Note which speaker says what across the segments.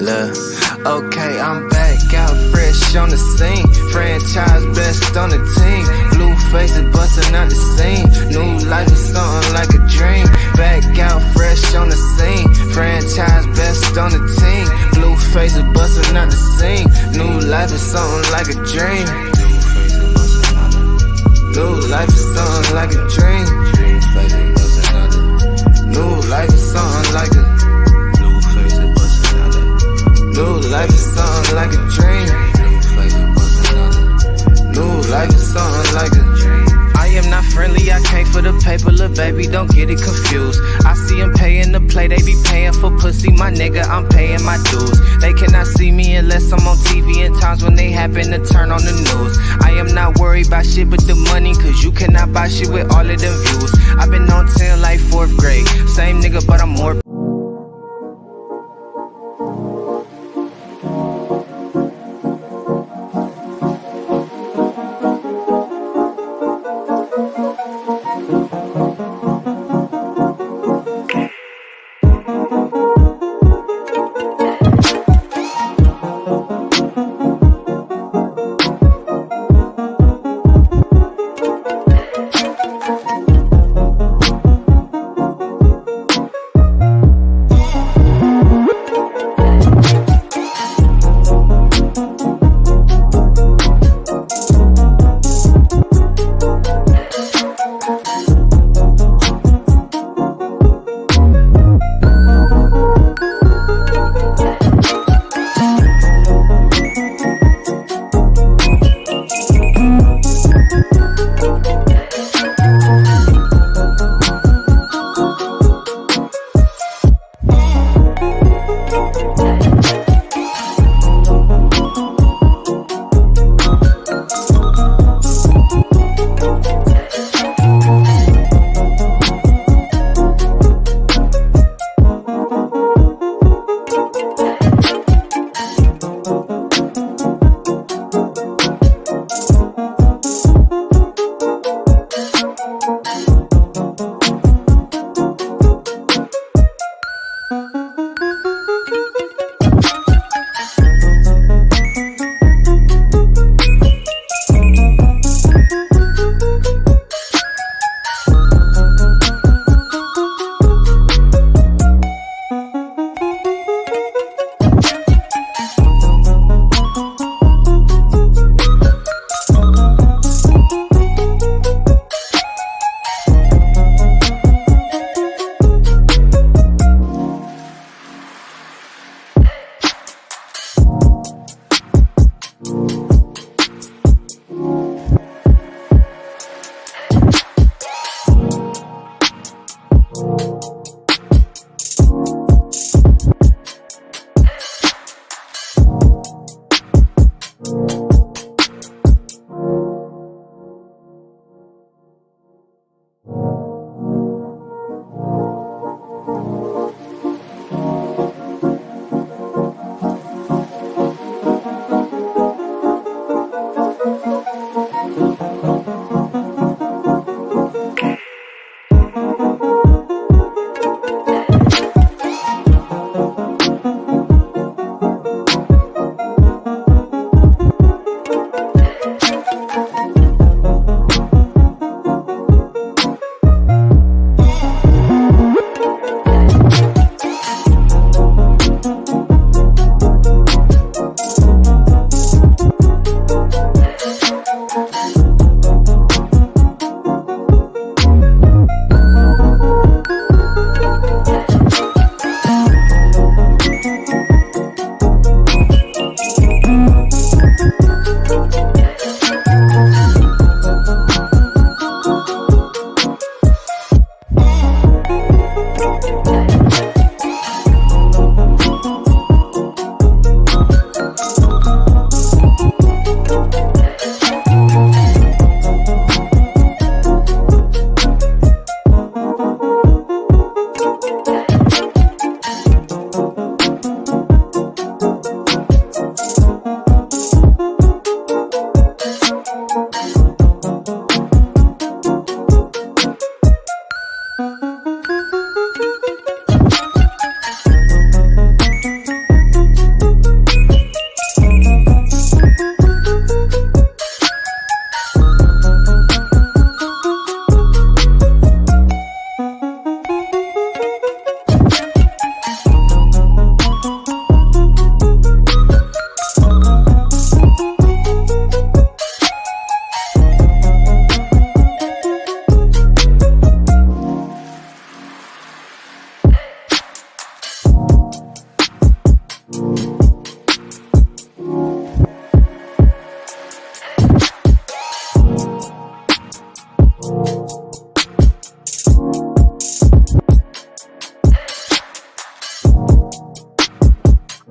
Speaker 1: Look, okay, I'm back out fresh on the scene. Franchise best on the team. Blue faces busting out the scene. New life is something like a dream. Back out fresh on the scene. Franchise best on the team. Blue faces busting out the scene. New life is something like a dream. New life is something like a dream. New life is something like a new life is something like a dream. New life is something like a dream. I am not friendly, I came for the paper, little baby, don't get it confused. I see them paying the play, they be paying for pussy, my nigga, I'm paying my dues. They cannot see me unless I'm on TV in times when they happen to turn on the news. I am not worried about shit but the money, cause you cannot buy shit with all of them views. I've been on 10 like 4th grade, same nigga but I'm more.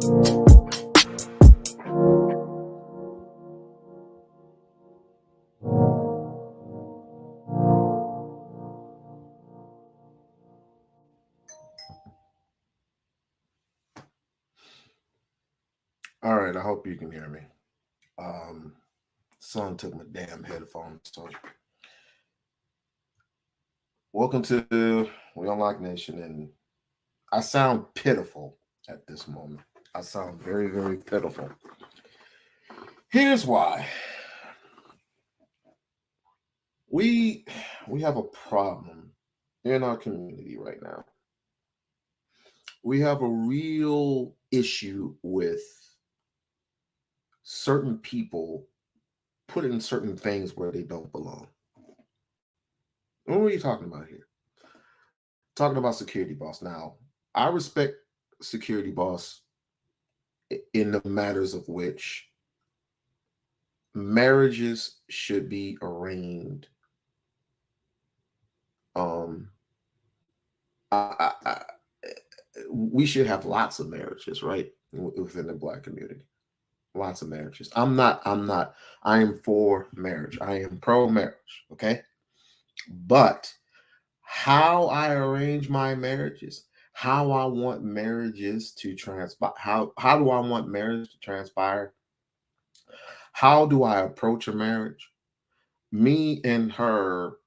Speaker 2: All right, I hope you can hear me. Son took my damn headphones. So, welcome to We-On-Loc Nation, and I sound pitiful at this moment. I sound very, very pitiful. Here's why. We have a problem in our community right now. We have a real issue with certain people putting certain things where they don't belong. What are you talking about here? Talking about security boss. Now, I respect security boss in the matters of which marriages should be arranged. We should have lots of marriages, right, within the Black community. Lots of marriages. I am for marriage. I am pro marriage. Okay. But how I arrange my marriages, how I want marriages to transpire, how do I want marriage to transpire? How do I approach a marriage? Me and her,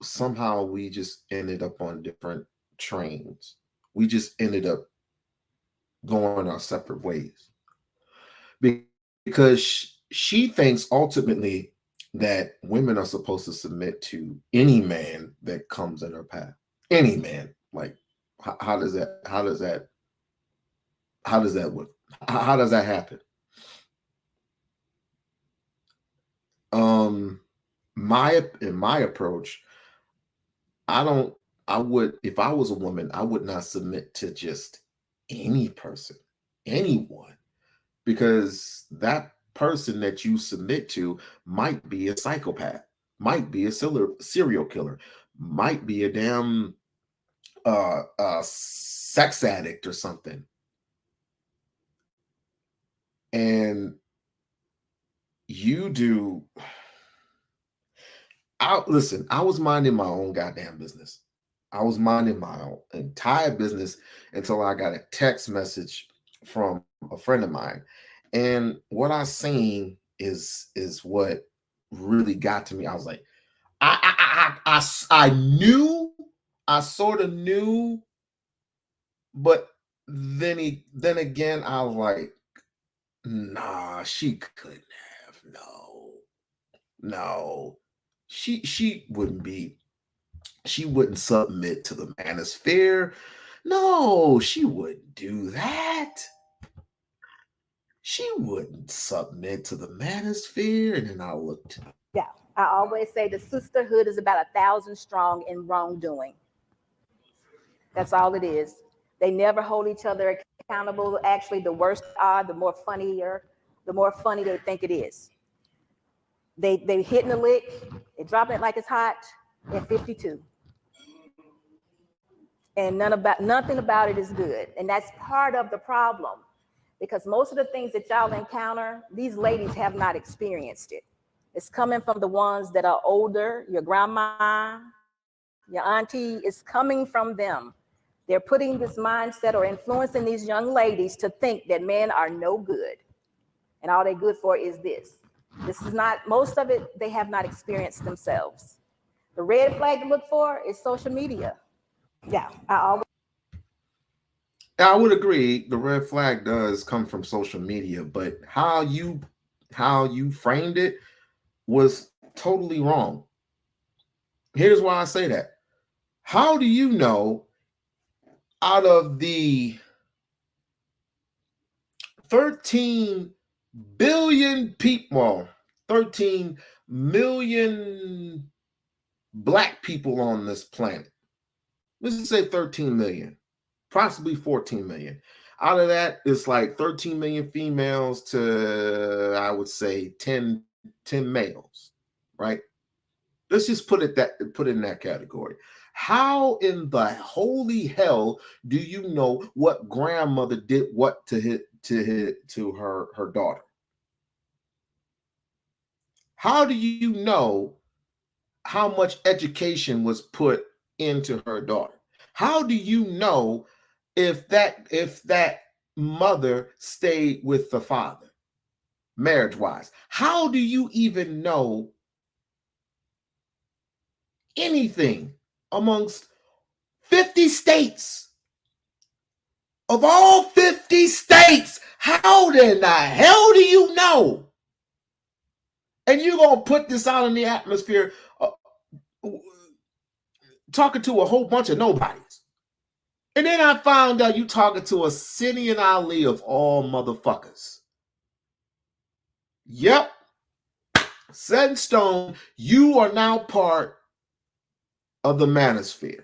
Speaker 2: somehow we just ended up on different trains. We just ended up going our separate ways. Because she thinks ultimately that women are supposed to submit to any man that comes in her path. Any man. Like, how does that work? How does that happen? In my approach, if I was a woman, I would not submit to just any person, anyone, because that person that you submit to might be a psychopath, might be a serial killer, might be a damn sex addict or something. And listen, I was minding my own goddamn business. I was minding my own entire business until I got a text message from a friend of mine. And what I seen is what really got to me. I was like, I knew, I sort of knew, but then again, I was like, nah, she couldn't have. No. She wouldn't submit to the Manosphere. No, she wouldn't do that. She wouldn't submit to the Manosphere. And then I looked.
Speaker 3: Yeah, I always say the sisterhood is about 1,000 strong in wrongdoing. That's all it is. They never hold each other accountable. Actually, the worse they are, the more funny they think it is. They hitting the lick, they dropping it like it's hot at 52. And nothing about it is good. And that's part of the problem, because most of the things that y'all encounter, these ladies have not experienced it. It's coming from the ones that are older, your grandma, your auntie, it's coming from them. They're putting this mindset or influencing these young ladies to think that men are no good. And all they're good for is this. This is not, most of it, they have not experienced themselves. The red flag to look for is social media. Yeah,
Speaker 2: I would agree. The red flag does come from social media, but how you framed it was totally wrong. Here's why I say that. How do you know out of the 13 billion people, 13 million Black people on this planet, let's just say 13 million, possibly 14 million. Out of that, it's like 13 million females to, I would say, 10 males, right? Let's just put it in that category. How in the holy hell do you know what grandmother did what to her daughter? How do you know how much education was put into her daughter? How do you know if that mother stayed with the father marriage-wise? How do you even know anything amongst 50 states? Of all 50 states, how in the hell do you know? And you're going to put this out in the atmosphere talking to a whole bunch of nobodies. And then I found out you talking to a City and Ali of all motherfuckers. Yep. Set in stone, you are now part of the Manosphere.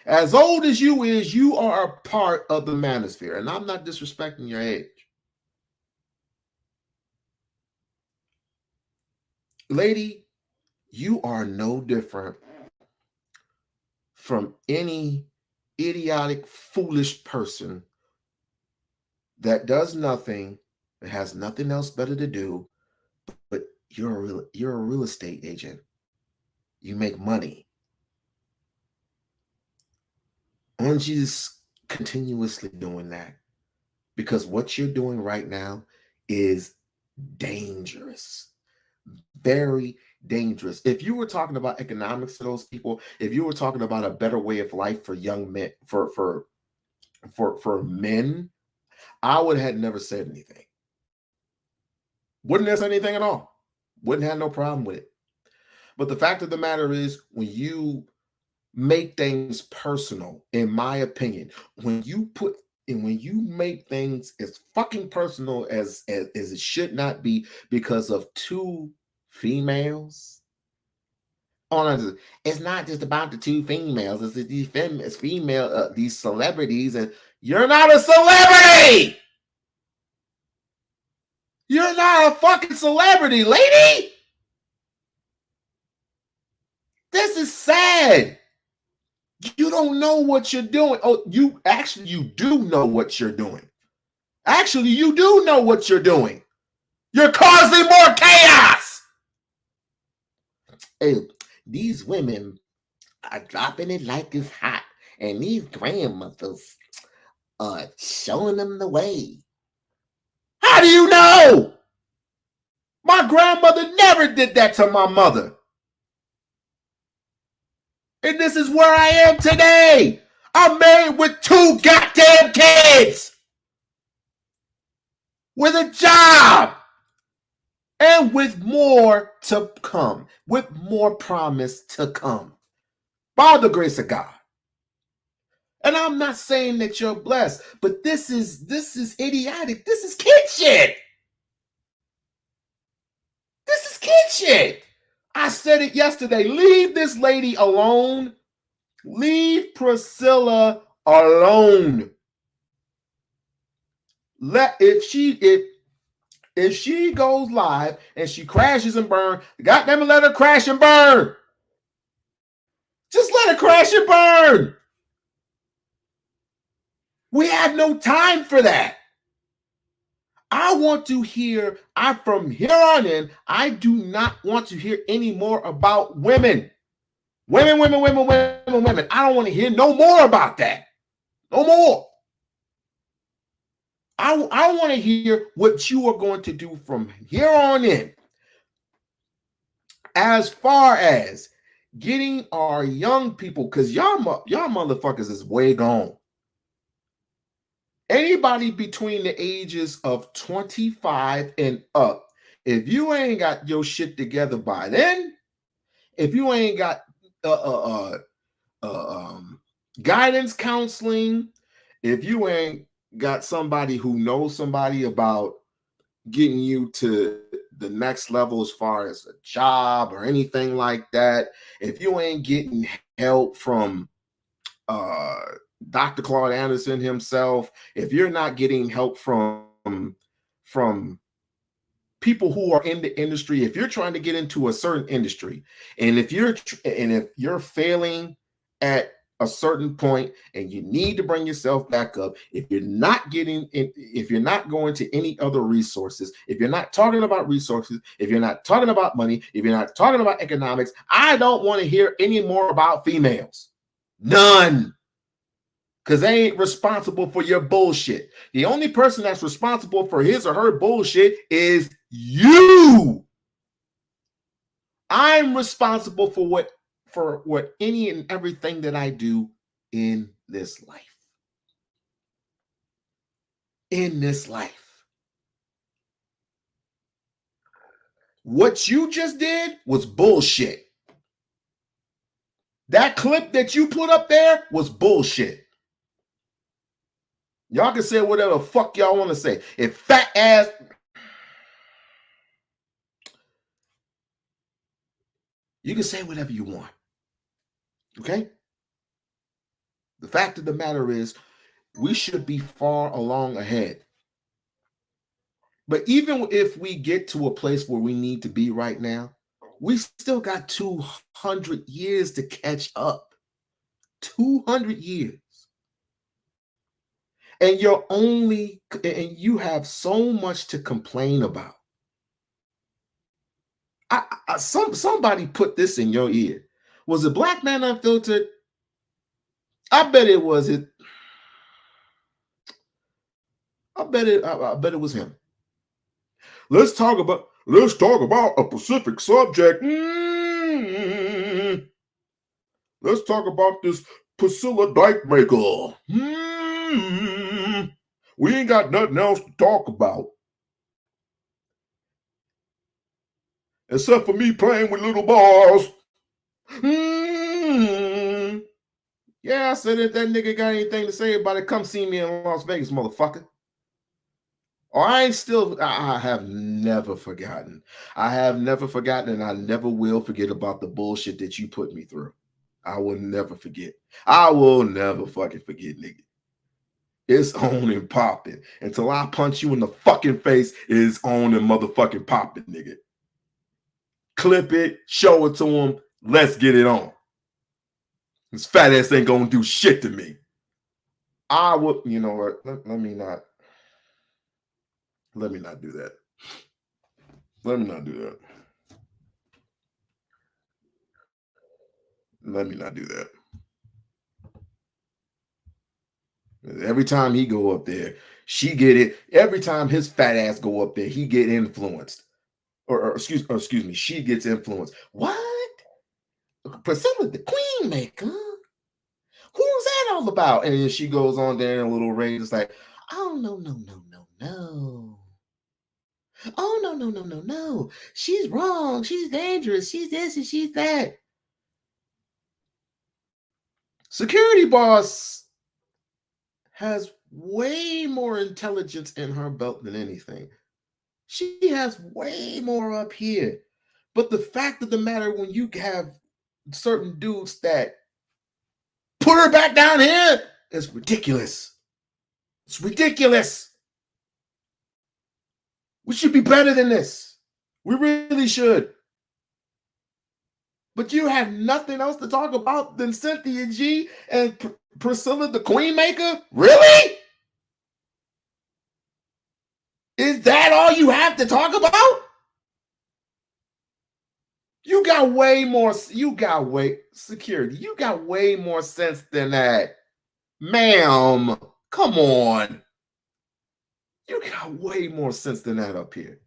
Speaker 2: As old as you is, you are a part of the Manosphere. And I'm not disrespecting your age. Lady, you are no different from any idiotic, foolish person that does nothing, that has nothing else better to do, but you're a real estate agent. You make money. Aren't you just continuously doing that? Because what you're doing right now is dangerous. Very dangerous. If you were talking about economics to those people, if you were talking about a better way of life for young men, for men, I would have never said anything. Wouldn't have said anything at all. Wouldn't have no problem with it. But the fact of the matter is, when you make things personal, in my opinion, when you make things as fucking personal as it should not be because of two females. Oh, it's not just about the two females. It's these female, these celebrities, and you're not a celebrity. You're not a fucking celebrity, lady. This is sad. You don't know what you're doing. Oh, you do know what you're doing. Actually, you do know what you're doing. You're causing more chaos. Hey, these women are dropping it like it's hot, and these grandmothers are showing them the way. How do you know? My grandmother never did that to my mother. And this is where I am today. I'm married with 2 goddamn kids. With a job. And with more to come. With more promise to come. By the grace of God. And I'm not saying that you're blessed, but this is idiotic. This is kid shit. This is kid shit. I said it yesterday. Leave this lady alone. Leave Priscilla alone. If she goes live and she crashes and burns, goddamn it, let her crash and burn. Just let her crash and burn. We have no time for that. I want to hear, from here on in, I do not want to hear any more about women. Women. I don't want to hear no more about that. No more. I want to hear what you are going to do from here on in. As far as getting our young people, because y'all motherfuckers is way gone. Anybody between the ages of 25 and up, if you ain't got your shit together by then, if you ain't got guidance counseling, if you ain't got somebody who knows somebody about getting you to the next level as far as a job or anything like that, if you ain't getting help from Dr. Claude Anderson himself, if you're not getting help from people who are in the industry, if you're trying to get into a certain industry, and if you're failing at a certain point and you need to bring yourself back up, if you're not going to any other resources, if you're not talking about resources, if you're not talking about money, if you're not talking about economics, I don't want to hear any more about females. None. Because they ain't responsible for your bullshit. The only person that's responsible for his or her bullshit is you. I'm responsible for what any and everything that I do in this life. In this life. What you just did was bullshit. That clip that you put up there was bullshit. Y'all can say whatever the fuck y'all want to say. If fat ass... You can say whatever you want. Okay? The fact of the matter is, we should be far along ahead. But even if we get to a place where we need to be right now, we still got 200 years to catch up. 200 years. And you have so much to complain about. Somebody put this in your ear. Was it Black Man Unfiltered? I bet it was it. I bet it was him. Let's talk about a specific subject. Let's talk about this Priscilla Dyke maker. We ain't got nothing else to talk about. Except for me playing with little balls. Yeah, I said if that nigga got anything to say about it, come see me in Las Vegas, motherfucker. I have never forgotten. I have never forgotten, and I never will forget about the bullshit that you put me through. I will never forget. I will never fucking forget, nigga. It's on and popping. Until I punch you in the fucking face, it's on and motherfucking popping, nigga. Clip it, show it to him. Let's get it on. This fat ass ain't gonna do shit to me. I would, you know what? Let me not do that. Let me not do that. Let me not do that. Every time he go up there, she get it. Every time his fat ass go up there, he get influenced. Or excuse me, she gets influenced. What? Priscilla, the queen maker? Who's that all about? And then she goes on there in a little rage. It's like, oh, no. Oh, no. She's wrong. She's dangerous. She's this and she's that. Security boss has way more intelligence in her belt than anything. She has way more up here. But the fact of the matter, when you have certain dudes that put her back down here, it's ridiculous. It's ridiculous. We should be better than this. We really should. But you have nothing else to talk about than Cynthia G and Priscilla the Queen Maker? Really? Is that all you have to talk about? You got way more sense than that. Ma'am, come on. You got way more sense than that up here.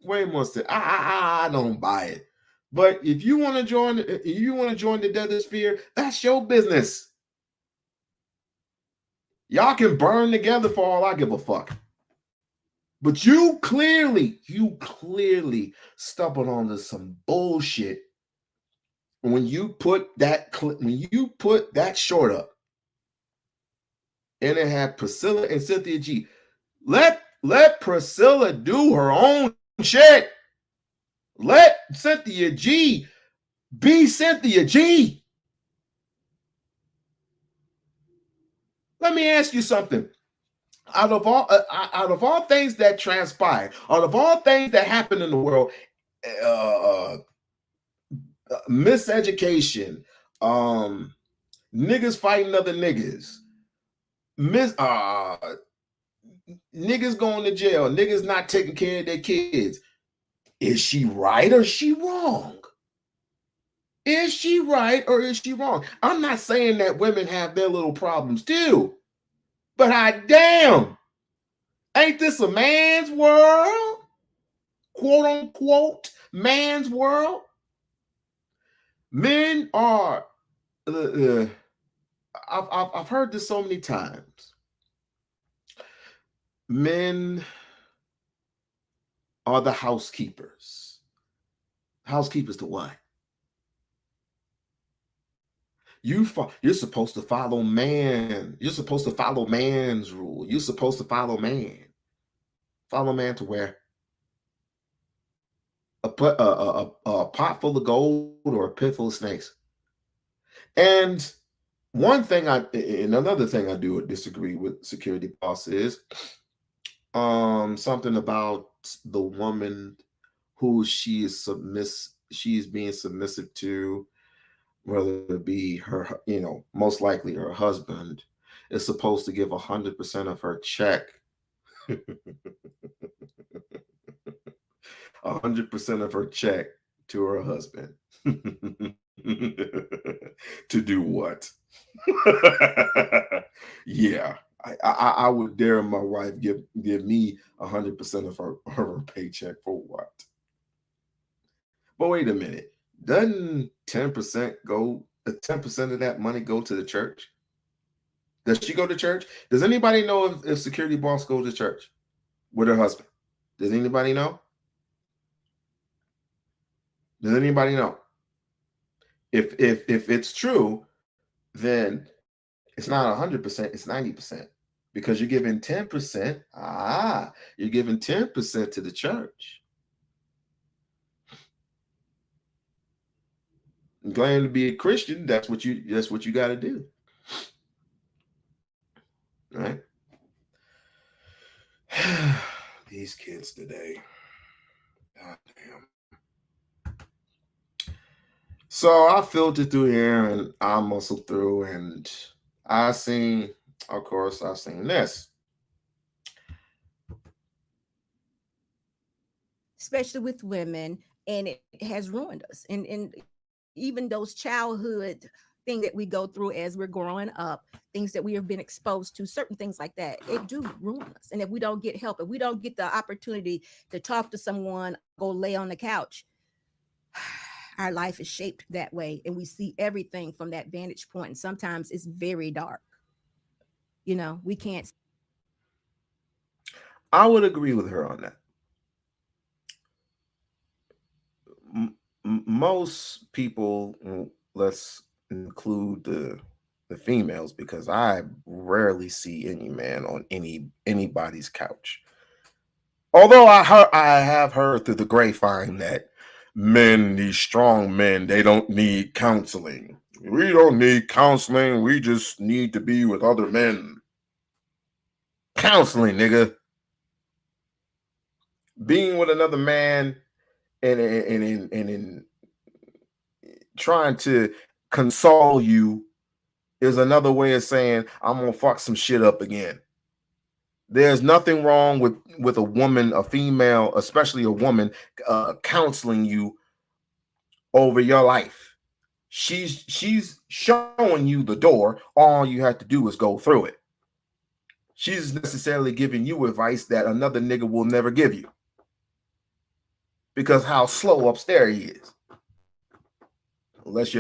Speaker 2: Way more sense. I don't buy it. But if you want to join the Desert Sphere, that's your business. Y'all can burn together for all I give a fuck. But you clearly stumbled onto some bullshit when you put that short up, and it had Priscilla and Cynthia G. Let Priscilla do her own shit. Let Cynthia G be Cynthia G. Let me ask you something. Out of all things that transpire, out of all things that happen in the world, uh, miseducation, niggas fighting other niggas, mis niggas going to jail, niggas not taking care of their kids. Is she right or is she wrong? Is she right or is she wrong? I'm not saying that women have their little problems too, but I damn, ain't this a man's world? Quote unquote, man's world. Men are, I've heard this so many times. Men are the housekeepers. Housekeepers to what? You're supposed to follow man. You're supposed to follow man's rule. You're supposed to follow man. Follow man to where? A pot full of gold or a pit full of snakes. And another thing I do disagree with security boss is something about the woman who she's being submissive to, whether it be her, most likely her husband, is supposed to give 100% of her check. 100% of her check to her husband. To do what? Yeah, I would dare my wife give me 100% of her paycheck for what? But wait a minute, doesn't 10% go? 10% of that money go to the church? Does she go to church? Does anybody know if security boss goes to church with her husband? Does anybody know? Does anybody know? If it's true, then it's not 100%, it's 90%. Because you're giving 10%. You're giving 10% to the church. You claim to be a Christian, that's what you got to do. Right? These kids today. God damn. So I filtered through here and I muscled through and I've seen this.
Speaker 3: Especially with women, and it has ruined us. And even those childhood thing that we go through as we're growing up, things that we have been exposed to, certain things like that, it do ruin us. And if we don't get help, if we don't get the opportunity to talk to someone, go lay on the couch, our life is shaped that way. And we see everything from that vantage point. And sometimes it's very dark. We can't.
Speaker 2: I would agree with her on that. Most people, let's include the females, because I rarely see any man on anybody's couch. Although I have heard through the grapevine that these strong men, they don't need counseling. We don't need counseling. We just need to be with other men. Counseling, nigga. Being with another man and in trying to console you is another way of saying I'm gonna fuck some shit up again. There's nothing wrong with a woman, a female, especially a woman, counseling you over your life. She's showing you the door. All you have to do is go through it. She's necessarily giving you advice that another nigga will never give you, because how slow upstairs he is. Unless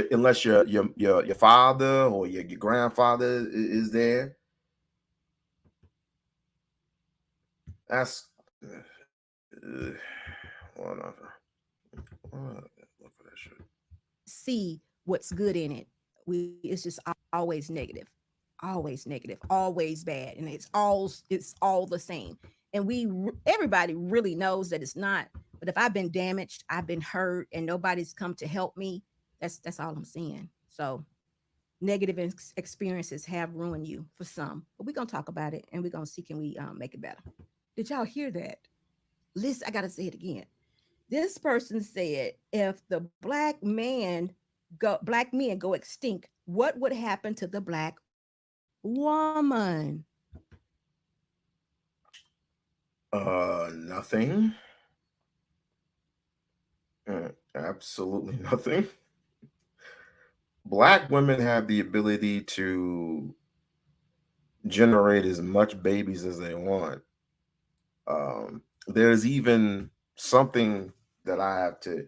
Speaker 2: your father or your grandfather is there. That's
Speaker 3: See what's good in it. It's just always negative, always bad, and it's all the same. And everybody really knows that it's not. But if I've been damaged, I've been hurt, and nobody's come to help me, that's all I'm seeing. So
Speaker 4: negative experiences have ruined you for some. But we're gonna talk about it, and we're gonna see can we make it better. Did y'all hear that? Listen, I gotta say it again. This person said, if the black men go extinct, what would happen to the black woman?
Speaker 2: Nothing. Absolutely nothing. Black women have the ability to generate as much babies as they want. There's even something that I have to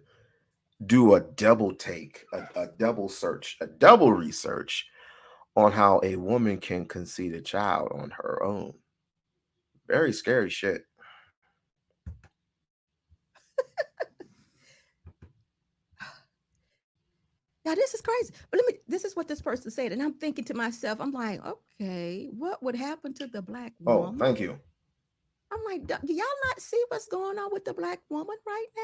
Speaker 2: do a double take, a double search, a double research on how a woman can conceive a child on her own. Very scary shit.
Speaker 4: Now this is crazy. But this is what this person said. And I'm thinking to myself, I'm like, okay, what would happen to the black woman?
Speaker 2: Oh, thank you.
Speaker 4: I'm like, do y'all not see what's going on with the black woman right now?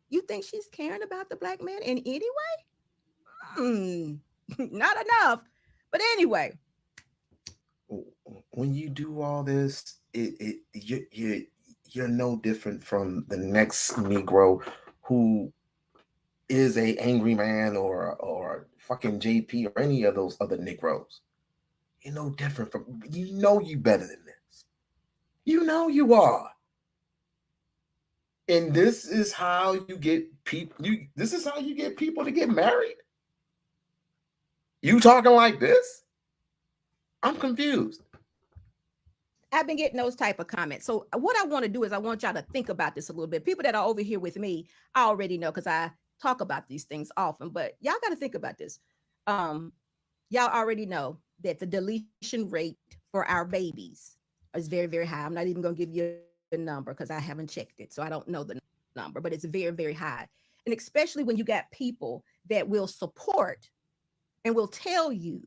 Speaker 4: You think she's caring about the black man in any way? Not enough. But anyway.
Speaker 2: When you do all this, you're no different from the next Negro who is a angry man or fucking JP or any of those other Negroes. You're no different from, you better than this. You know you are. And this is how you get people. This is how you get people to get married. You talking like this? I'm confused.
Speaker 4: I've been getting those type of comments. So what I want to do is I want y'all to think about this a little bit. People that are over here with me, I already know because I talk about these things often, but y'all got to think about this. Y'all already know that the deletion rate for our babies is very, very high. I'm not even going to give you a number because I haven't checked it. So I don't know the number, but it's very, very high. And especially when you got people that will support and will tell you,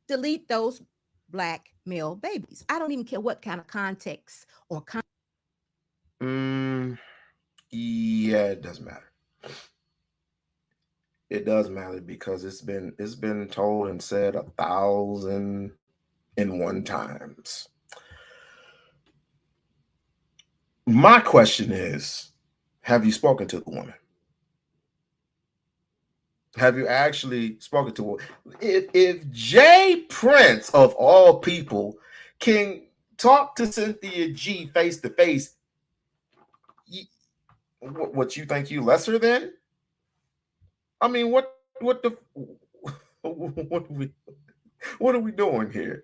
Speaker 4: delete those black male babies. I don't even care what kind of context or
Speaker 2: yeah, it does matter. It does matter because it's been told and said 1,001 times. My question is, have you spoken to the woman? Have you actually spoken to her? If Jay Prince, of all people, can talk to Cynthia G face to face, what you think you lesser than? I mean, what are we doing here?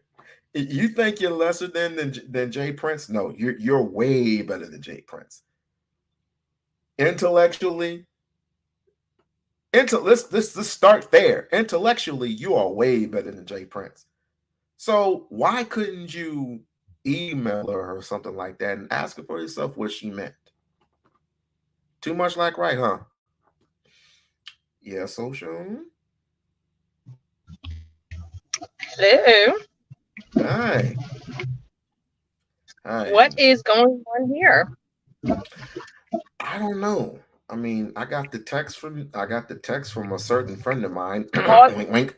Speaker 2: You think you're lesser than Jay Prince? No, you're way better than Jay Prince. Intellectually. Let's start there. Intellectually, you are way better than Jay Prince. So why couldn't you email her or something like that and ask her for yourself what she meant? Too much like right, huh? Yeah, social.
Speaker 5: Hello.
Speaker 2: Hi. Hi.
Speaker 5: What is going on here?
Speaker 2: I don't know. I mean, I got the text from a certain friend of mine. Wink, wink.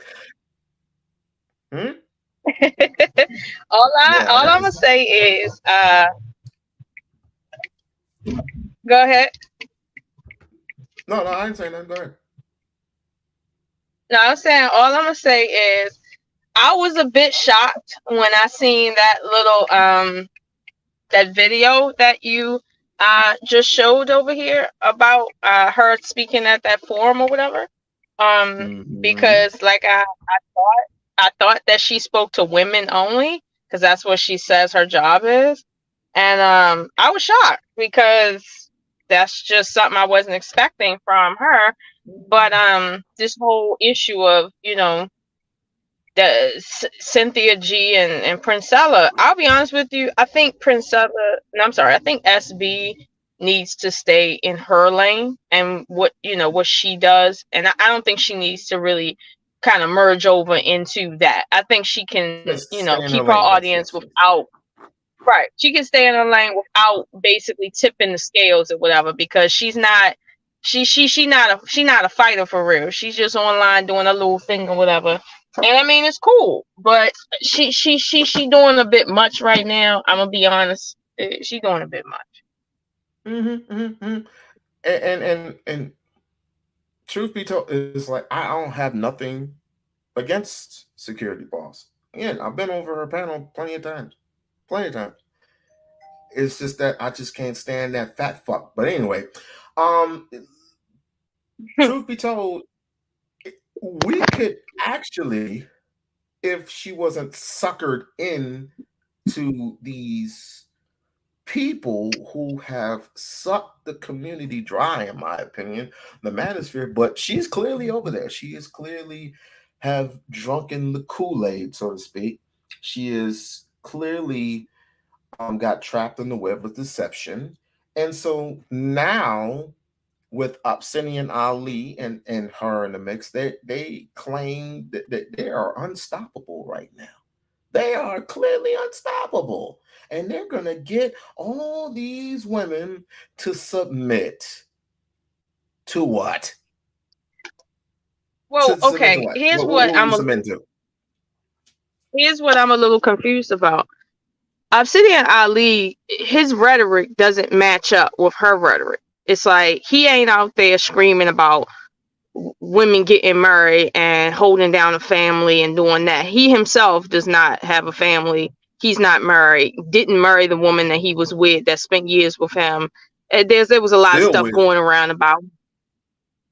Speaker 5: All I'm gonna say is go ahead.
Speaker 2: No, I ain't saying nothing. Go ahead.
Speaker 5: No, I'm saying all I'm gonna say is I was a bit shocked when I seen that little that video that you just showed over here about her speaking at that forum or whatever. Because like I thought that she spoke to women only because that's what she says her job is. And I was shocked because that's just something I wasn't expecting from her. But this whole issue of, the Cynthia G and Princella, I'll be honest with you, I think I think SB needs to stay in her lane and what she does. And I don't think she needs to really kind of merge over into that. I think she can, keep her audience without. Right. She can stay in her lane without basically tipping the scales or whatever, because she's not a fighter for real. She's just online doing a little thing or whatever. And I mean, it's cool, but she doing a bit much right now. I'm gonna be honest. She doing a bit much.
Speaker 2: And truth be told, it's like I don't have nothing against security boss. Again, I've been over her panel plenty of times. It's just that I just can't stand that fat fuck. But anyway, truth be told, we could actually, if she wasn't suckered in to these people who have sucked the community dry, in my opinion, the Manosphere, but she's clearly over there. She is clearly have drunken the Kool-Aid, so to speak. She is clearly got trapped in the web of deception. And so now with Obsidian Ali and her in the mix, they claim that they are unstoppable right now. They are clearly unstoppable. And they're going to get all these women to submit to what?
Speaker 5: Well, okay.
Speaker 2: To what?
Speaker 5: Here's
Speaker 2: What
Speaker 5: here's what I'm a little confused about. Obsidian Ali, his rhetoric doesn't match up with her rhetoric. It's like he ain't out there screaming about women getting married and holding down a family and doing that. He himself does not have a family. He's not married. Didn't marry the woman that he was with that spent years with him. There was a lot of stuff going around about.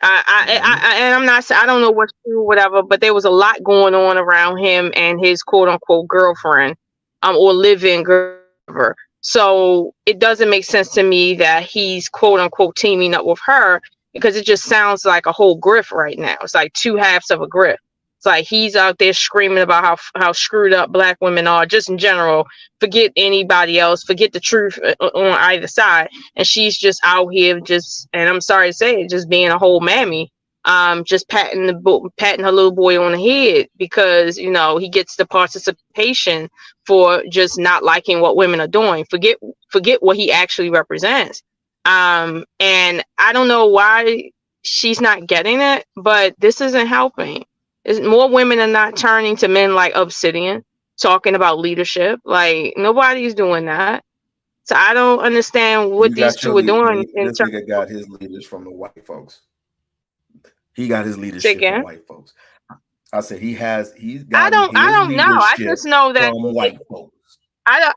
Speaker 5: And I'm not. I don't know what's true, whatever. But there was a lot going on around him and his quote unquote girlfriend, or live-in girlfriend. So it doesn't make sense to me that he's quote unquote teaming up with her, because it just sounds like a whole grift right now. It's like two halves of a grift. It's like he's out there screaming about how screwed up black women are, just in general. Forget anybody else. Forget the truth on either side. And she's just out here just, and I'm sorry to say it, just being a whole mammy. Just patting her little boy on the head because, you know, he gets the participation for just not liking what women are doing. Forget what he actually represents. And I don't know why she's not getting it, but this isn't helping. More women are not turning to men like Obsidian, talking about leadership. Like, nobody's doing that. So I don't understand what these two are doing.
Speaker 2: This nigga got his leaders from the white folks. He got his leadership from white folks. I said he's got. I don't
Speaker 5: know. I just know that
Speaker 2: from white folks.
Speaker 5: I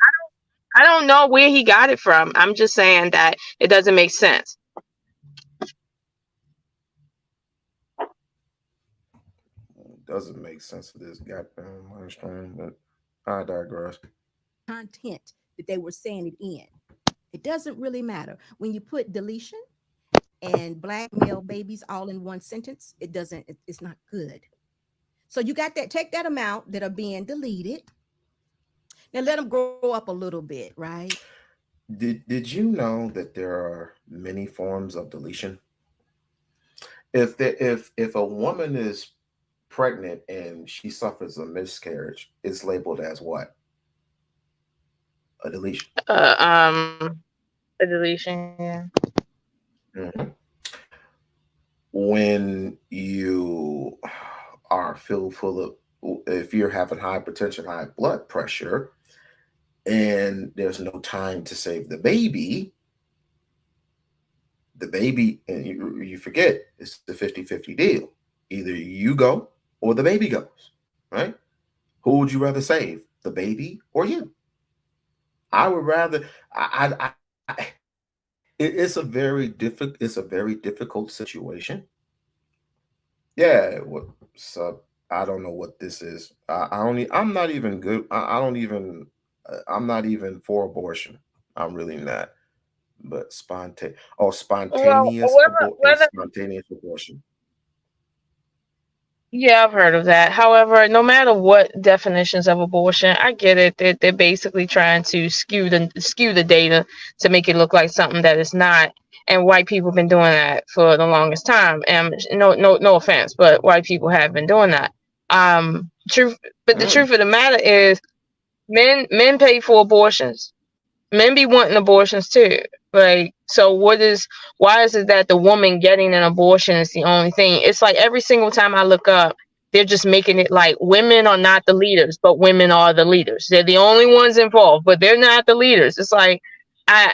Speaker 5: don't know where he got it from. I'm just saying that it doesn't make sense.
Speaker 2: It doesn't make sense to this goddamn understanding, but I digress.
Speaker 4: Content that they were saying it in. It doesn't really matter. When you put deletion and black male babies all in one sentence, it's not good. So you got that, take that amount that are being deleted. Now let them grow up a little bit, right?
Speaker 2: Did you know that there are many forms of deletion? If a woman is pregnant and she suffers a miscarriage, it's labeled as what? A deletion.
Speaker 5: A deletion, yeah.
Speaker 2: Mm-hmm. When you are filled full of, if you're having hypertension, high blood pressure, and there's no time to save the baby, and you forget, it's the 50-50 deal. Either you go or the baby goes, right? Who would you rather save, the baby or you? I would rather, it's a very difficult situation. Yeah, so I don't know what this is. I'm not even good. I'm not even for abortion. I'm really not. But spontaneous abortion.
Speaker 5: Yeah, I've heard of that. However, no matter what definitions of abortion, I get it. They're basically trying to skew the data to make it look like something that it's not. And white people have been doing that for the longest time. And no offense, but white people have been doing that. The truth of the matter is, men pay for abortions. Men be wanting abortions too. Like, so why is it that the woman getting an abortion is the only thing? It's like every single time I look up, they're just making it like women are not the leaders, but women are the leaders. They're the only ones involved, but they're not the leaders. It's like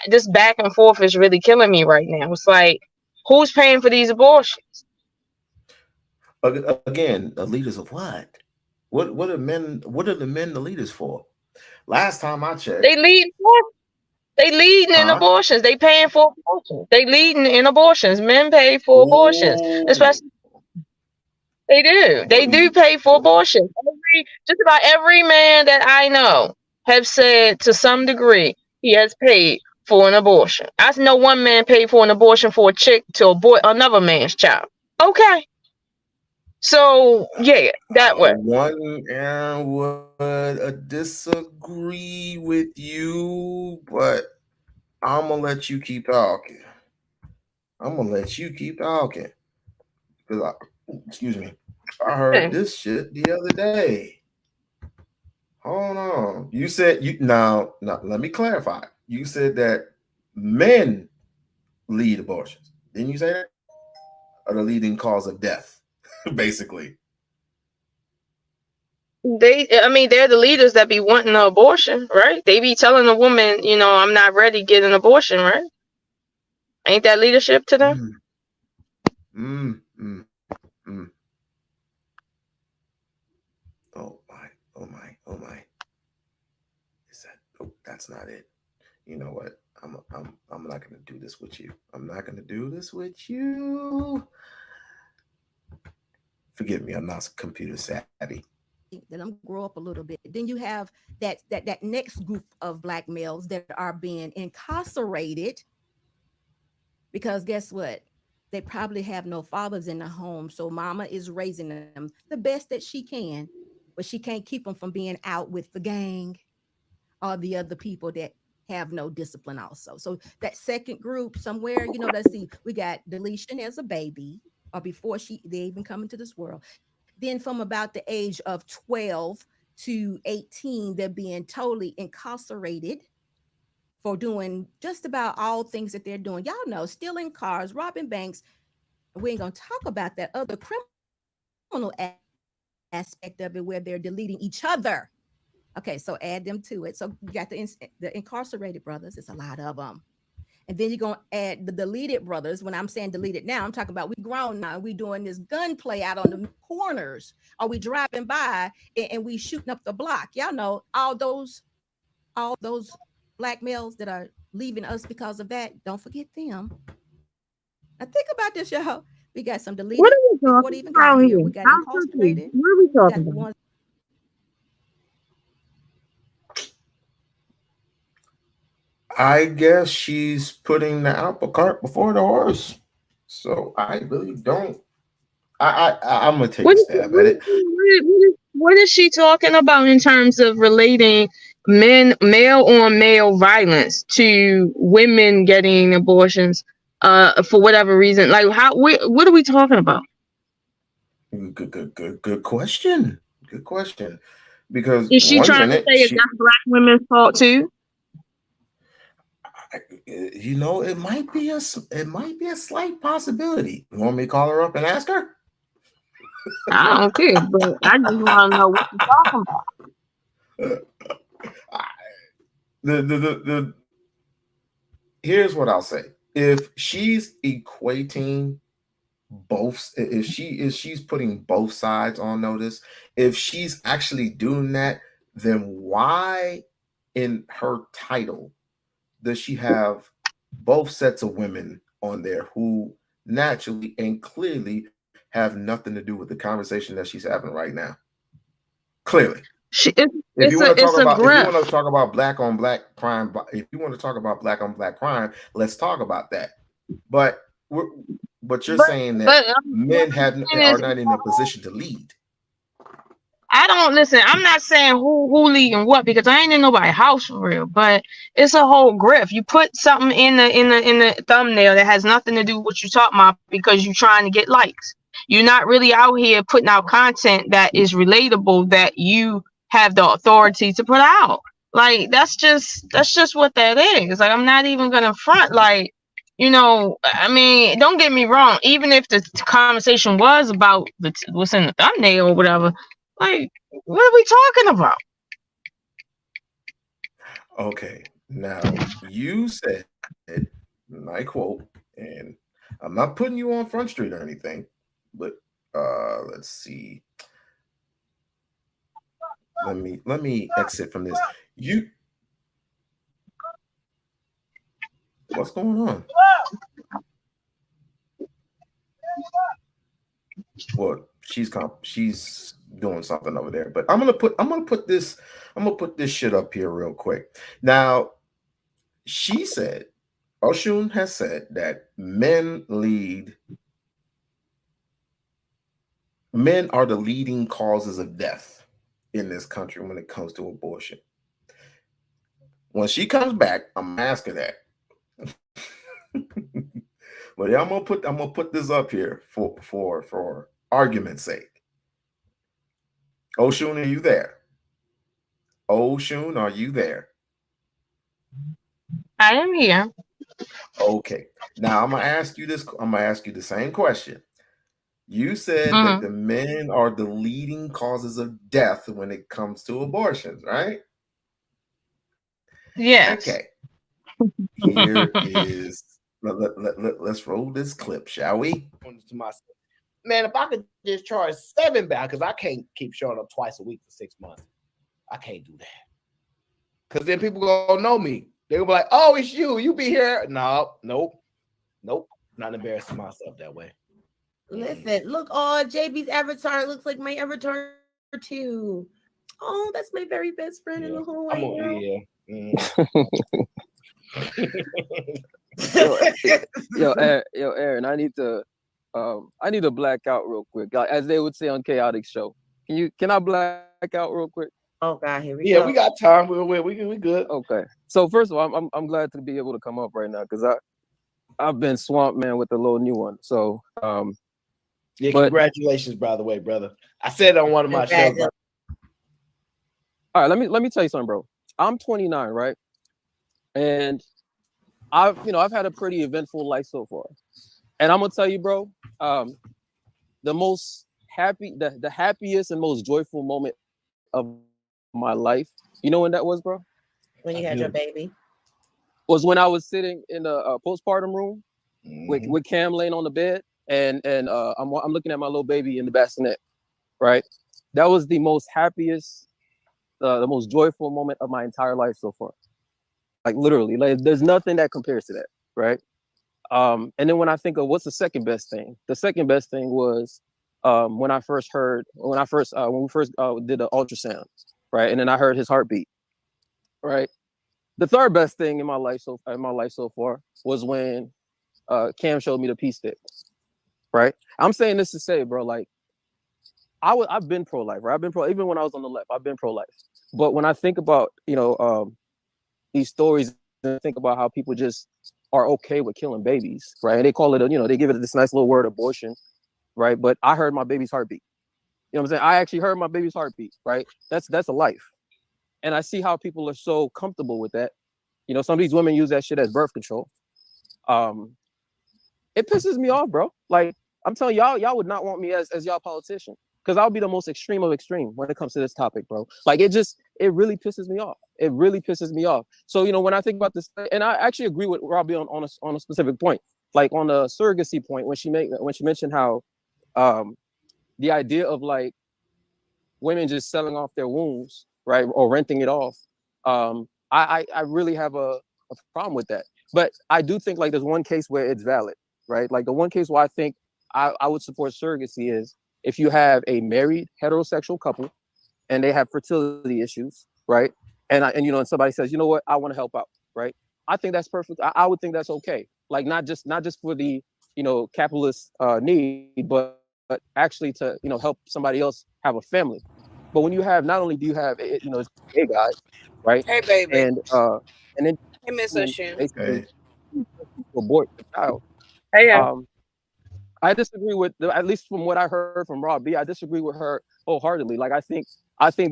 Speaker 5: this back and forth is really killing me right now. It's like, who's paying for these abortions?
Speaker 2: Again, the leaders of what? What are men? What are the men the leaders for? Last time I checked,
Speaker 5: They leading in abortions. They paying for abortions. They leading in abortions. Men pay for abortions, especially. They do. They do pay for abortion. Just about every man that I know have said to some degree he has paid for an abortion. I know one man paid for an abortion for a chick to abort another man's child. Okay. So yeah, that way.
Speaker 2: One would disagree with you, but I'm gonna let you keep talking. Because excuse me, I heard this shit the other day. Hold on. You said now let me clarify. You said that men lead abortions. Didn't you say that? Or the leading cause of death, basically.
Speaker 5: They're the leaders that be wanting an abortion, right? They be telling the woman, I'm not ready to get an abortion, right? Ain't that leadership to them?
Speaker 2: Oh my. Is that? Oh, that's not it. You know what? I'm not gonna do this with you. Forgive me, I'm not computer savvy.
Speaker 4: Then I'm grow up a little bit. Then you have that next group of Black males that are being incarcerated because guess what? They probably have no fathers in the home, so mama is raising them the best that she can, but she can't keep them from being out with the gang or the other people that have no discipline also. So that second group somewhere, let's see, we got deletion as a baby or before they even come into this world. Then from about the age of 12 to 18, they're being totally incarcerated for doing just about all things that they're doing. Y'all know, stealing cars, robbing banks. We ain't going to talk about that other criminal aspect of it where they're deleting each other. Okay, so add them to it. So you got the incarcerated brothers. It's a lot of them. And then you're going to add the deleted brothers. When I'm saying deleted now, I'm talking about we grown now. We doing this gunplay out on the corners. Or we driving by and we shooting up the block. Y'all know all those Black males that are leaving us because of that. Don't forget them. Now think about this, y'all. We got some deleted.
Speaker 5: What are we talking about here?
Speaker 4: We got incarcerated.
Speaker 5: What are we talking about?
Speaker 2: I guess she's putting the apple cart before the horse. So I really don't. I'm gonna take a stab at it.
Speaker 5: What is she talking about in terms of relating male on male violence to women getting abortions for whatever reason? Like what are we talking about?
Speaker 2: Good question. Because
Speaker 5: is she trying to say that's Black women's fault too?
Speaker 2: It might be a slight possibility. You want me to call her up and ask her?
Speaker 5: I don't care, but I just want to know what you're talking about.
Speaker 2: Here's what I'll say. If she's equating both, if she's putting both sides on notice, if she's actually doing that, then why in her title does she have both sets of women on there who naturally and clearly have nothing to do with the conversation that she's having right now? Clearly. If you want to talk about black on black crime, let's talk about that. But you're saying that men are not in a position to lead.
Speaker 5: I don't listen. I'm not saying who leading what, because I ain't in nobody's house for real. But it's a whole grift. You put something in the thumbnail that has nothing to do with what you talking about because you're trying to get likes. You're not really out here putting out content that is relatable, that you have the authority to put out. Like that's just what that is. Like I'm not even gonna front. Like you know, I mean, don't get me wrong. Even if the conversation was about what's in the thumbnail or whatever, like, what are we talking about?
Speaker 2: Okay, now you said, and I quote, and I'm not putting you on Front Street or anything, but let's see. Let me exit from this. What's going on? Well, she's doing something over there, but I'm gonna put this shit up here real quick. Now, she said, Oshun has said that men are the leading causes of death in this country when it comes to abortion. When she comes back, I'm gonna ask her that. But yeah, I'm gonna put this up here for argument's sake. Oshun, are you there? Oshun, are you there?
Speaker 5: I am here.
Speaker 2: Okay. Now I'm gonna ask you this. I'm gonna ask you the same question. You said that the men are the leading causes of death when it comes to abortions, right?
Speaker 5: Yes.
Speaker 2: Okay. Here is let's roll this clip, shall we?
Speaker 6: To myself, man, if I could just charge $7 because I can't keep showing up twice a week for 6 months. I can't do that. Because then people gonna know me. They'll be like, oh, it's you. You be here. No, nope. Not embarrassing myself that way.
Speaker 7: Listen, look, JB's avatar looks like my avatar too. Oh, that's my very best friend in the whole world.
Speaker 8: Yo, Aaron, I need to black out real quick, as they would say on Chaotic Show. Can I black out real quick?
Speaker 7: Oh God, here we go.
Speaker 6: Yeah, we got time. We good.
Speaker 8: Okay. So first of all, I'm glad to be able to come up right now because I've been swamped, man, with the little new one. So
Speaker 6: yeah, congratulations, by the way, brother. I said it on one of my shows.
Speaker 8: All right, let me tell you something, bro. I'm 29, right? And I've had a pretty eventful life so far. And I'm gonna tell you, bro, the happiest and most joyful moment of my life, you know when that was, bro?
Speaker 7: When you had your baby.
Speaker 8: Was when I was sitting in the postpartum room with Cam laying on the bed, and I'm looking at my little baby in the bassinet, right? That was the most happiest, the most joyful moment of my entire life so far. Like literally, like there's nothing that compares to that, right? And then when I think of what's the second best thing, the second best thing was when we first did the ultrasound, right? And then I heard his heartbeat, right? The third best thing in my life so far was when Cam showed me the pee stick, right? I'm saying this to say, bro, like I've been pro-life, right? I've been pro, even when I was on the left, I've been pro-life. But when I think about, these stories and think about how people just are okay with killing babies, right? And they call it, they give it this nice little word, abortion, right? But I heard my baby's heartbeat. You know what I'm saying? I actually heard my baby's heartbeat, right? That's a life. And I see how people are so comfortable with that. Some of these women use that shit as birth control. It pisses me off, bro. Like, I'm telling y'all would not want me as y'all politician, because I'll be the most extreme of extreme when it comes to this topic, bro. Like, it really pisses me off. It really pisses me off. So, when I think about this, and I actually agree with Robbie on a specific point, like on the surrogacy point, when she mentioned how the idea of like women just selling off their wombs, right, or renting it off. I really have a problem with that. But I do think like there's one case where it's valid, right? Like the one case where I think I would support surrogacy is if you have a married heterosexual couple and they have fertility issues, right? And somebody says, you know what, I want to help out, right? I think that's perfect. I would think that's okay. Like not just for the capitalist need, but actually to help somebody else have a family. But when you have, not only do you have it's gay guys, right?
Speaker 9: Hey, baby.
Speaker 8: And then
Speaker 9: Hey, Miss Oshun.
Speaker 8: basically abort the child.
Speaker 5: Hey,
Speaker 8: I disagree with at least from what I heard from Rob B. I disagree with her wholeheartedly. Like I think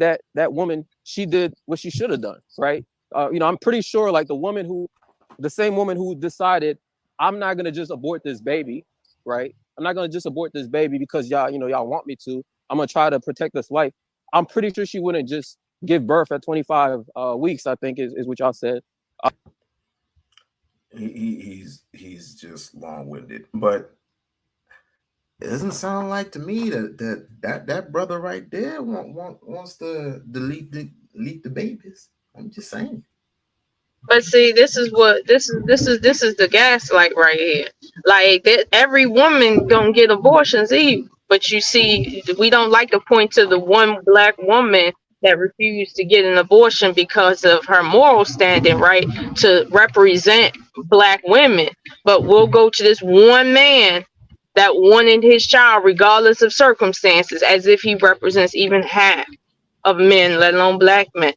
Speaker 8: that woman, she did what she should have done, right? I'm pretty sure like the same woman who decided I'm not gonna just abort this baby, right? I'm not gonna just abort this baby because y'all, y'all want me to. I'm gonna try to protect this life. I'm pretty sure she wouldn't just give birth at 25 weeks, I think is what y'all said.
Speaker 2: He's just long-winded, but it doesn't sound like to me that brother right there wants to delete the babies. I'm just saying.
Speaker 5: But see, this is the gaslight right here. Like that, every woman gonna get abortions, Eve. But you see, we don't like to point to the one black woman that refused to get an abortion because of her moral standing, right, to represent black women. But we'll go to this one man that wanted his child regardless of circumstances, as if he represents even half of men, let alone black men.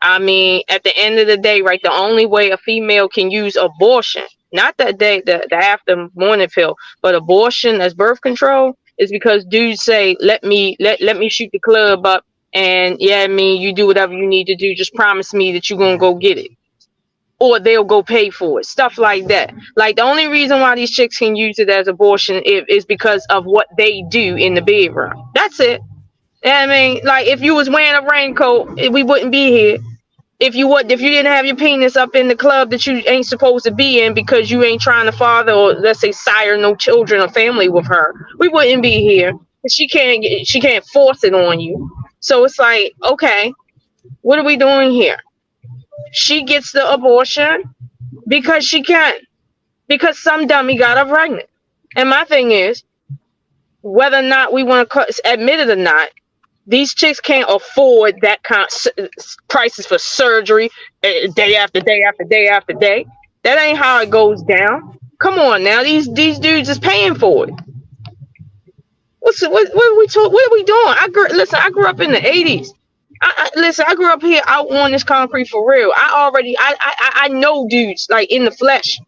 Speaker 5: I mean, at the end of the day, right, the only way a female can use abortion, not that the after morning pill, but abortion as birth control, is because dudes say, let me shoot the club up, and yeah, I mean, you do whatever you need to do, just promise me that you're gonna go get it. Or they'll go pay for it. Stuff like that. Like, the only reason why these chicks can use it as abortion is because of what they do in the bedroom. That's it. I mean, like, if you was wearing a raincoat, we wouldn't be here. If you didn't have your penis up in the club that you ain't supposed to be in because you ain't trying to father or, let's say, sire no children or family with her, we wouldn't be here. She can't force it on you. So it's like, okay, what are we doing here? She gets the abortion because she can, because some dummy got her pregnant. And my thing is, whether or not we want to admit it or not, these chicks can't afford that kind of prices for surgery day after day after day after day. That ain't how it goes down. Come on now, these dudes is paying for it. What are we doing? I grew up in the 80s. I grew up here out on this concrete for real. I know dudes like in the flesh.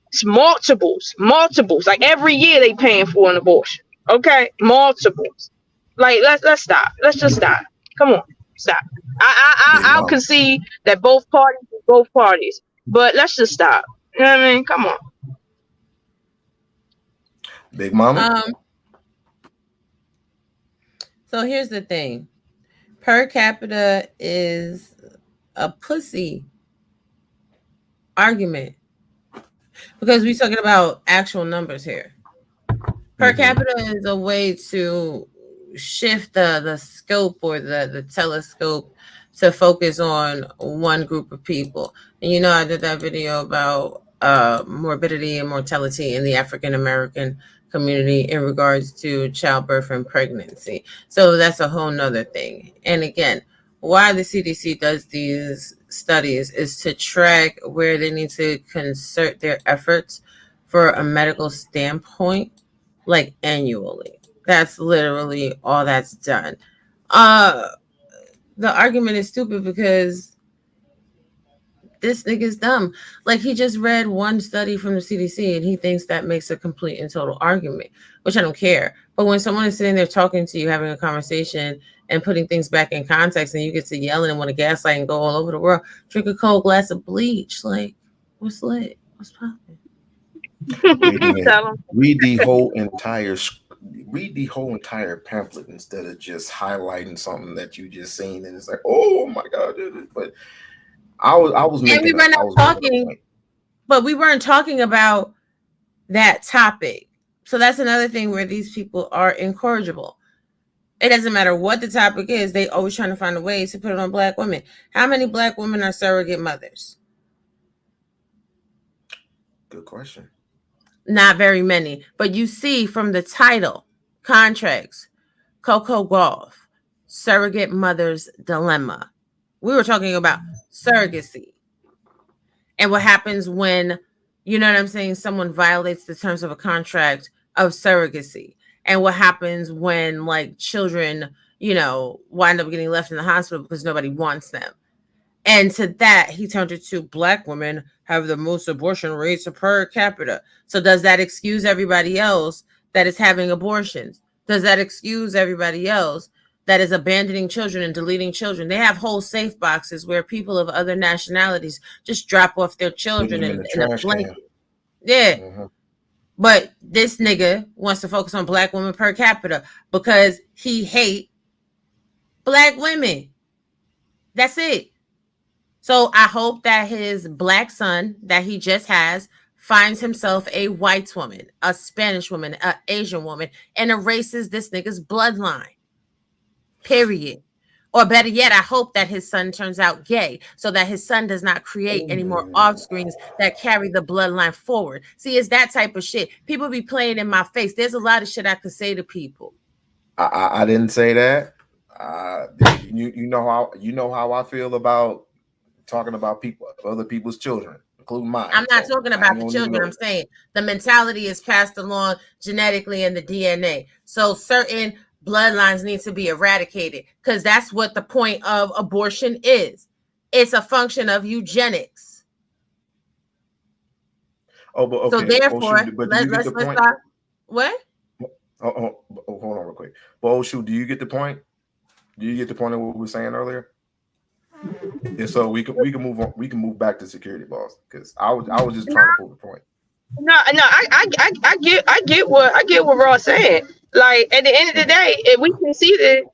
Speaker 5: It's multiples. Like every year they paying for an abortion. Okay, multiples. Like let's stop. Let's just stop. Come on, stop. I'll concede that both parties, but let's just stop. You know what I mean? Come on.
Speaker 2: Big Mama.
Speaker 7: So here's the thing. Per capita is a pussy argument because we're talking about actual numbers here. Per capita is a way to shift the scope or the telescope to focus on one group of people. And I did that video about morbidity and mortality in the African American community in regards to childbirth and pregnancy. So that's a whole nother thing. And again, why the CDC does these studies is to track where they need to concert their efforts for a medical standpoint, like annually. That's literally all that's done. The argument is stupid because this nigga's dumb. Like, he just read one study from the CDC and he thinks that makes a complete and total argument, which I don't care. But when someone is sitting there talking to you, having a conversation and putting things back in context, and you get to yelling and want to gaslight and go all over the world, drink a cold glass of bleach. Like, what's lit? What's popping?
Speaker 2: Read the whole entire pamphlet instead of just highlighting something that you just seen and it's like, oh my god. But I was making,
Speaker 7: and we were not talking, but we weren't talking about that topic. So that's another thing where these people are incorrigible. It doesn't matter what the topic is, they always trying to find a way to put it on black women. How many black women are surrogate mothers?
Speaker 2: Good question.
Speaker 7: Not very many, but you see from the title, contracts, Coco Gauff, surrogate mother's dilemma. We were talking about surrogacy and what happens when, someone violates the terms of a contract of surrogacy, and what happens when like children, wind up getting left in the hospital because nobody wants them. And to that, he turned it to black women have the most abortion rates per capita. So does that excuse everybody else that is having abortions? Does that excuse everybody else that is abandoning children and deleting children? They have whole safe boxes where people of other nationalities just drop off their children in a blanket. Yeah.
Speaker 2: Mhm.
Speaker 7: But this nigga wants to focus on black women per capita because he hate black women. That's it. So I hope that his black son that he just has finds himself a white woman, a Spanish woman, an Asian woman, and erases this nigga's bloodline. Period. Or better yet, I hope that his son turns out gay so that his son does not create any more offsprings that carry the bloodline forward. See, it's that type of shit. People be playing in my face. There's a lot of shit I could say to people.
Speaker 2: I didn't say that. You know how I feel about talking about people, other people's children, including mine.
Speaker 7: I'm not talking about the children. I'm saying the mentality is passed along genetically in the DNA. So certain bloodlines need to be eradicated because that's what the point of abortion is. It's a function of eugenics.
Speaker 2: Oh, but okay.
Speaker 7: So therefore,
Speaker 2: but
Speaker 7: let's start. What?
Speaker 2: Hold on real quick. But do you get the point? Do you get the point of what we were saying earlier? And so we can move on. We can move back to security laws because I was just trying to prove a point.
Speaker 5: No, I get what Ross said. Like at the end of the day, if we can see that,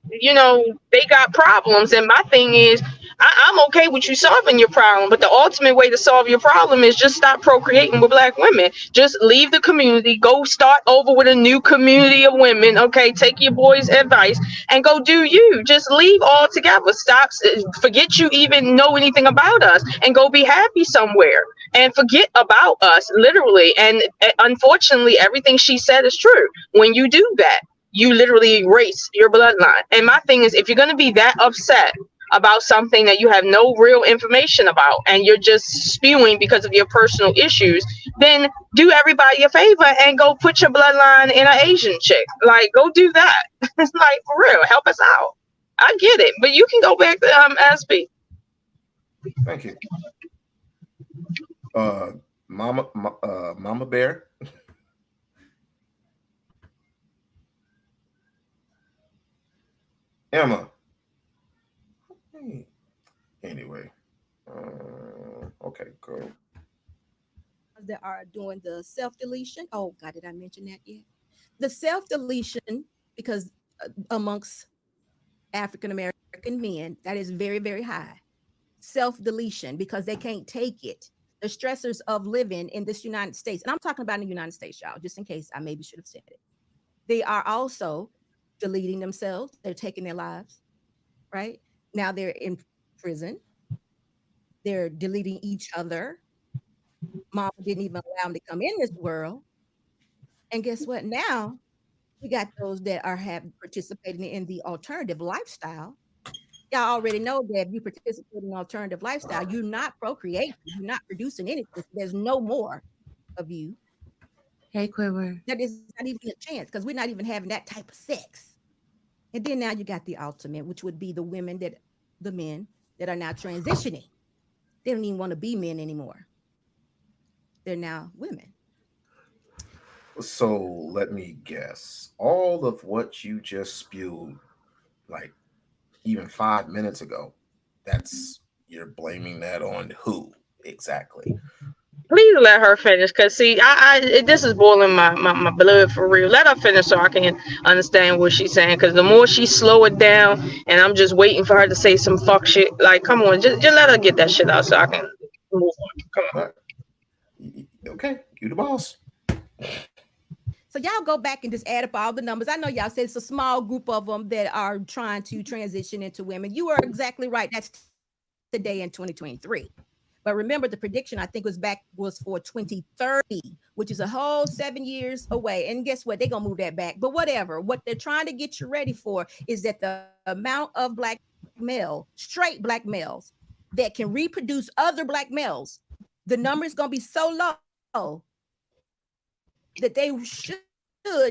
Speaker 5: they got problems, and my thing is, I'm okay with you solving your problem, but the ultimate way to solve your problem is just stop procreating with black women. Just leave the community, go start over with a new community of women. Okay, take your boys' advice and go do you. Just leave altogether. Stop. Forget you even know anything about us, and go be happy somewhere. And forget about us, literally. And unfortunately, everything she said is true. When you do that, you literally erase your bloodline. And my thing is, if you're going to be that upset about something that you have no real information about and you're just spewing because of your personal issues, then do everybody a favor and go put your bloodline in an Asian chick. Like, go do that. It's like, for real, help us out. I get it. But you can go back to SB.
Speaker 2: Thank you. Mama Bear. Emma. Anyway. Okay, go.
Speaker 4: That are doing the self-deletion. Oh God, did I mention that yet? The self-deletion, because amongst African American men, that is very, very high. Self-deletion, because they can't take it. The stressors of living in this United States, and I'm talking about in the United States, y'all, just in case I maybe should have said it. They are also deleting themselves. They're taking their lives, right? Now they're in prison. They're deleting each other. Mom didn't even allow them to come in this world. And guess what? Now we got those that are participating in the alternative lifestyle. Y'all already know that if you participate in alternative lifestyle, you're not procreating, you're not producing anything. There's no more of you.
Speaker 7: Hey, Quiver.
Speaker 4: That is not even a chance because we're not even having that type of sex. And then now you got the ultimate, which would be the men that are now transitioning. They don't even want to be men anymore. They're now women.
Speaker 2: So let me guess. All of what you just spewed, like even 5 minutes ago, you're blaming that on who exactly?
Speaker 5: Please let her finish, cause see, this is boiling my blood for real. Let her finish so I can understand what she's saying. Cause the more she slow it down, and I'm just waiting for her to say some fuck shit. Like, come on, just let her get that shit out so I can move on. Come on.
Speaker 2: Okay, you the boss.
Speaker 4: So y'all go back and just add up all the numbers. I know y'all said it's a small group of them that are trying to transition into women. You are exactly right. That's today in 2023. But remember, the prediction I think was for 2030, which is a whole 7 years away. And guess what? They're gonna move that back. But whatever. What they're trying to get you ready for is that the amount of straight black males that can reproduce other black males, the number is gonna be so low that they should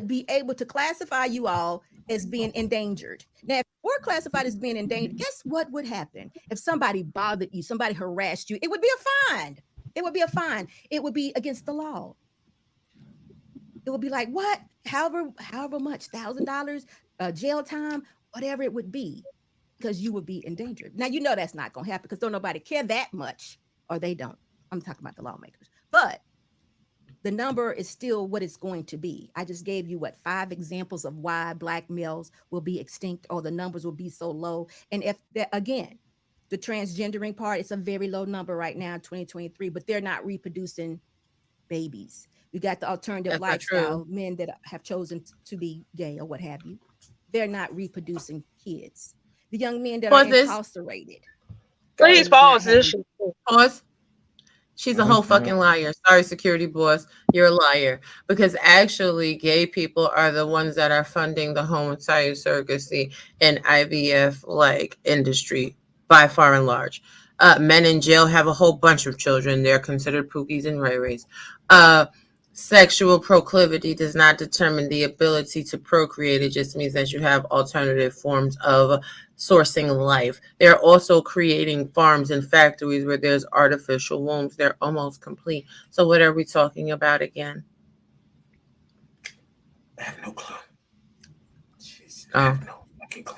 Speaker 4: be able to classify you all as being endangered. Now, if we're classified as being endangered, guess what would happen? If somebody bothered you, somebody harassed you, it would be a fine. It would be a fine. It would be against the law. It would be like, what? However much, $1,000, jail time, whatever it would be, because you would be endangered. Now, you know that's not going to happen because don't nobody care that much, or they don't. I'm talking about the lawmakers. But the number is still what it's going to be. I just gave you 5 examples of why Black males will be extinct or the numbers will be so low. And if that, again, the transgendering part, it's a very low number right now in 2023, but they're not reproducing babies. You got the alternative lifestyle, men that have chosen to be gay or what have you. They're not reproducing kids. The young men that are incarcerated.
Speaker 5: Please pause this.
Speaker 7: Pause. She's a whole fucking liar. Sorry, security boss. You're a liar. Because actually, gay people are the ones that are funding the homicide, surrogacy, and IVF industry by far and large. Men in jail have a whole bunch of children. They're considered pookies and ray-rays. Sexual proclivity does not determine the ability to procreate. It just means that you have alternative forms of sourcing life. They're also creating farms and factories where there's artificial wombs. They're almost complete. So what are we talking about again?
Speaker 2: I have no clue.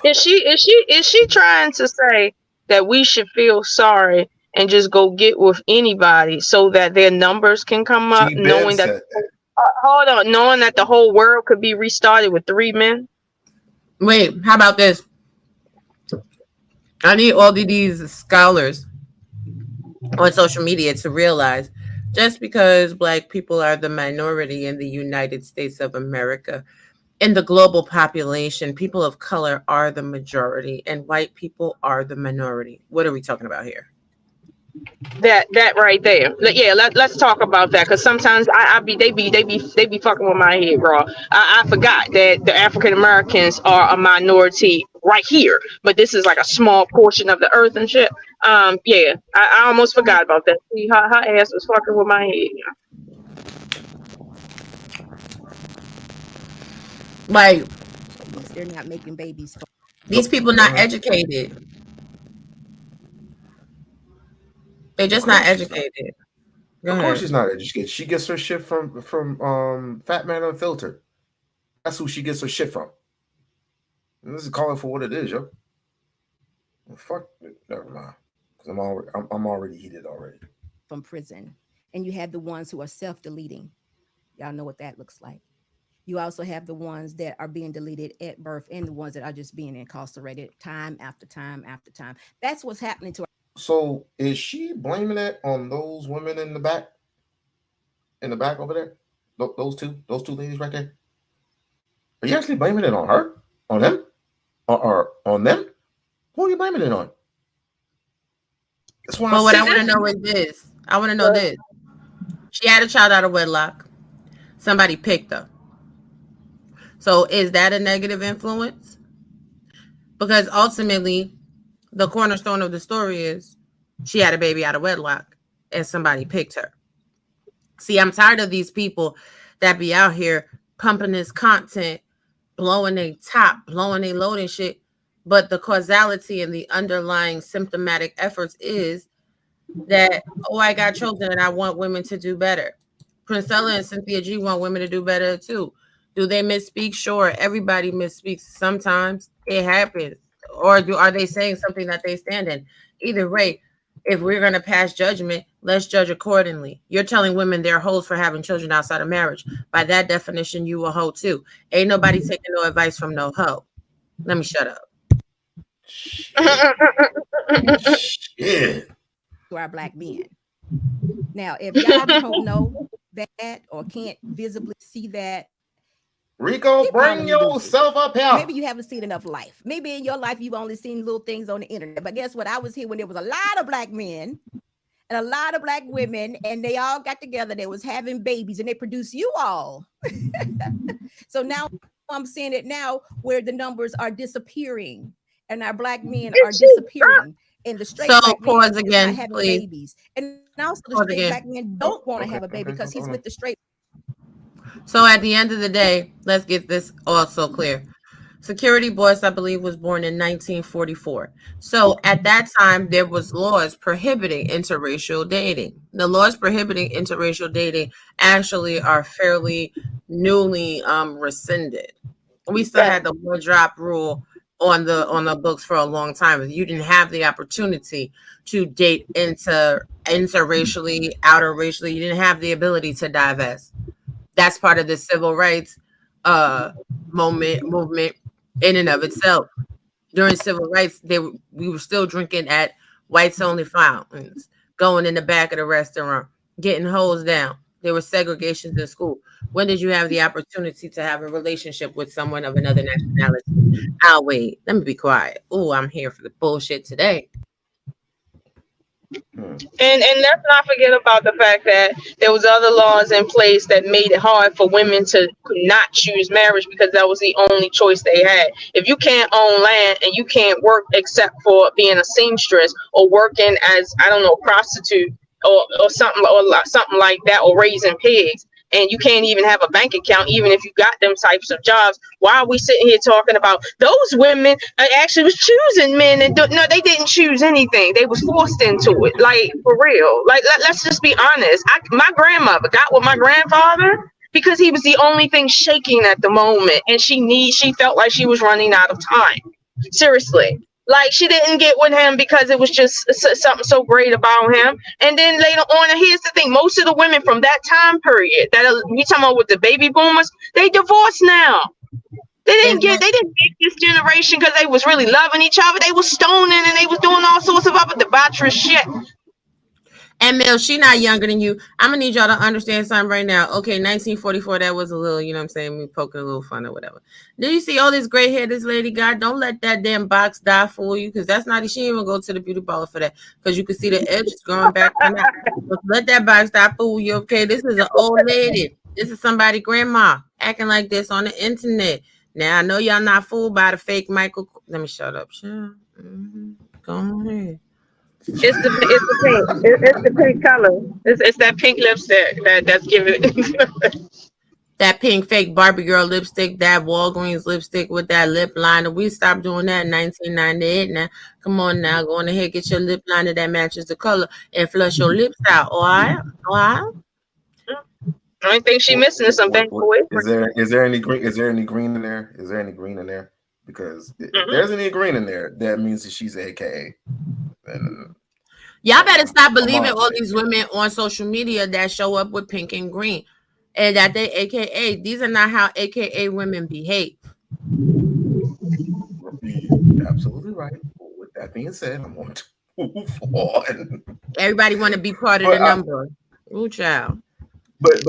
Speaker 5: Is she trying to say that we should feel sorry and just go get with anybody so that their numbers can come up, knowing that knowing that the whole world could be restarted with 3 men?
Speaker 7: Wait, how about this? I need all of these scholars on social media to realize just because Black people are the minority in the United States of America, in the global population, people of color are the majority and white people are the minority. What are we talking about here?
Speaker 5: That right there. Yeah, let's talk about that, because sometimes they be fucking with my head, bro. I forgot that the African Americans are a minority right here, but this is like a small portion of the earth and shit. Yeah, I almost forgot about that. See, her ass was fucking with my head.
Speaker 4: They're not making babies.
Speaker 7: These people not educated. They're just not educated.
Speaker 2: Of course she's not educated. She gets her shit from Fat Man Unfiltered. That's who she gets her shit from. And this is calling for what it is, yo. Well, fuck it. Never mind. Because I'm already heated already.
Speaker 4: From prison. And you have the ones who are self-deleting. Y'all know what that looks like. You also have the ones that are being deleted at birth and the ones that are just being incarcerated time after time after time. That's what's happening to her.
Speaker 2: So is she blaming it on those women in the back? In the back over there? Those two ladies right there? Are you actually blaming it on her? On them? Or on them? Who are you blaming it on? That's why
Speaker 7: what I want to know is this. I want to know this. She had a child out of wedlock. Somebody picked her. So is that a negative influence? Because ultimately, the cornerstone of the story is she had a baby out of wedlock and somebody picked her. See, I'm tired of these people that be out here pumping this content, blowing their top, blowing their load and shit. But the causality and the underlying symptomatic efforts is that, I got chosen and I want women to do better. Princella and Cynthia G want women to do better too. Do they misspeak? Sure, everybody misspeaks. Sometimes it happens. Or are they saying something that they stand in? Either way, if we're going to pass judgment, let's judge accordingly. You're telling women they're hoes for having children outside of marriage. By that definition, you a hoe too. Ain't nobody taking no advice from no hoe. Let me shut up.
Speaker 2: Shit.
Speaker 4: To our Black men. Now, if y'all don't know that or can't visibly see that,
Speaker 2: Rico, bring yourself up here.
Speaker 4: Maybe you haven't seen enough life. Maybe in your life you've only seen little things on the internet. But guess what? I was here when there was a lot of Black men and a lot of Black women, and they all got together. They was having babies, and they produced you all. So now I'm seeing it now where the numbers are disappearing, and our Black men are disappearing. And the straight Black
Speaker 7: pause
Speaker 4: men
Speaker 7: again,
Speaker 4: are having
Speaker 7: please.
Speaker 4: babies, and also the straight Black men don't want to have a baby because he's with the straight.
Speaker 7: So at the end of the day, let's get this also clear. Security Boss, I believe, was born in 1944. So at that time, there was laws prohibiting interracial dating. The laws prohibiting interracial dating actually are fairly newly rescinded. We still had the one drop rule on the books for a long time. You didn't have the opportunity to date interracially, outer racially. You didn't have the ability to divest. That's part of the civil rights movement in and of itself. During civil rights, we were still drinking at whites only fountains, going in the back of the restaurant, getting hosed down. There were segregations in school. When did you have the opportunity to have a relationship with someone of another nationality? I'll wait. Let me be quiet. Oh, I'm here for the bullshit today.
Speaker 5: And let's not forget about the fact that there was other laws in place that made it hard for women to not choose marriage because that was the only choice they had. If you can't own land and you can't work except for being a seamstress or working as, I don't know, prostitute or something like that, or raising pigs, and you can't even have a bank account, even if you got them types of jobs, why are we sitting here talking about those women actually was choosing men? And no, they didn't choose anything. They was forced into it. Like, for real. Like, let's just be honest. My grandmother got with my grandfather because he was the only thing shaking at the moment, and she felt like she was running out of time. Seriously. Like, she didn't get with him because it was just something so great about him. And then later on, and here's the thing, most of the women from that time period that we talking about with the baby boomers, they divorced now. They didn't get this generation because they was really loving each other. They was stoning and they was doing all sorts of other debaucherous shit.
Speaker 7: And Mel, she not younger than you. I'm gonna need y'all to understand something right now. Okay, 1944, that was a little, you know what I'm saying, me poking a little fun or whatever. Do you see all this gray hair this lady got? Don't let that damn box die for you, because that's not, she didn't even go to the beauty parlor for that, because you can see the edges going back on that. Let that box die fool you, okay? This is an old lady. This is somebody grandma acting like this on the internet. Now, I know y'all not fooled by the fake Michael. Let me shut up. Go ahead.
Speaker 5: It's the pink color. It's that pink lipstick that's giving
Speaker 7: that pink fake Barbie girl lipstick, that Walgreens lipstick with that lip liner. We stopped doing that in 1998. Now, come on now, go on ahead, get your lip liner that matches the color and flush your lips out. All right.
Speaker 5: I think she missing something.
Speaker 2: Is there any green? Is there any green in there? Is there any green in there? Because if there's any green in there, that means that she's AKA. And
Speaker 7: y'all better stop believing all these women on social media that show up with pink and green and that they AKA. These are not how AKA women behave.
Speaker 2: You're absolutely right. With that being said, I'm going to move on.
Speaker 7: Everybody want to be part of the number. Ooh, child.
Speaker 2: But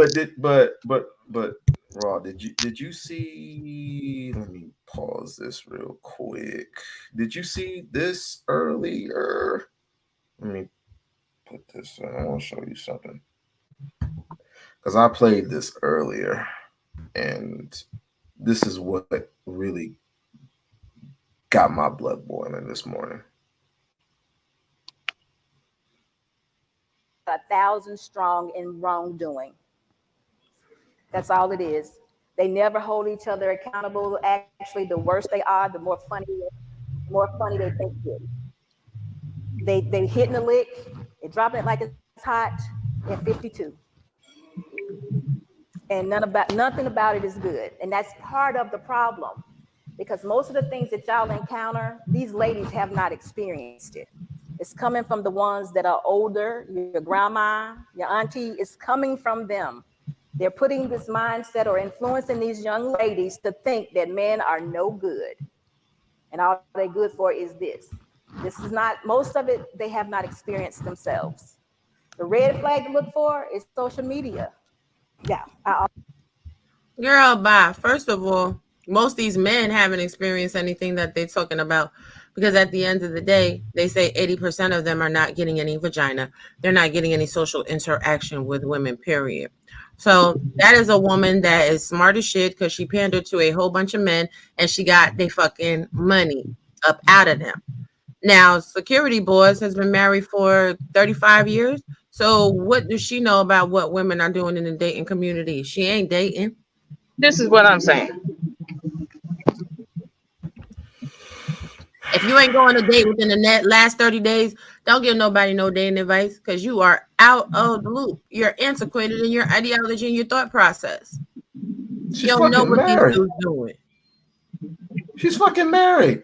Speaker 2: Raw, did you see? Let me pause this real quick. Did you see this earlier? Let me put this in. I want to show you something because I played this earlier, and this is what really got my blood boiling this morning.
Speaker 3: 1,000 strong in wrongdoing. That's all it is. They never hold each other accountable. Actually, the worse they are, the more funny they think it is. They hitting a lick, they dropping it like it's hot at 52. And nothing about it is good. And that's part of the problem. Because most of the things that y'all encounter, these ladies have not experienced it. It's coming from the ones that are older, your grandma, your auntie, it's coming from them. They're putting this mindset or influencing these young ladies to think that men are no good. And all they're good for is this. This is not, most of it, they have not experienced themselves. The red flag to look for is social media. Yeah.
Speaker 7: Girl, bye. First of all, most of these men haven't experienced anything that they're talking about, because at the end of the day, they say 80% of them are not getting any vagina. They're not getting any social interaction with women, period. So that is a woman that is smart as shit because she pandered to a whole bunch of men and she got their fucking money up out of them. Now, Security Boys has been married for 35 years. So what does she know about what women are doing in the dating community? She ain't dating.
Speaker 5: This is what I'm saying.
Speaker 7: If you ain't going to date within the last 30 days, don't give nobody no dating advice because you are out of the loop. You're antiquated in your ideology and your thought process.
Speaker 2: She's
Speaker 7: you don't know what
Speaker 2: married.
Speaker 7: these dudes doing.
Speaker 2: She's fucking married.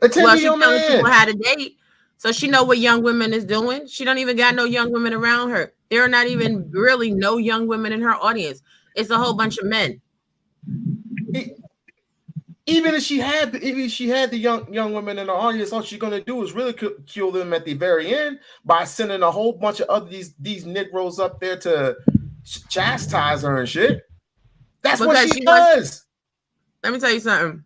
Speaker 2: Attend
Speaker 7: Well,
Speaker 2: to
Speaker 7: she
Speaker 2: your
Speaker 7: telling people
Speaker 2: man.
Speaker 7: how to date. So she know what young women is doing. She don't even got no young women around her. There are not even really no young women in her audience. It's a whole bunch of men.
Speaker 2: Even if she had the young women in the audience, all she's gonna do is really kill them at the very end by sending a whole bunch of other these Negroes up there to chastise her and shit. That's what she does.
Speaker 7: Let me tell you something.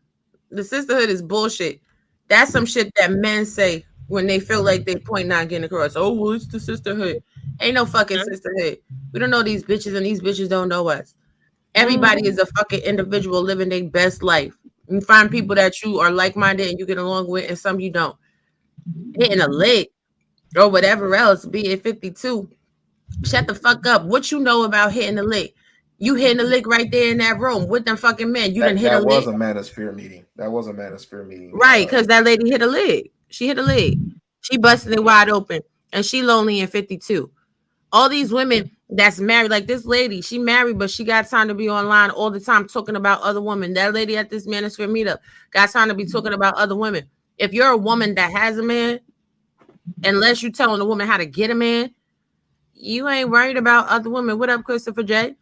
Speaker 7: The sisterhood is bullshit. That's some shit that men say when they feel like they point not getting across. Oh, well, it's the sisterhood. Ain't no fucking sisterhood. We don't know these bitches, and these bitches don't know us. Everybody is a fucking individual living their best life. You find people that you are like-minded and you get along with, and some you don't. Hitting a lick or whatever else, be it 52. Shut the fuck up. What you know about hitting a lick? You hitting a lick right there in that room with them fucking men. You didn't hit a lick.
Speaker 2: That was a Manosphere meeting. That was a Manosphere meeting.
Speaker 7: Right, because that lady hit a leg. She hit a leg. She busted it wide open. And she lonely in 52. All these women that's married, like this lady, she married, but she got time to be online all the time talking about other women. That lady at this Manosphere meetup got time to be talking about other women. If you're a woman that has a man, unless you're telling a woman how to get a man, you ain't worried about other women. What up, Christopher J?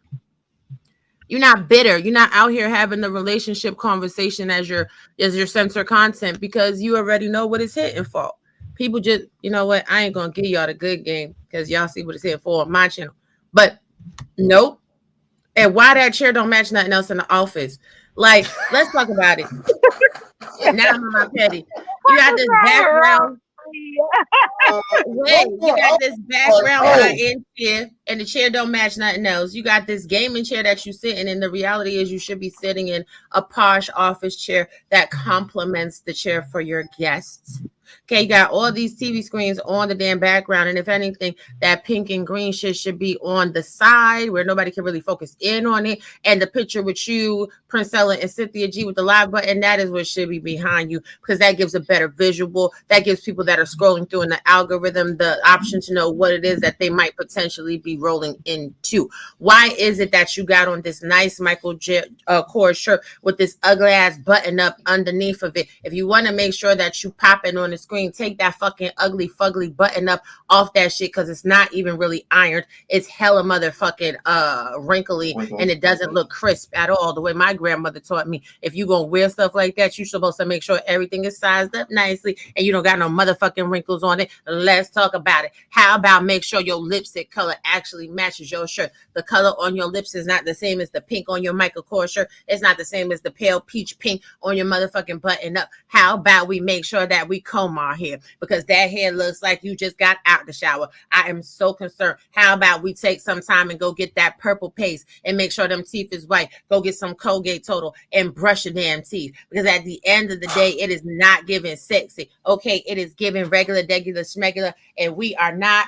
Speaker 7: You're not bitter. You're not out here having the relationship conversation as your censor content because you already know what it's hitting for. People just, you know what? I ain't gonna give y'all the good game because y'all see what it's hitting for on my channel. But nope. And why that chair don't match nothing else in the office? Like, let's talk about it. Now I'm on my petty. You got this background. Wait, you got this background in chair, and the chair don't match nothing else. You got this gaming chair that you sit in, and the reality is you should be sitting in a posh office chair that complements the chair for your guests. Okay, you got all these TV screens on the damn background, and if anything, that pink and green shit should be on the side where nobody can really focus in on it. And the picture with you, Princella, and Cynthia G with the live button, that is what should be behind you because that gives a better visual. That gives people that are scrolling through in the algorithm the option to know what it is that they might potentially be rolling into. Why is it that you got on this nice Michael Kors shirt with this ugly ass button up underneath of it? If you want to make sure that you popping on the screen, take that fucking ugly fugly button up off that shit because it's not even really ironed. It's hella motherfucking wrinkly and it doesn't look crisp at all. The way my grandmother taught me, if you gonna wear stuff like that, you're supposed to make sure everything is sized up nicely and you don't got no motherfucking wrinkles on it. Let's talk about it. How about make sure your lipstick color actually matches your shirt? The color on your lips is not the same as the pink on your Michael Kors shirt. It's not the same as the pale peach pink on your motherfucking button up. How about we make sure that we comb our hair because that hair looks like you just got out the shower. I am so concerned. How about we take some time and go get that purple paste and make sure them teeth is white. Go get some Colgate Total and brush your damn teeth because at the end of the day, it is not giving sexy. Okay, it is giving regular, schmegular, and we are not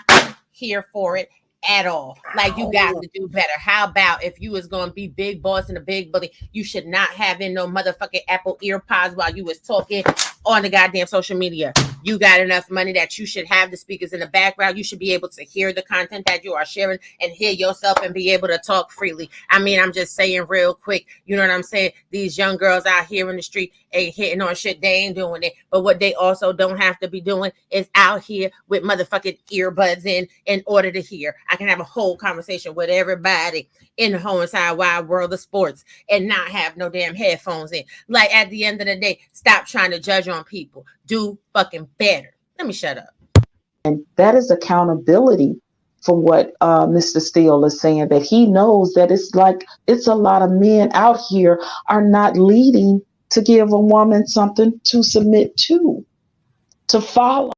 Speaker 7: here for it at all. Like you got to do better. How about if you was going to be big boss and a big bully, you should not have in no motherfucking Apple ear pods while you was talking on the goddamn social media. You got enough money that you should have the speakers in the background. You should be able to hear the content that you are sharing and hear yourself and be able to talk freely. I mean, I'm just saying real quick, you know what I'm saying? These young girls out here in the street ain't hitting on shit. They ain't doing it. But what they also don't have to be doing is out here with motherfucking earbuds in order to hear. I can have a whole conversation with everybody in the whole entire wide world of sports and not have no damn headphones in. Like at the end of the day, stop trying to judge on people. Do fucking better. Let me shut up.
Speaker 9: And that is accountability for what Mr. Steele is saying, that he knows that it's a lot of men out here are not leading to give a woman something to submit to follow.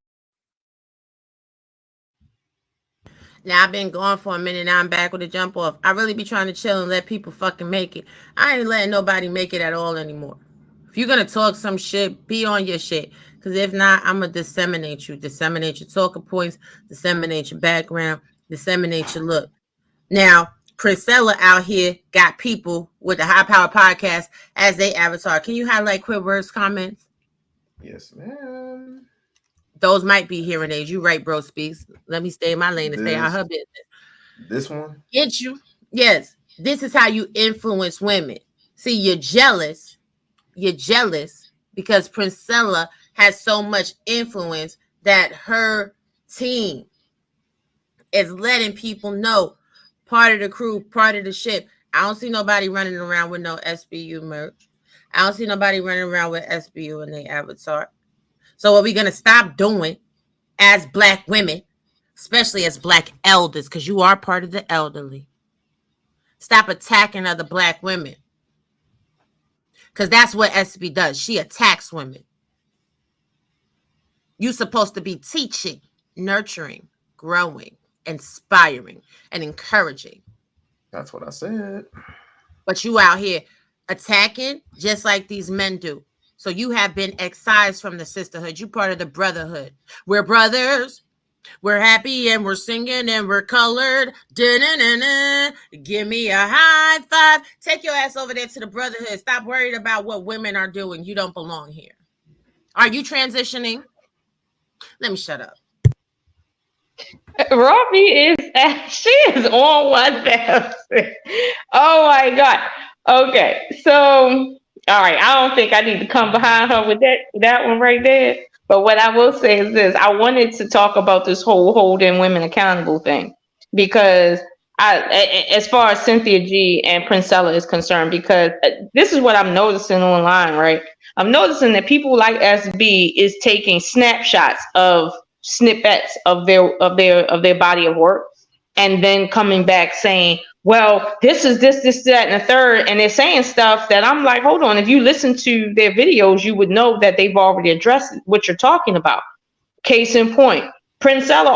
Speaker 7: Now I've been gone for a minute. Now I'm back with a jump off. I really be trying to chill and let people fucking make it. I ain't letting nobody make it at all anymore. If you're gonna talk some shit, be on your shit. Because if not, I'm gonna disseminate you. Disseminate your talking points, disseminate your background, disseminate your look. Now, Priscilla out here got people with the High Power Podcast as they avatar. Can you highlight Quidword's comments?
Speaker 2: Yes, ma'am.
Speaker 7: Those might be hearing aids. You right, bro. Speaks. Let me stay in my lane and stay out her business.
Speaker 2: This one?
Speaker 7: Get you? Yes. This is how you influence women. See, you're jealous. You're jealous because Priscilla has so much influence that her team is letting people know, part of the crew, part of the ship. I don't see nobody running around with no SBU merch. I don't see nobody running around with SBU in their avatar. So what we're going to stop doing as Black women, especially as Black elders, because you are part of the elderly, stop attacking other Black women. Because that's what SB does. She attacks women. You're supposed to be teaching, nurturing, growing, inspiring, and encouraging.
Speaker 2: That's what I said.
Speaker 7: But you out here attacking just like these men do. So you have been excised from the sisterhood. You part of the brotherhood. We're brothers. We're happy and we're singing and we're colored. Da-na-na-na. Give me a high five. Take your ass over there to the brotherhood. Stop worried about what women are doing. You don't belong here. Are you transitioning? Let me shut up.
Speaker 5: Robbie she is on 1,000. Oh my God. Okay, so all right, I don't think I need to come behind her with that one right there. But what I will say is this: I wanted to talk about this whole holding women accountable thing, because as far as Cynthia G and Princella is concerned, because this is what I'm noticing online, right? I'm noticing that people like SB is taking snapshots of snippets of their body of work, and then coming back saying, well, this is this, that, and the third, and they're saying stuff that I'm like, hold on, if you listen to their videos, you would know that they've already addressed what you're talking about. Case in point, Princella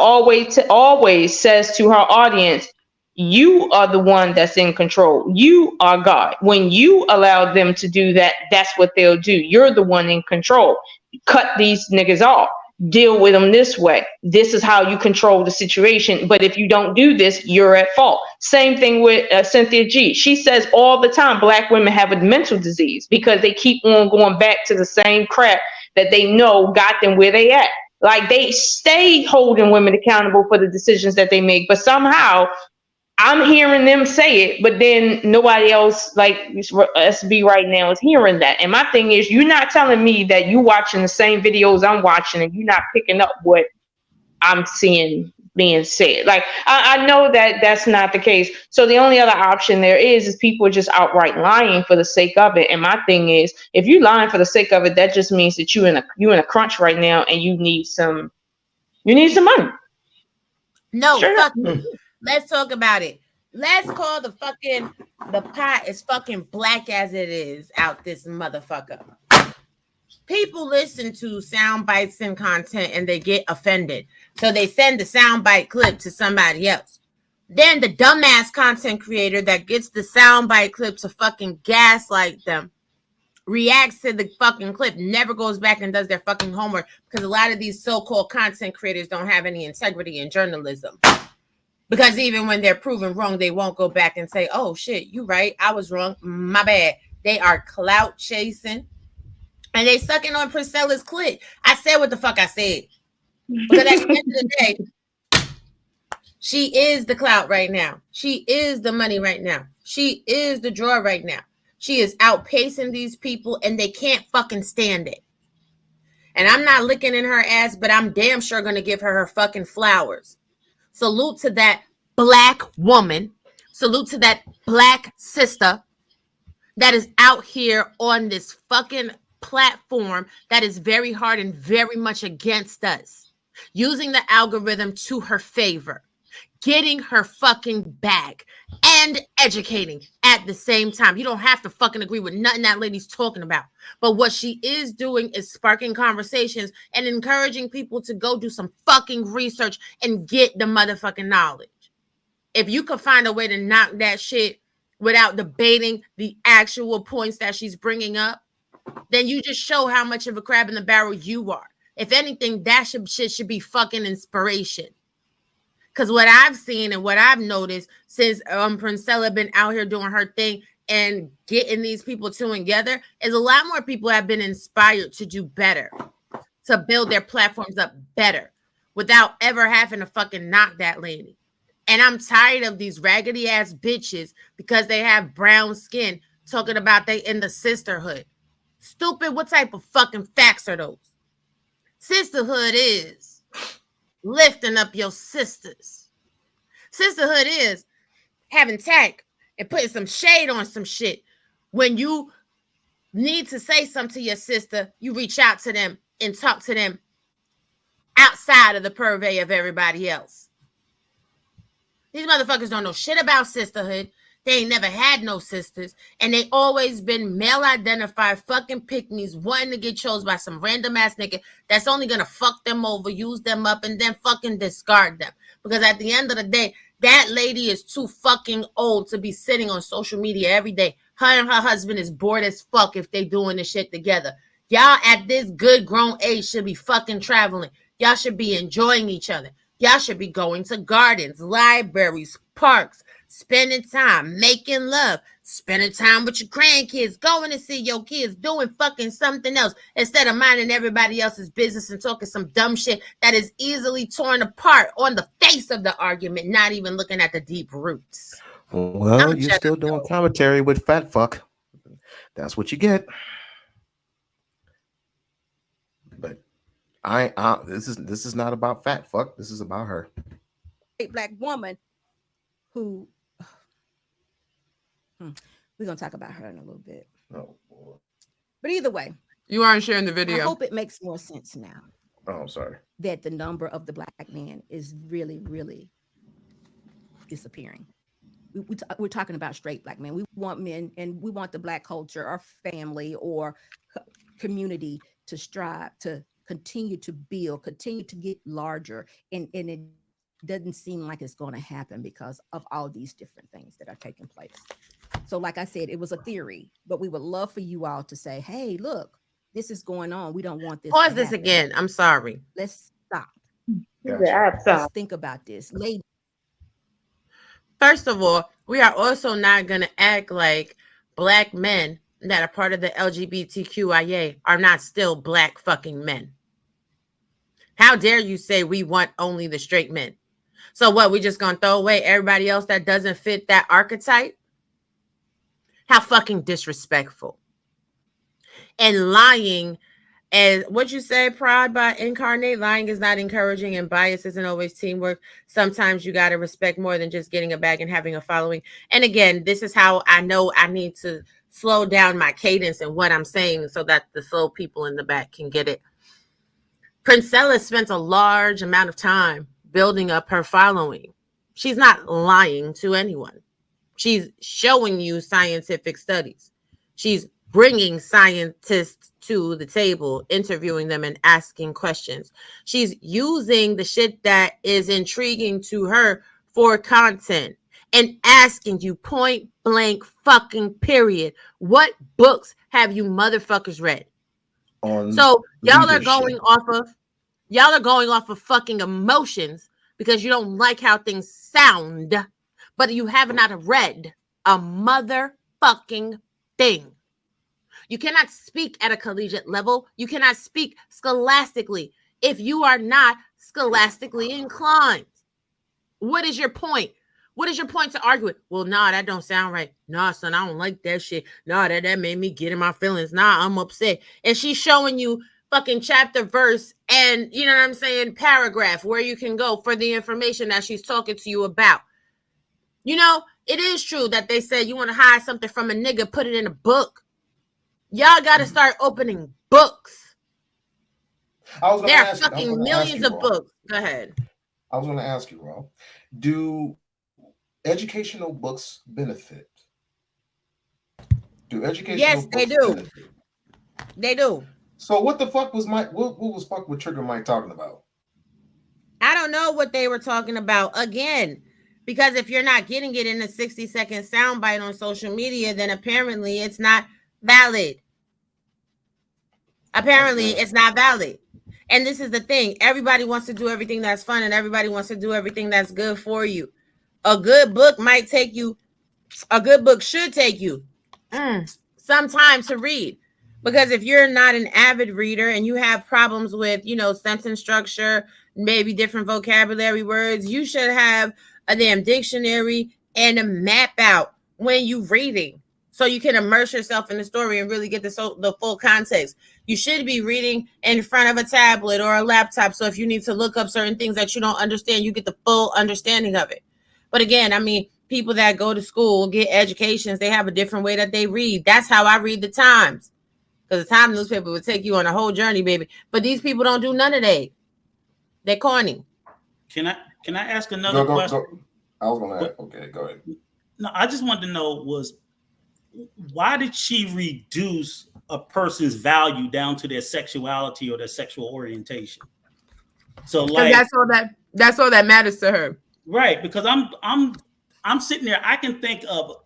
Speaker 5: always says to her audience, you are the one that's in control. You are God. When you allow them to do that, that's what they'll do. You're the one in control. Cut these niggas off. Deal with them this way. This is how you control the situation. But if you don't do this, you're at fault. Same thing with Cynthia G. She says all the time Black women have a mental disease because they keep on going back to the same crap that they know got them where they at. Like, they stay holding women accountable for the decisions that they make, but somehow I'm hearing them say it, but then nobody else, like SB right now, is hearing that. And my thing is, you're not telling me that you watching the same videos I'm watching and you're not picking up what I'm seeing being said. Like, I know that that's not the case. So the only other option there is people just outright lying for the sake of it. And my thing is, if you're lying for the sake of it, that just means that you're in a crunch right now and you need some money.
Speaker 7: No, fuck me. Let's talk about it. Let's call the pot as fucking black as it is out this motherfucker. People listen to sound bites and content and they get offended. So they send the soundbite clip to somebody else. Then the dumbass content creator that gets the soundbite clip to fucking gaslight them reacts to the fucking clip, never goes back and does their fucking homework, because a lot of these so-called content creators don't have any integrity in journalism. Because even when they're proven wrong, they won't go back and say, oh shit, you right, I was wrong, my bad. They are clout chasing and they sucking on Priscilla's clit. I said what the fuck I said. Because at the end of the day, she is the clout right now. She is the money right now. She is the draw right now. She is outpacing these people and they can't fucking stand it. And I'm not licking in her ass, but I'm damn sure going to give her fucking flowers. Salute to that Black woman. Salute to that Black sister that is out here on this fucking platform that is very hard and very much against us. Using the algorithm to her favor. Getting her fucking back and educating at the same time. You don't have to fucking agree with nothing that lady's talking about. But what she is doing is sparking conversations and encouraging people to go do some fucking research and get the motherfucking knowledge. If you could find a way to knock that shit without debating the actual points that she's bringing up, then you just show how much of a crab in the barrel you are. If anything, that shit should be fucking inspiration. Because what I've seen and what I've noticed since Princella been out here doing her thing and getting these people together is a lot more people have been inspired to do better, to build their platforms up better without ever having to fucking knock that lady. And I'm tired of these raggedy ass bitches because they have brown skin talking about they in the sisterhood. Stupid, what type of fucking facts are those? Sisterhood is lifting up your sisters. Sisterhood is having tact and putting some shade on some shit. When you need to say something to your sister, you reach out to them and talk to them outside of the purvey of everybody else. These motherfuckers don't know shit about sisterhood. They ain't never had no sisters. And they always been male-identified fucking pick-me's wanting to get chose by some random-ass nigga that's only going to fuck them over, use them up, and then fucking discard them. Because at the end of the day, that lady is too fucking old to be sitting on social media every day. Her and her husband is bored as fuck if they doing this shit together. Y'all at this good grown age should be fucking traveling. Y'all should be enjoying each other. Y'all should be going to gardens, libraries, parks, spending time, making love, spending time with your grandkids, going to see your kids, doing fucking something else instead of minding everybody else's business and talking some dumb shit that is easily torn apart on the face of the argument, not even looking at the deep roots.
Speaker 2: Well, you're still doing commentary with fat fuck. That's what you get. But this is not about fat fuck. This is about her.
Speaker 4: A black woman who we're gonna talk about her in a little bit.
Speaker 2: Oh, boy.
Speaker 4: But either way,
Speaker 7: you aren't sharing the video.
Speaker 4: I hope it makes more sense now.
Speaker 2: Oh, I'm sorry.
Speaker 4: That the number of the black man is really, really disappearing. We're talking about straight black men. We want men, and we want the black culture or family or community to strive to continue to build, continue to get larger, and it doesn't seem like it's going to happen because of all these different things that are taking place. So like I said, it was a theory, but we would love for you all to say, hey, look, this is going on. We don't want this.
Speaker 7: Pause this again. I'm sorry.
Speaker 4: Let's stop.
Speaker 2: Gotcha.
Speaker 4: Let's think about this. Ladies.
Speaker 7: First of all, we are also not going to act like black men that are part of the LGBTQIA are not still black fucking men. How dare you say we want only the straight men? So what, we just gonna throw away everybody else that doesn't fit that archetype? How fucking disrespectful. And lying, as what you say, Pride by Incarnate, lying is not encouraging and bias isn't always teamwork. Sometimes you got to respect more than just getting a bag and having a following. And again, this is how I know I need to slow down my cadence and what I'm saying so that the slow people in the back can get it. Princella spent a large amount of time building up her following. She's not lying to anyone. She's showing you scientific studies. She's bringing scientists to the table, interviewing them and asking questions. She's using the shit that is intriguing to her for content and asking you point blank fucking period. What books have you motherfuckers read? So y'all are going off of fucking emotions because you don't like how things sound, but you have not read a motherfucking thing. You cannot speak at a collegiate level. You cannot speak scholastically if you are not scholastically inclined. What is your point? What is your point to argue with? Well, nah, that don't sound right. Nah, son, I don't like that shit. Nah, that made me get in my feelings. Nah, I'm upset. And she's showing you fucking chapter, verse, and, you know what I'm saying, paragraph where you can go for the information that she's talking to you about. You know, it is true that they say you want to hide something from a nigga, put it in a book. Y'all got to start opening books. There are fucking millions of books. Go ahead.
Speaker 2: I was going to ask you, Ro, do educational books benefit? Do educational
Speaker 7: yes,
Speaker 2: books
Speaker 7: they do.
Speaker 2: benefit?
Speaker 7: They do.
Speaker 2: So what the fuck was what was fuck with Trigger Mike talking about?
Speaker 7: I don't know what they were talking about again, because if you're not getting it in a 60-second soundbite on social media, then apparently it's not valid. Apparently it's not valid. And this is the thing. Everybody wants to do everything that's fun and everybody wants to do everything that's good for you. A good book might take you, a good book should take you some time to read. Because if you're not an avid reader and you have problems with, you know, sentence structure, maybe different vocabulary words, you should have a damn dictionary and a map out when you're reading. So so you can immerse yourself in the story and really get the full context. You should be reading in front of a tablet or a laptop, so if you need to look up certain things that you don't understand, you get the full understanding of it. But again, I mean, people that go to school, get educations, they have a different way that they read. That's how I read the Times, because the Times newspaper would take you on a whole journey, baby. But these people don't do none of that. They're corny.
Speaker 10: Can I ask another question?
Speaker 2: Go. I was gonna ask. Okay, go ahead.
Speaker 10: No, I just wanted to know was why did she reduce a person's value down to their sexuality or their sexual orientation? So like
Speaker 7: that's all that matters to her.
Speaker 10: Right, because I'm sitting there, I can think of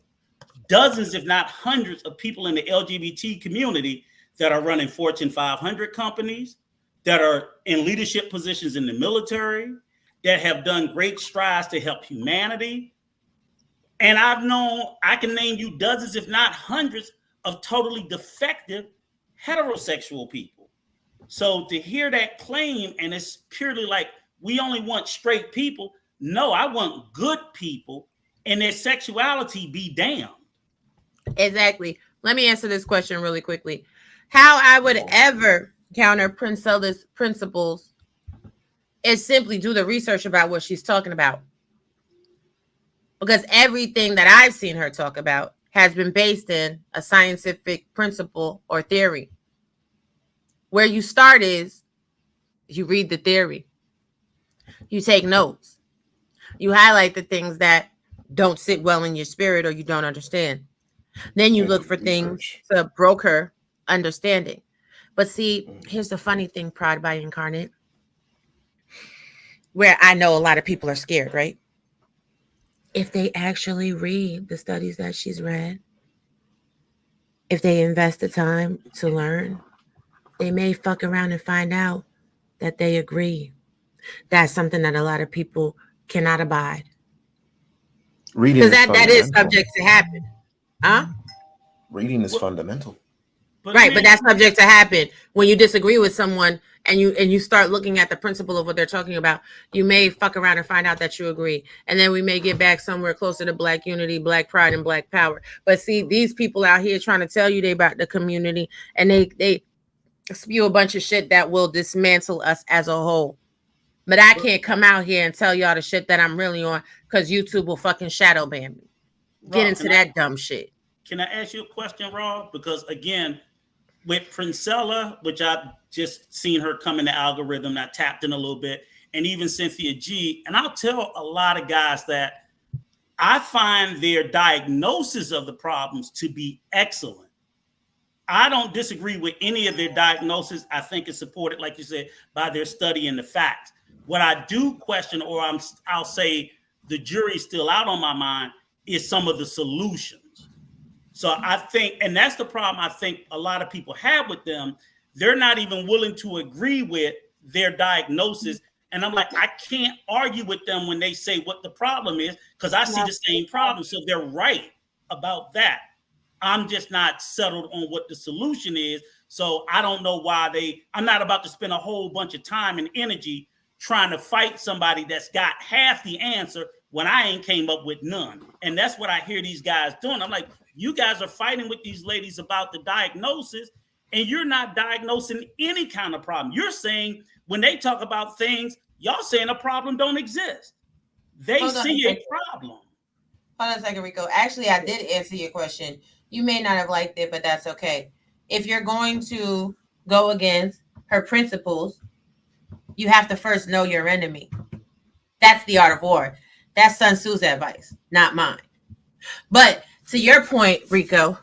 Speaker 10: dozens, if not hundreds, of people in the LGBT community that are running Fortune 500 companies, that are in leadership positions in the military, that have done great strides to help humanity. And I can name you dozens, if not hundreds, of totally defective heterosexual people. So to hear that claim, and it's purely like, we only want straight people. No, I want good people, and their sexuality be damned.
Speaker 7: Exactly. Let me answer this question really quickly. How I would ever counter Princella's principles is simply do the research about what she's talking about. Because everything that I've seen her talk about has been based in a scientific principle or theory. Where you start is you read the theory. You take notes. You highlight the things that don't sit well in your spirit or you don't understand. Then you look for things to broker understanding. But see, here's the funny thing, Pride by Incarnate, where I know a lot of people are scared, right? If they actually read the studies that she's read, if they invest the time to learn, they may fuck around and find out that they agree. That's something that a lot of people cannot abide. Because that is subject to happen. Huh?
Speaker 2: Reading is fundamental.
Speaker 10: But
Speaker 7: that's subject to happen. When you disagree with someone and you start looking at the principle of what they're talking about, you may fuck around and find out that you agree. And then we may get back somewhere closer to Black unity, Black pride, and Black power. But see, these people out here trying to tell you they about the community, and they spew a bunch of shit that will dismantle us as a whole. But I can't come out here and tell y'all the shit that I'm really on, because YouTube will fucking shadow ban me. Get into that dumb shit.
Speaker 10: Can I ask you a question, Rob? Because again, with Princella, which I've just seen her come in the algorithm, I tapped in a little bit, and even Cynthia G. And I'll tell a lot of guys that I find their diagnosis of the problems to be excellent. I don't disagree with any of their diagnosis. I think it's supported, like you said, by their study and the facts. What I do question, or I'll say the jury's still out on my mind, is some of the solutions. So I think, and that's the problem I think a lot of people have with them. They're not even willing to agree with their diagnosis. And I'm like, I can't argue with them when they say what the problem is, because I see the same problem. So they're right about that. I'm just not settled on what the solution is. So I don't know why I'm not about to spend a whole bunch of time and energy trying to fight somebody that's got half the answer when I ain't came up with none. And that's what I hear these guys doing. I'm like, you guys are fighting with these ladies about the diagnosis, and you're not diagnosing any kind of problem. You're saying when they talk about things, y'all saying a problem don't exist. They see a problem.
Speaker 7: Hold on a second, Rico. Actually, I did answer your question. You may not have liked it, but that's okay. If you're going to go against her principles, you have to first know your enemy. That's the art of war. That's Sun Tzu's advice, not mine. But to your point, Rico,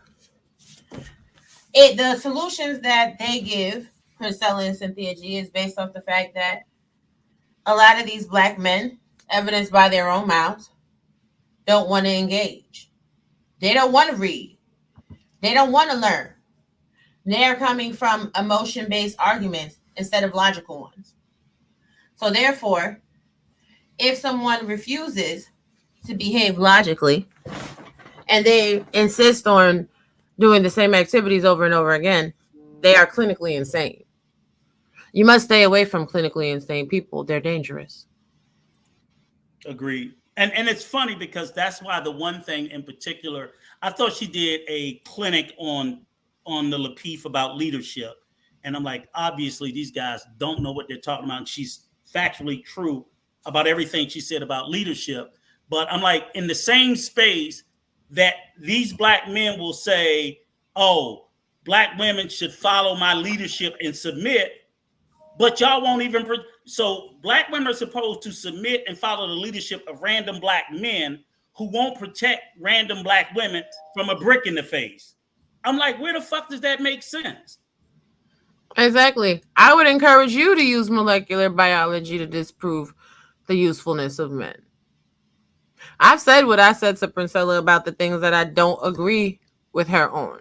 Speaker 7: the solutions that they give, Priscilla and Cynthia G, is based off the fact that a lot of these Black men, evidenced by their own mouths, don't want to engage. They don't want to read. They don't want to learn. They're coming from emotion-based arguments instead of logical ones. So therefore, if someone refuses to behave logically and they insist on doing the same activities over and over again, they are clinically insane. You must stay away from clinically insane people. They're dangerous.
Speaker 10: Agreed. And it's funny because that's why the one thing in particular, I thought she did a clinic on the Lapeef about leadership. And I'm like, obviously these guys don't know what they're talking about. And she's factually true about everything she said about leadership. But I'm like, in the same space that these black men will say, oh, black women should follow my leadership and submit, but y'all won't even. So black women are supposed to submit and follow the leadership of random black men who won't protect random black women from a brick in the face. I'm like, where the fuck does that make sense?
Speaker 7: Exactly. I would encourage you to use molecular biology to disprove the usefulness of men. I've said what I said to Princella about the things that I don't agree with her on.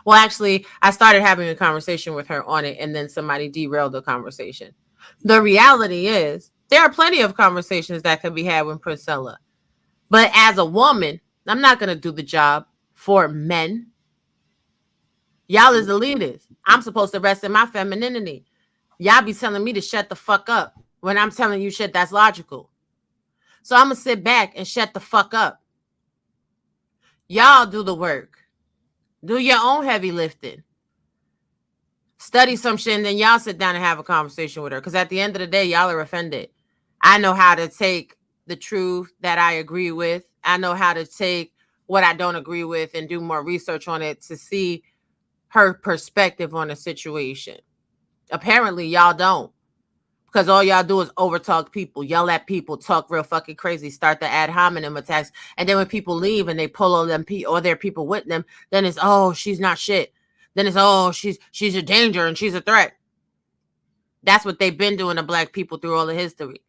Speaker 7: Well, actually, I started having a conversation with her on it, and then somebody derailed the conversation. The reality is, there are plenty of conversations that could be had with Princella. But as a woman, I'm not going to do the job for men. Y'all is the leaders. I'm supposed to rest in my femininity. Y'all be telling me to shut the fuck up when I'm telling you shit that's logical. So I'm going to sit back and shut the fuck up. Y'all do the work. Do your own heavy lifting. Study some shit, and then y'all sit down and have a conversation with her. Because at the end of the day, y'all are offended. I know how to take the truth that I agree with. I know how to take what I don't agree with and do more research on it to see her perspective on the situation. Apparently, y'all don't. Because all y'all do is overtalk people, yell at people, talk real fucking crazy, start the ad hominem attacks. And then when people leave and they pull all them or their people with them, then it's, oh, she's not shit. Then it's, oh, she's a danger and she's a threat. That's what they've been doing to black people through all of history.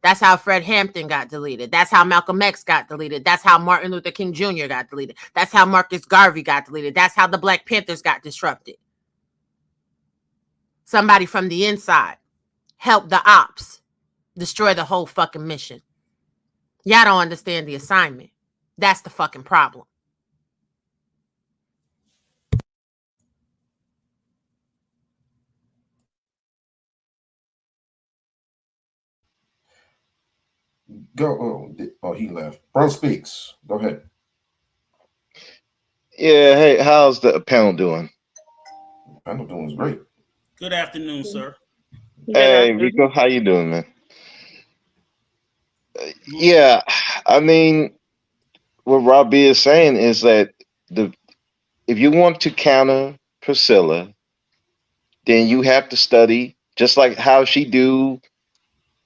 Speaker 7: That's how Fred Hampton got deleted. That's how Malcolm X got deleted. That's how Martin Luther King Jr. got deleted. That's how Marcus Garvey got deleted. That's how the Black Panthers got disrupted. Somebody from the inside help the ops destroy the whole fucking mission. Y'all don't understand the assignment. That's the fucking problem.
Speaker 2: Go. Oh, he left. Bro speaks. Go ahead.
Speaker 11: Yeah. Hey, how's the panel doing?
Speaker 2: The panel doing great.
Speaker 10: Good afternoon, sir.
Speaker 11: Hey, Rico, how you doing, man? Yeah, I mean, what Robbie is saying is that if you want to counter Priscilla, then you have to study just like how she do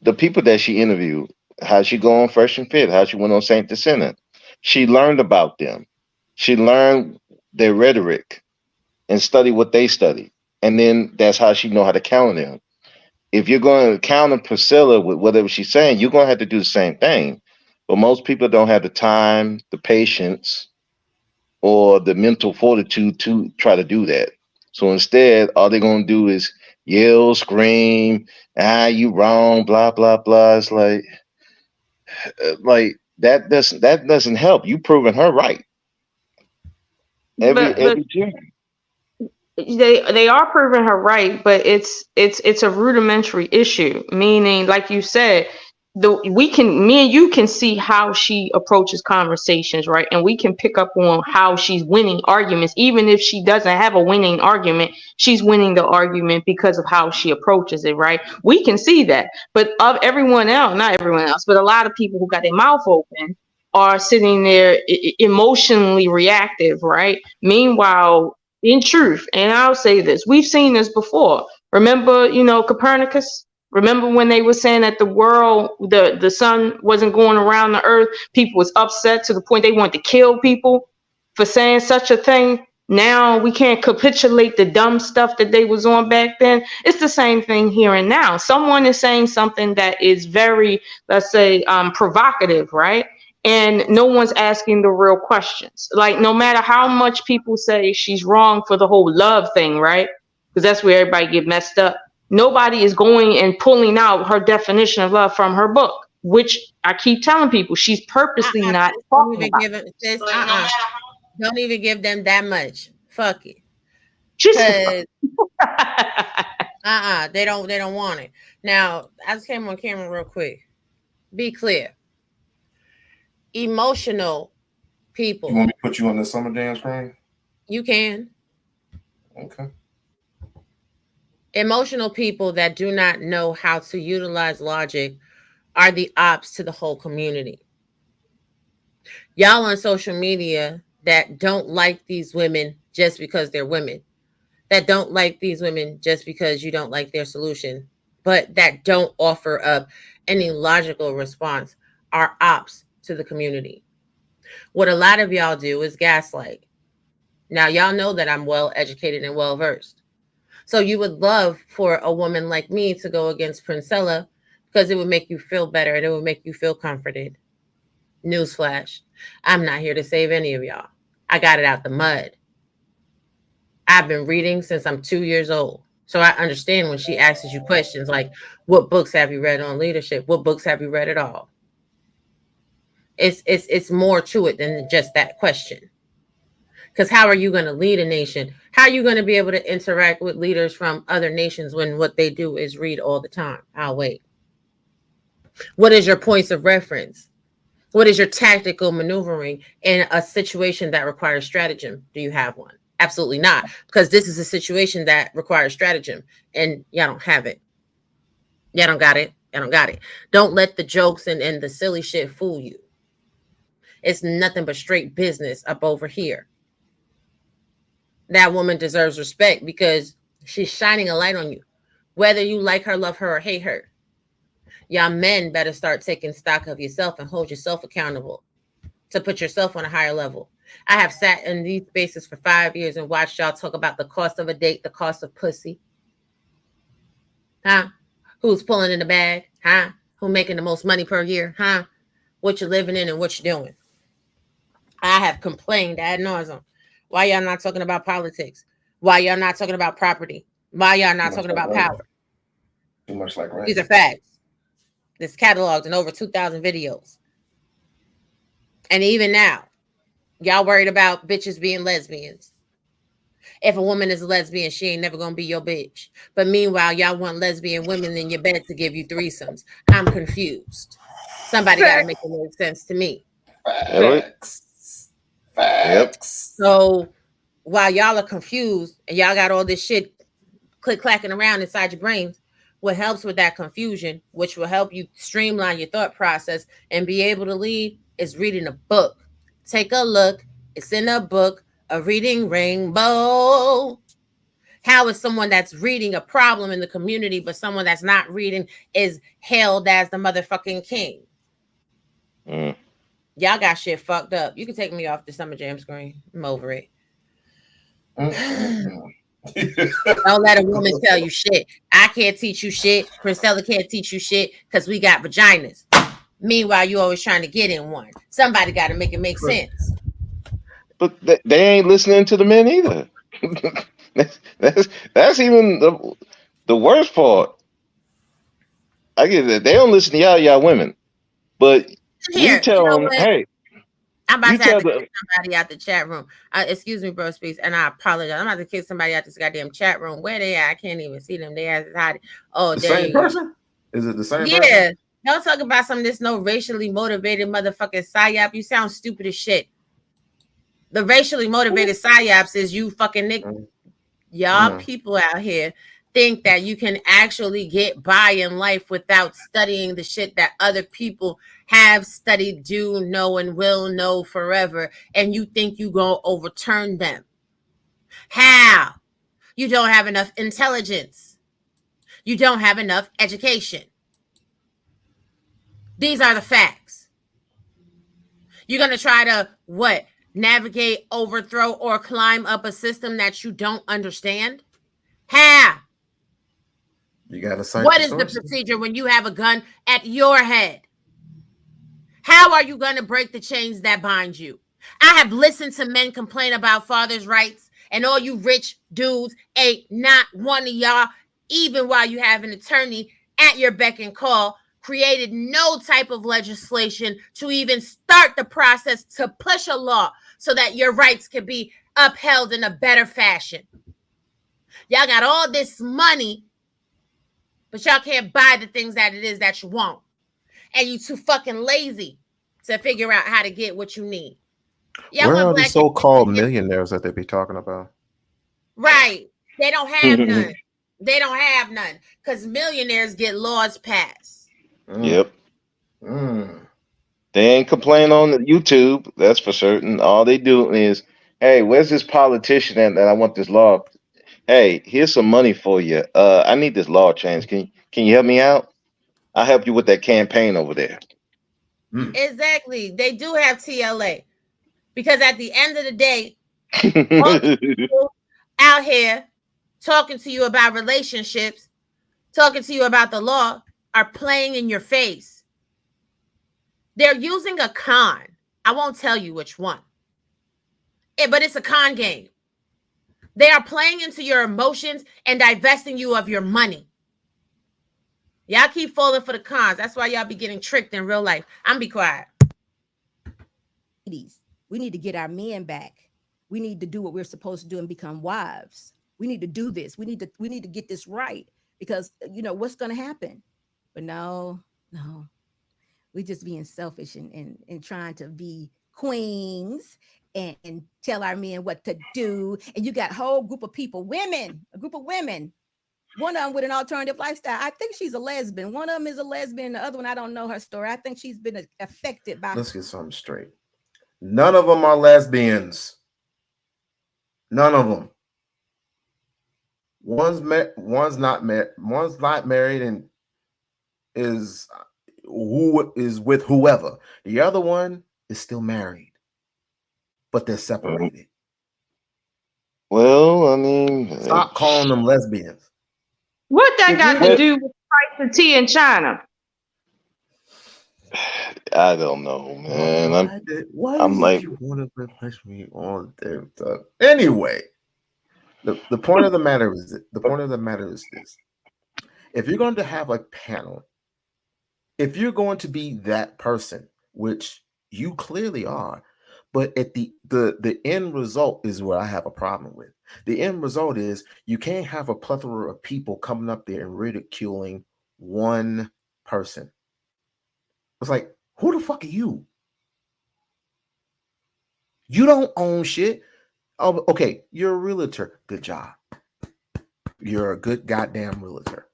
Speaker 11: the people that she interviewed, how she go on Fresh and Fit, how she went on Saint Descendant. She learned about them. She learned their rhetoric and study what they study. And then that's how she know how to counter them. If you're going to counter Priscilla with whatever she's saying, you're going to have to do the same thing. But most people don't have the time, the patience, or the mental fortitude to try to do that. So instead, all they're going to do is yell, scream, you wrong, blah, blah, blah. It's like that doesn't help. You proving her right. Every time.
Speaker 9: They are proving her right, but it's a rudimentary issue, meaning, like you said, me and you can see how she approaches conversations, right? And we can pick up on how she's winning arguments. Even if she doesn't have a winning argument, she's winning the argument because of how she approaches it, right? We can see that. But of everyone else, not everyone else, but a lot of people who got their mouth open are sitting there emotionally reactive, right? Meanwhile, in truth, and I'll say this, we've seen this before. Remember, Copernicus? Remember when they were saying that the sun wasn't going around the earth? People was upset to the point they wanted to kill people for saying such a thing. Now we can't capitulate the dumb stuff that they was on back then. It's the same thing here and now. Someone is saying something that is very, let's say, provocative, right? And no one's asking the real questions. Like, no matter how much people say she's wrong for the whole love thing, right? Because that's where everybody get messed up. Nobody is going and pulling out her definition of love from her book, which I keep telling people she's purposely not talking about.
Speaker 7: Don't even give them that much. Fuck it. They don't want it. Now, I just came on camera real quick. Be clear. emotional people.
Speaker 2: You want me to put you on the summer jam screen?
Speaker 7: You can.
Speaker 2: Okay.
Speaker 7: Emotional people that do not know how to utilize logic are the ops to the whole community. Y'all on social media that don't like these women just because they're women, that don't like these women just because you don't like their solution, but that don't offer up any logical response are ops to the community. What a lot of y'all do is gaslight. Now, y'all know that I'm well educated and well versed. So you would love for a woman like me to go against Princella because it would make you feel better and it would make you feel comforted. Newsflash, I'm not here to save any of y'all. I got it out the mud. I've been reading since I'm 2 years old. So I understand when she asks you questions like, what books have you read on leadership? What books have you read at all? It's more to it than just that question. Because how are you going to lead a nation? How are you going to be able to interact with leaders from other nations when what they do is read all the time? I'll wait. What is your points of reference? What is your tactical maneuvering in a situation that requires stratagem? Do you have one? Absolutely not. Because this is a situation that requires stratagem and y'all don't have it. Y'all don't got it. Y'all don't got it. Don't let the jokes and the silly shit fool you. It's nothing but straight business up over here. That woman deserves respect because she's shining a light on you. Whether you like her, love her, or hate her. Y'all men better start taking stock of yourself and hold yourself accountable to put yourself on a higher level. I have sat in these spaces for 5 years and watched y'all talk about the cost of a date, the cost of pussy. Huh? Who's pulling in the bag? Huh? Who making the most money per year? Huh? What you're living in and what you're doing. I have complained ad nauseum. Why y'all not talking about politics? Why y'all not talking about property? Why y'all not talking about power?
Speaker 2: Too much like rain.
Speaker 7: These are facts. This cataloged in over 2,000 videos. And even now, y'all worried about bitches being lesbians. If a woman is a lesbian, she ain't never gonna be your bitch. But meanwhile, y'all want lesbian women in your bed to give you threesomes. I'm confused. Somebody gotta make it make sense to me.
Speaker 2: Facts. Facts.
Speaker 7: So while y'all are confused and y'all got all this shit click-clacking around inside your brains, what helps with that confusion, which will help you streamline your thought process and be able to lead, is reading a book. Take a look. It's in a book, A Reading Rainbow. How is someone that's reading a problem in the community, but someone that's not reading is hailed as the motherfucking king? Y'all got shit fucked up. You can take me off the Summer Jam screen. I'm over it. Don't let a woman tell you shit. I can't teach you shit. Priscilla can't teach you shit because we got vaginas. Meanwhile, you always trying to get in one. Somebody got to make it make sense.
Speaker 11: But they ain't listening to the men either. that's even the worst part. I get that. They don't listen to y'all women. But
Speaker 7: Here,
Speaker 11: you tell them, hey.
Speaker 7: I'm about to have to kick somebody out the chat room. Excuse me, bro, speaks, and I apologize. I'm about to kick somebody out this goddamn chat room. Where they at? I can't even see them. They ass is hiding. Oh,
Speaker 2: the
Speaker 7: there
Speaker 2: same
Speaker 7: you
Speaker 2: person?
Speaker 7: Go.
Speaker 2: Is it the same
Speaker 7: person?
Speaker 2: Yeah.
Speaker 7: Don't talk about some of this no racially motivated motherfucking psyop. You sound stupid as shit. The racially motivated psyops is you fucking nigga. Y'all people out here think that you can actually get by in life without studying the shit that other people have studied, do know, and will know forever, and you think you gonna overturn them. How? You don't have enough intelligence. You don't have enough education. These are the facts. You're gonna try to what? Navigate, overthrow, or climb up a system that you don't understand? How?
Speaker 2: You gotta cite
Speaker 7: what is the procedure when you have a gun at your head? How are you going to break the chains that bind you? I have listened to men complain about fathers' rights, and all you rich dudes ain't not one of y'all, even while you have an attorney at your beck and call, created no type of legislation to even start the process to push a law so that your rights can be upheld in a better fashion. Y'all got all this money, but y'all can't buy the things that it is that you want. And you too fucking lazy to figure out how to get what you need. Yeah,
Speaker 2: Where
Speaker 7: want
Speaker 2: are the
Speaker 7: black
Speaker 2: so-called
Speaker 7: people to get-
Speaker 2: millionaires that they be talking about?
Speaker 7: Right. They don't have none. They don't have none because millionaires get laws passed.
Speaker 11: Yep.
Speaker 2: Mm.
Speaker 11: They ain't complain on YouTube. That's for certain. All they do is, hey, where's this politician that I want this law? Hey, here's some money for you. I need this law change. Can you help me out? I'll help you with that campaign over there.
Speaker 7: Exactly. They do have TLA because at the end of the day, all the people out here talking to you about relationships, talking to you about the law, are playing in your face. They're using a con. I won't tell you which one. But it's a con game. They are playing into your emotions and divesting you of your money. Y'all keep falling for the cons. That's why y'all be getting tricked in real life. I'm be quiet.
Speaker 4: We need to get our men back. We need to do what we're supposed to do and become wives. We need to do this. We need to get this right because what's going to happen. But no, we're just being selfish and trying to be queens and tell our men what to do. And you got a whole group of people, a group of women. One of them with an alternative lifestyle. I think she's a lesbian. One of them is a lesbian. The other one, I don't know her story. I think she's been affected by.
Speaker 2: Let's get something straight. None of them are lesbians. None of them. One's not married. One's not married and is with whoever. The other one is still married, but they're separated.
Speaker 11: Well, I mean,
Speaker 2: stop calling them lesbians.
Speaker 12: What that got to do with price of tea in China?
Speaker 11: I don't know, man.
Speaker 2: I'm like, you want to push me on damn stuff. Anyway, the point of the matter is this: if you're going to have a panel, if you're going to be that person, which you clearly are, but at the end result is what I have a problem with. The end result is you can't have a plethora of people coming up there and ridiculing one person. It's like, who the fuck are you? You don't own shit. Oh, okay, you're a realtor. Good job. You're a good goddamn realtor.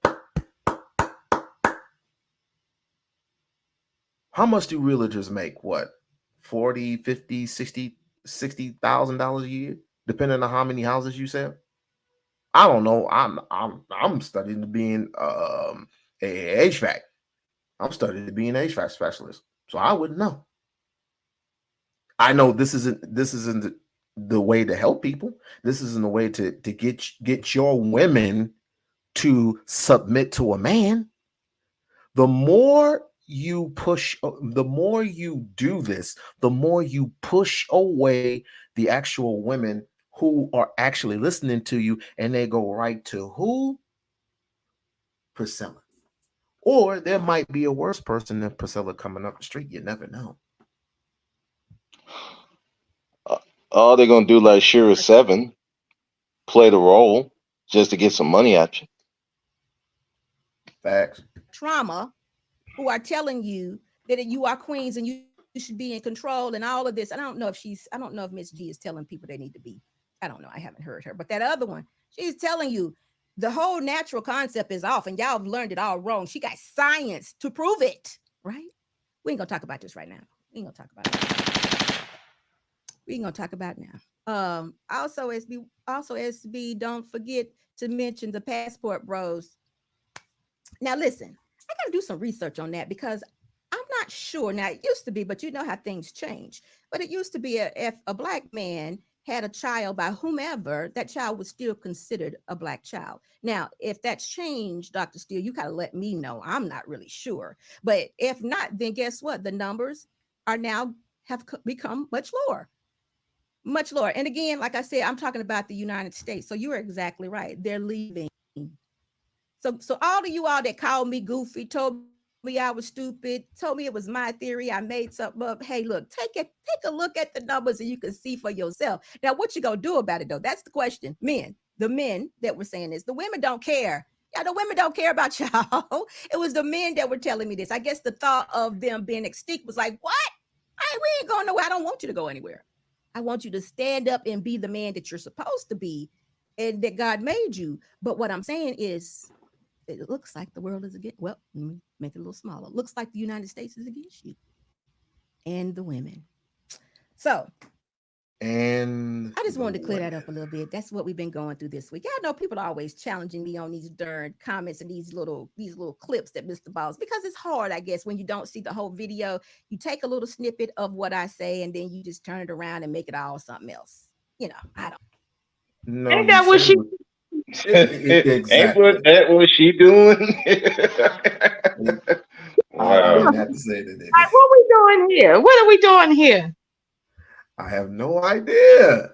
Speaker 2: How much do realtors make? What? 40, 50, 60, $60,000 a year, depending on how many houses you sell. I don't know. I'm studying to be in a HVAC. I'm studying to be an HVAC specialist, so I wouldn't know. I know this isn't the way to help people. This isn't the way to get your women to submit to a man. The more you push, the more you do this, the more you push away the actual women who are actually listening to you, and they go right to who? Priscilla. Or there might be a worse person than Priscilla coming up the street. You never know.
Speaker 11: All they're gonna do, like Shira 7, play the role just to get some money at you.
Speaker 2: Facts.
Speaker 4: Trauma, who are telling you that you are queens and you should be in control and all of this. I don't know if Miss G is telling people they need to be. I don't know. I haven't heard her. But that other one, she's telling you the whole natural concept is off and y'all have learned it all wrong. She got science to prove it, right? We ain't gonna talk about this right now. We ain't gonna talk about it. We ain't gonna talk about it now. Also SB, don't forget to mention the passport bros. Now listen, I gotta do some research on that because I'm not sure. Now it used to be, but you know how things change. But it used to be if a black man had a child by whomever, that child was still considered a black child. Now, if that's changed, Dr. Steele, you gotta let me know. I'm not really sure. But if not, then guess what? The numbers are now have become much lower. Much lower. And again, like I said, I'm talking about the United States. So you are exactly right. They're leaving. So all of you all that called me goofy, told me I was stupid, told me it was my theory, I made something up. Hey, look, take a look at the numbers and you can see for yourself. Now, what you gonna do about it though? That's the question. The men that were saying this, the women don't care. Yeah, the women don't care about y'all. It was the men that were telling me this. I guess the thought of them being extinct was like, what? We ain't going nowhere. I don't want you to go anywhere. I want you to stand up and be the man that you're supposed to be and that God made you. But what I'm saying is, it looks like the world is against, well, let me make it a little smaller. It looks like the United States is against you and the women. So,
Speaker 2: and
Speaker 4: I just wanted to clear that up a little bit. That's what we've been going through this week. Y'all know people are always challenging me on these darn comments and these little clips that Mr. Balls, because it's hard, I guess, when you don't see the whole video. You take a little snippet of what I say and then you just turn it around and make it all something else. You know, I don't.
Speaker 2: No,
Speaker 12: Ain't that what she?
Speaker 2: Exactly.
Speaker 11: Ain't that what she doing?
Speaker 2: I
Speaker 11: Wow.
Speaker 2: didn't have to say that.
Speaker 12: Like, what we doing here? What are we doing here?
Speaker 2: I have no idea.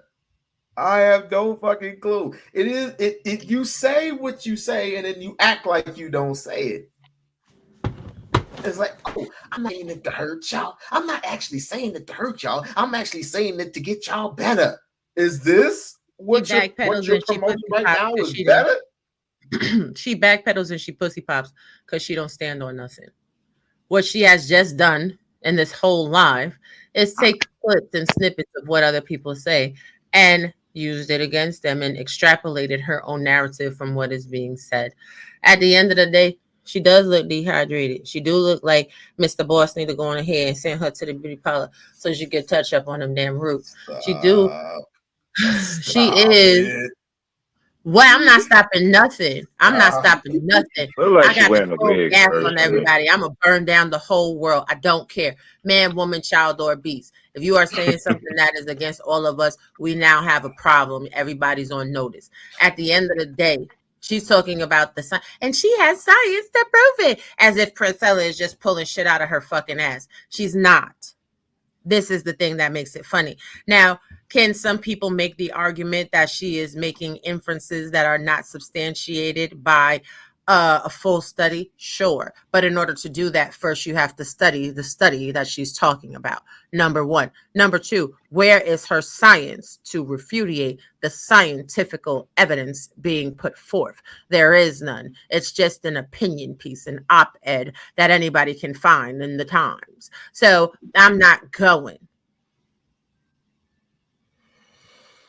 Speaker 2: I have no fucking clue. It you say what you say and then you act like you don't say it. It's like, oh, I'm not saying it to hurt y'all. I'm not actually saying it to hurt y'all. I'm actually saying it to get y'all better. Is this what you're promoting right now is better?
Speaker 7: She backpedals and she pussy pops because she don't stand on nothing. What she has just done in this whole live is take clips and snippets of what other people say and used it against them and extrapolated her own narrative from what is being said. At the end of the day, she does look dehydrated. She do look like Mr. Boss need to go on ahead and send her to the beauty parlor so she can touch up on them damn roots. She do. She is.
Speaker 2: It.
Speaker 7: Well, I'm not stopping nothing. I'm not stopping nothing.
Speaker 11: Look like
Speaker 7: I
Speaker 11: she
Speaker 7: got
Speaker 11: wearing
Speaker 7: to
Speaker 11: a
Speaker 7: throw
Speaker 11: wig
Speaker 7: gas
Speaker 11: first,
Speaker 7: on everybody. I'm going to burn down the whole world. I don't care. Man, woman, child, or beast. If you are saying something that is against all of us, we now have a problem. Everybody's on notice. At the end of the day, she's talking about the science, and she has science to prove it, as if Priscilla is just pulling shit out of her fucking ass. She's not. This is the thing that makes it funny. Now, can some people make the argument that she is making inferences that are not substantiated by a full study? Sure. But in order to do that, first you have to study the study that she's talking about. Number one. Number two, where is her science to refutate the scientific evidence being put forth? There is none. It's just an opinion piece, an op-ed that anybody can find in the Times. So I'm not going.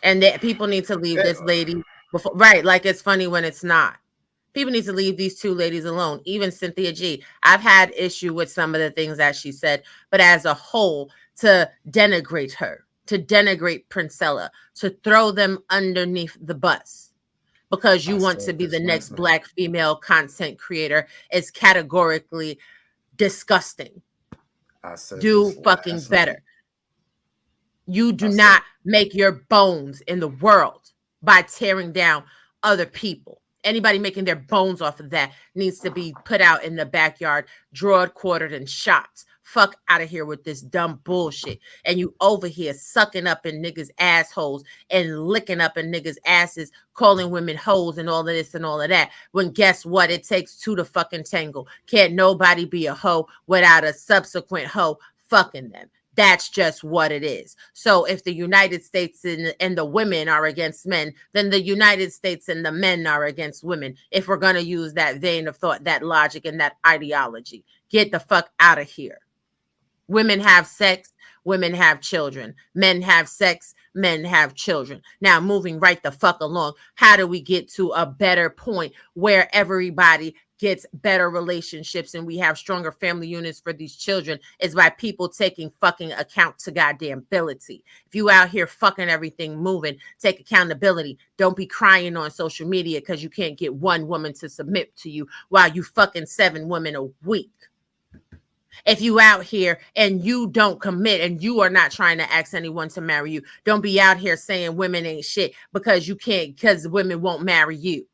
Speaker 7: And that people need to leave this lady before, right? Like, it's funny when it's not. People need to leave these two ladies alone. Even Cynthia G. I've had issue with some of the things that she said, but as a whole, to denigrate her, to denigrate Princella, to throw them underneath the bus because you want to be the next Black female content creator is categorically disgusting. Do fucking better. You do not make your bones in the world by tearing down other people. Anybody making their bones off of that needs to be put out in the backyard, drawed, quartered, and shot. Fuck out of here with this dumb bullshit. And you over here sucking up in niggas' assholes and licking up in niggas' asses, calling women hoes and all of this and all of that. When guess what? It takes two to fucking tangle. Can't nobody be a hoe without a subsequent hoe fucking them. That's just what it is. So if the United States and the women are against men, then the United States and the men are against women. If we're going to use that vein of thought, that logic, and that ideology, get the fuck out of here. Women have sex, women have children. Men have sex, men have children. Now, moving right the fuck along, how do we get to a better point where everybody gets better relationships and we have stronger family units for these children? Is by people taking fucking account to goddamn ability. If you out here fucking everything moving, take accountability. Don't be crying on social media because you can't get one woman to submit to you while you fucking 7 women a week. If you out here and you don't commit and you are not trying to ask anyone to marry you, don't be out here saying women ain't shit because you can't, because women won't marry you.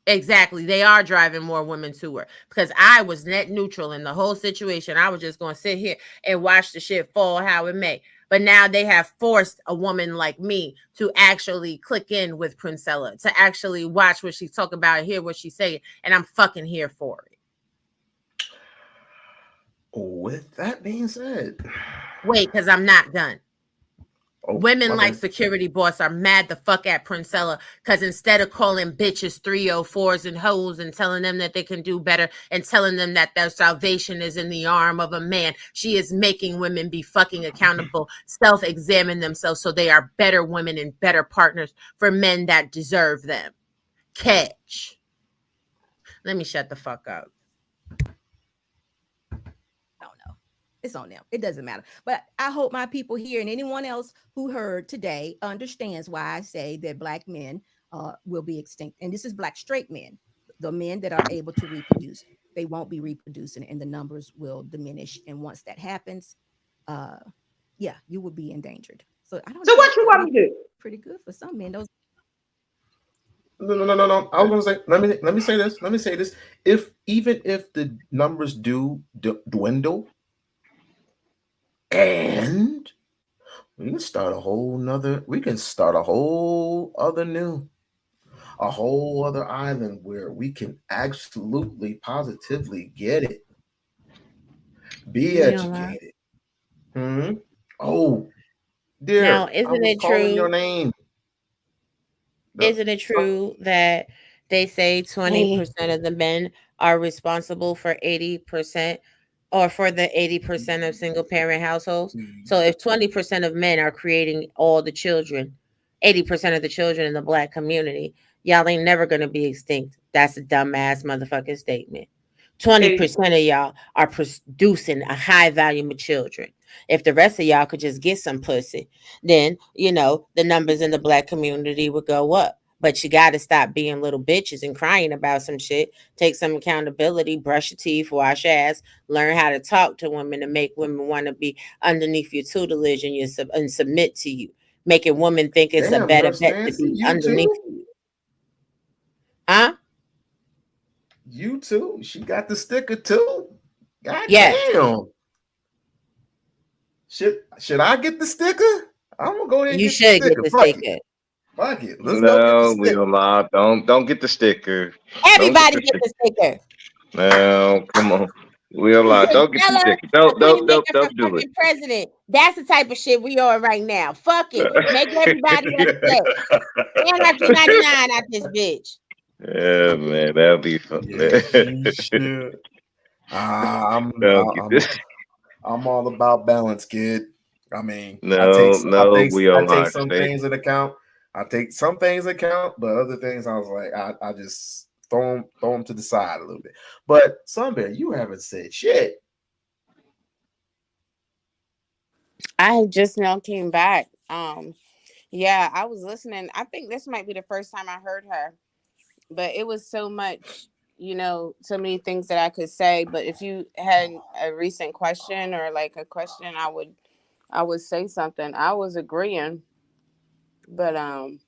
Speaker 7: Exactly. They are driving more women to her because I was net neutral in the whole situation. I was just going to sit here and watch the shit fall how it may. But now they have forced a woman like me to actually click in with Princella, to actually watch what she's talking about, hear what she's saying. And I'm fucking here for it.
Speaker 2: With that being said,
Speaker 7: wait, because I'm not done. Women like Security Boss are mad the fuck at Princella because instead of calling bitches 304s and hoes and telling them that they can do better and telling them that their salvation is in the arm of a man, she is making women be fucking accountable, self-examine themselves so they are better women and better partners for men that deserve them. Catch. Let me shut the fuck up.
Speaker 4: It's on them. It doesn't matter. But I hope my people here and anyone else who heard today understands why I say that Black men will be extinct. And this is Black straight men, the men that are able to reproduce. They won't be reproducing and the numbers will diminish. And once that happens, yeah, you will be endangered. So I don't.
Speaker 12: So what you want me to do?
Speaker 4: Pretty good for some men. Those.
Speaker 2: No. I was gonna say. Let me say this. Let me say this. Even if the numbers do dwindle. And we can start a whole other island where we can absolutely positively get it. Be educated. Oh, dear.
Speaker 7: Now, isn't it true?
Speaker 2: Your name.
Speaker 7: Isn't it true that they say 20% of the men are responsible for 80%? Or for the 80% of single parent households. So if 20% of men are creating all the children, 80% of the children in the Black community, y'all ain't never going to be extinct. That's a dumbass motherfucking statement. 20% of y'all are producing a high volume of children. If the rest of y'all could just get some pussy, then, the numbers in the Black community would go up. But you got to stop being little bitches and crying about some shit. Take some accountability, brush your teeth, wash your ass, learn how to talk to women and make women want to be underneath your tutelage and submit to you. Making women think it's a better bet to be underneath you. Huh?
Speaker 2: You too? She got the sticker too? God
Speaker 7: yes.
Speaker 2: Damn. Should I get the sticker? I'm going to go ahead and
Speaker 7: you
Speaker 2: get the sticker.
Speaker 11: Fuck it. Let's go get the sticker. Don't get the sticker.
Speaker 7: Everybody get the sticker.
Speaker 11: No, come on. Don't get the sticker. Don't do it.
Speaker 7: President. That's the type of shit we are right now. Fuck it. Make everybody upset. And I get 99 out this bitch.
Speaker 11: Yeah, man, that'll be fun.
Speaker 2: I'm all about balance, kid. I mean,
Speaker 11: I
Speaker 2: take some things into account. I take some things account, but other things I was like, I just throw them to the side a little bit. But Sunbear, you haven't said shit.
Speaker 7: I just now came back. Yeah, I was listening. I think this might be the first time I heard her, but it was so much, so many things that I could say. But if you had a recent question or like a question, I would say something. I was agreeing. But I'm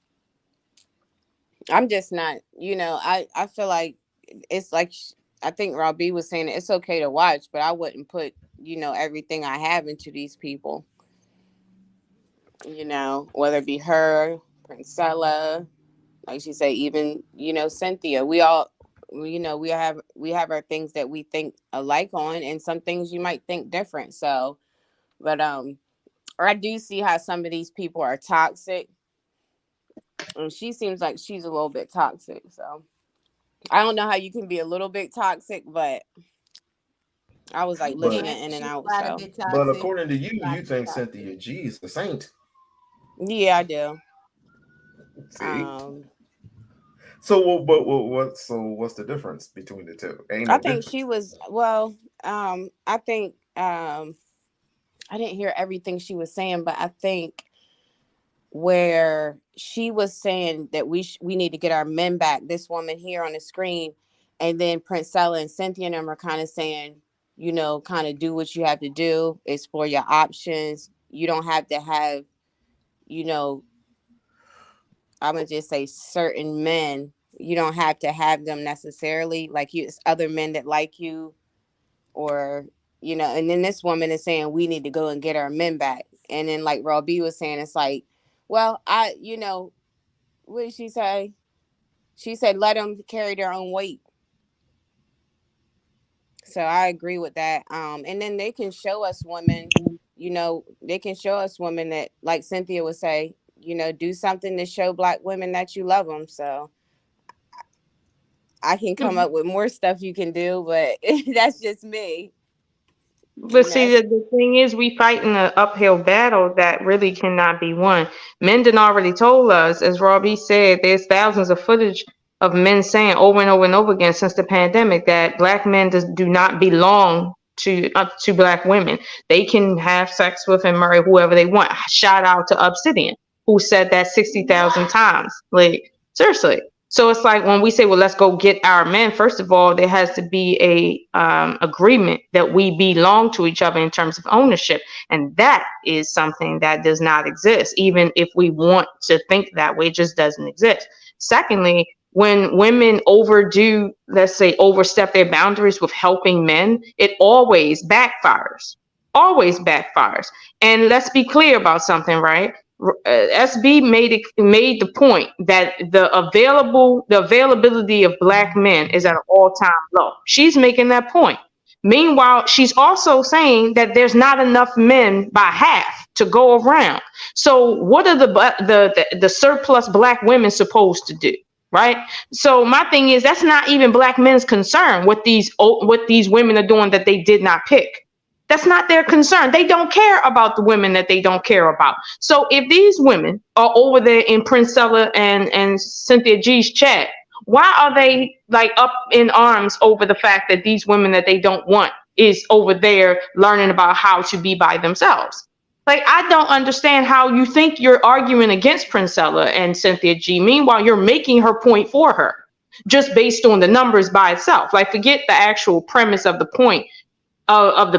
Speaker 7: just not, I feel like it's like, I think Robbie was saying it's okay to watch, but I wouldn't put, everything I have into these people, whether it be her, Princella, like she said, even, Cynthia, we all, we have our things that we think alike on, and some things you might think different. So, but, or I do see how some of these people are toxic. And she seems like she's a little bit toxic. So I don't know how you can be a little bit toxic, but I was like looking in and out. So.
Speaker 2: But according to you, you think Cynthia G is a saint.
Speaker 7: Yeah, I do.
Speaker 2: See? So what's the difference between the two?
Speaker 7: I think she was I think I didn't hear everything she was saying, but I think where she was saying that we need to get our men back, this woman here on the screen, and then Princella and Cynthia and them are kind of saying, kind of do what you have to do, explore your options. You don't have to have, I'm gonna just say certain men. You don't have to have them necessarily. Like it's other men that like you, or and then this woman is saying we need to go and get our men back. And then like Robbie was saying, it's like, well, what did she say? She said, let them carry their own weight. So I agree with that. And then they can show us women,
Speaker 13: They can show us women that, like Cynthia would say, do something to show Black women that you love them. So I can come up with more stuff you can do, but that's just me.
Speaker 12: But see, the thing is, we fighting an uphill battle that really cannot be won. Menden already told us, as Robbie said, there's thousands of footage of men saying over and over and over again since the pandemic that Black men do not belong to Black women. They can have sex with and marry whoever they want. Shout out to Obsidian, who said that 60,000 times. Like, seriously. So it's like when we say, well, let's go get our men, first of all, there has to be a agreement that we belong to each other in terms of ownership. And that is something that does not exist. Even if we want to think that way, it just doesn't exist. Secondly, when women overstep their boundaries with helping men, it always backfires. Always backfires. And let's be clear about something, right? SB made the point that the availability of Black men is at an all-time low. She's making that point. Meanwhile, she's also saying that there's not enough men by half to go around. So what are the surplus Black women supposed to do? Right. So my thing is, that's not even Black men's concern what these women are doing that they did not pick. That's not their concern. They don't care about the women that they don't care about. So if these women are over there in Princella and Cynthia G's chat, why are they like up in arms over the fact that these women that they don't want is over there learning about how to be by themselves? Like, I don't understand how you think you're arguing against Princella and Cynthia G. Meanwhile, you're making her point for her just based on the numbers by itself. Like, forget the actual premise of the point. Of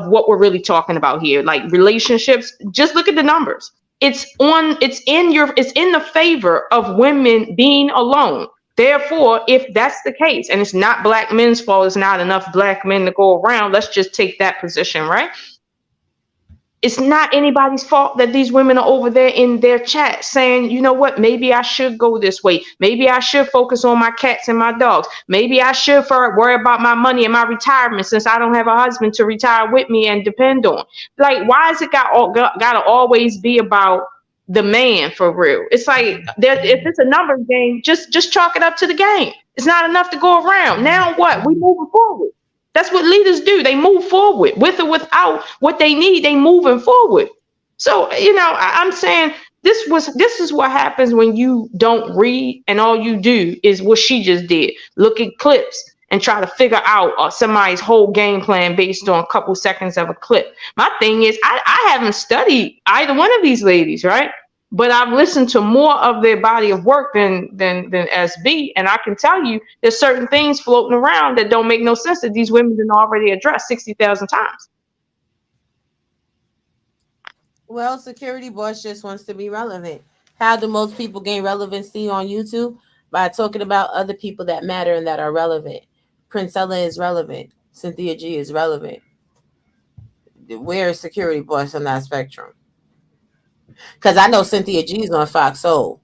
Speaker 12: what we're really talking about here, like relationships. Just look at the numbers. It's in the favor of women being alone. Therefore, if that's the case, and it's not Black men's fault, it's not enough Black men to go around. Let's just take that position, right? It's not anybody's fault that these women are over there in their chat saying, you know what, maybe I should go this way. Maybe I should focus on my cats and my dogs. Maybe I should worry about my money and my retirement since I don't have a husband to retire with me and depend on. Like, why is it got to always be about the man for real? It's like, if it's a numbers game, just chalk it up to the game. It's not enough to go around. Now what? We moving forward. That's what leaders do. They move forward with or without what they need. They moving forward. So, I'm saying this is what happens when you don't read and all you do is what she just did. Look at clips and try to figure out somebody's whole game plan based on a couple seconds of a clip. My thing is, I haven't studied either one of these ladies, right? But I've listened to more of their body of work than SB, and I can tell you there's certain things floating around that don't make no sense that these women didn't already address 60,000 times.
Speaker 7: Well, Security Boss just wants to be relevant. How do most people gain relevancy on YouTube? By talking about other people that matter and that are relevant. Princella is relevant. Cynthia G is relevant. Where is Security Boss on that spectrum? Because I know Cynthia G's on Fox Soul.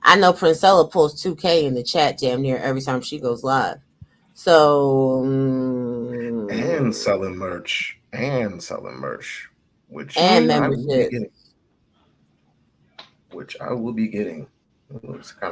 Speaker 7: I know Princella posts 2K in the chat damn near every time she goes live. So
Speaker 2: and selling merch, which
Speaker 7: and
Speaker 2: membership, which I will be getting.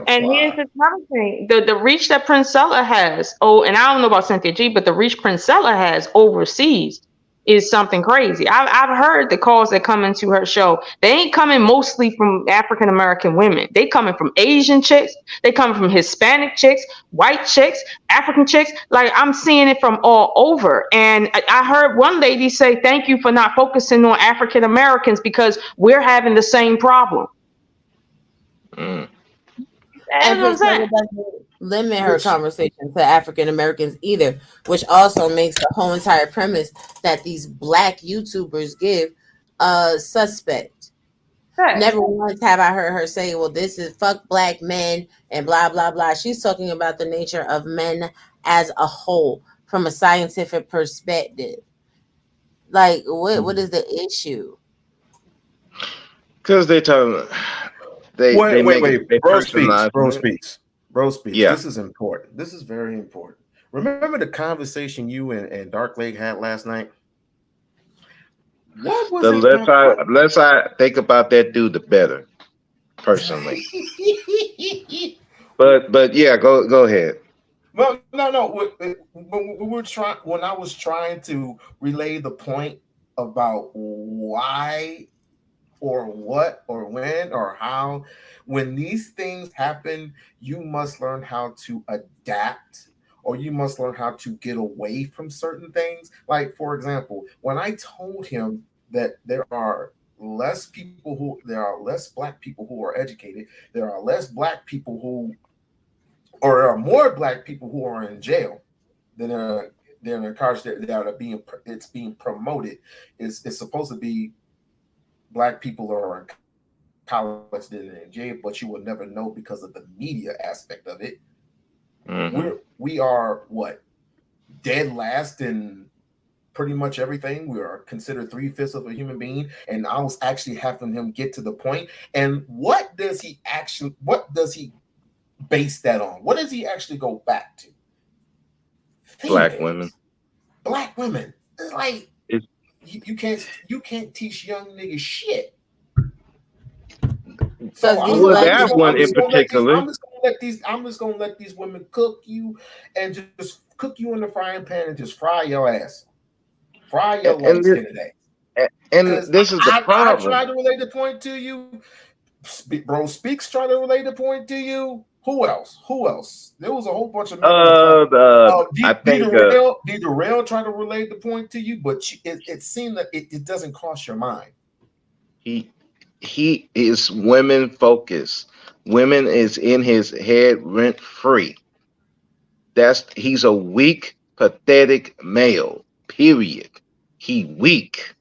Speaker 12: And here's another thing: the reach that Princella has. Oh, and I don't know about Cynthia G, but the reach Princella has overseas is something crazy. I've heard the calls that come into her show. They ain't coming mostly from African American women. They coming from Asian chicks. They coming from Hispanic chicks, white chicks, African chicks. Like, I'm seeing it from all over. And I heard one lady say, "Thank you for not focusing on African Americans because we're having the same problem."
Speaker 7: And Priscilla doesn't limit her conversation to African Americans either, which also makes the whole entire premise that these Black YouTubers give suspect. Right. Never once have I heard her say, well, this is fuck Black men and blah, blah, blah. She's talking about the nature of men as a whole from a scientific perspective. Like, what is the issue?
Speaker 11: Because they tell
Speaker 2: wait. Bro speaks. Yeah. This is important. This is very important. Remember the conversation you and Dark Lake had last night?
Speaker 6: What was
Speaker 11: The
Speaker 6: it?
Speaker 11: less I think about that dude, the better, personally. But yeah, go ahead.
Speaker 6: Well, no. When I was trying to relay the point about why or what or when or how, when these things happen, you must learn how to adapt, or you must learn how to get away from certain things. Like, for example, when I told him that there are less black people who are educated, there are less black people who, or there are more black people who are in jail than they're incarcerated, that are being promoted. It's supposed to be black people are in college than in jail, but you will never know because of the media aspect of it.
Speaker 11: Mm-hmm.
Speaker 6: We are what, dead last in pretty much everything. We are considered 3/5 of a human being, and I was actually having him get to the point. And what does he base that on? What does he actually go back to?
Speaker 11: Black women.
Speaker 6: Black women. It's like
Speaker 11: It's,
Speaker 6: you can't teach young niggas shit.
Speaker 13: So
Speaker 6: So
Speaker 13: these
Speaker 11: that one in particular.
Speaker 6: I'm just gonna let these women cook you and just cook you in the frying pan and just fry your ass. Fry your light skinned ass.
Speaker 11: And this is the problem.
Speaker 6: I tried to relate the point to you. Bro Speaks tried to relate the point to you. Who else? There was a whole bunch of men.
Speaker 11: I think
Speaker 6: Neither Rail tried to relate the point to you, but it seemed that it doesn't cross your mind.
Speaker 11: He is women focused. Women is in his head rent free. He's a weak, pathetic male. Period. He weak.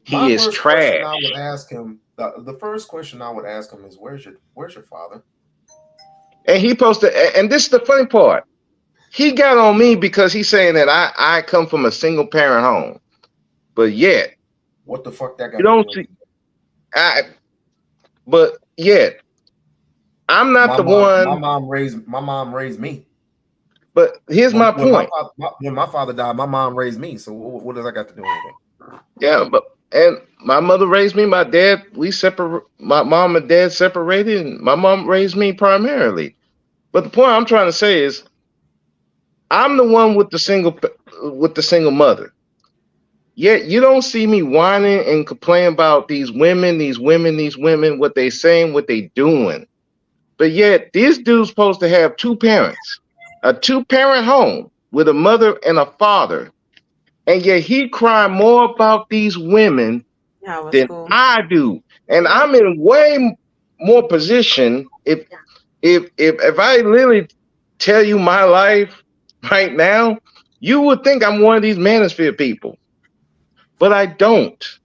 Speaker 11: He is trash.
Speaker 6: I would ask him. The first question I would ask him is, "Where's your father?"
Speaker 11: And he posted. And this is the funny part. He got on me because he's saying that I come from a single parent home, but yet,
Speaker 6: what the fuck that got?
Speaker 11: You don't see. But yet, I'm not the one.
Speaker 6: My mom raised me.
Speaker 11: But here's my point.
Speaker 6: When my father died, my mom raised me. So what does that got to do with anything?
Speaker 11: Yeah, and my mother raised me. My dad, my mom and dad separated, and my mom raised me primarily. But the point I'm trying to say is, I'm the one with the single mother. Yet you don't see me whining and complaining about these women, what they saying, what they doing. But yet this dude's supposed to have two parents, a 2-parent home with a mother and a father. And yet he cry more about these women than I do. And I'm in way more position. If I literally tell you my life right now, you would think I'm one of these Manosphere people. But I don't,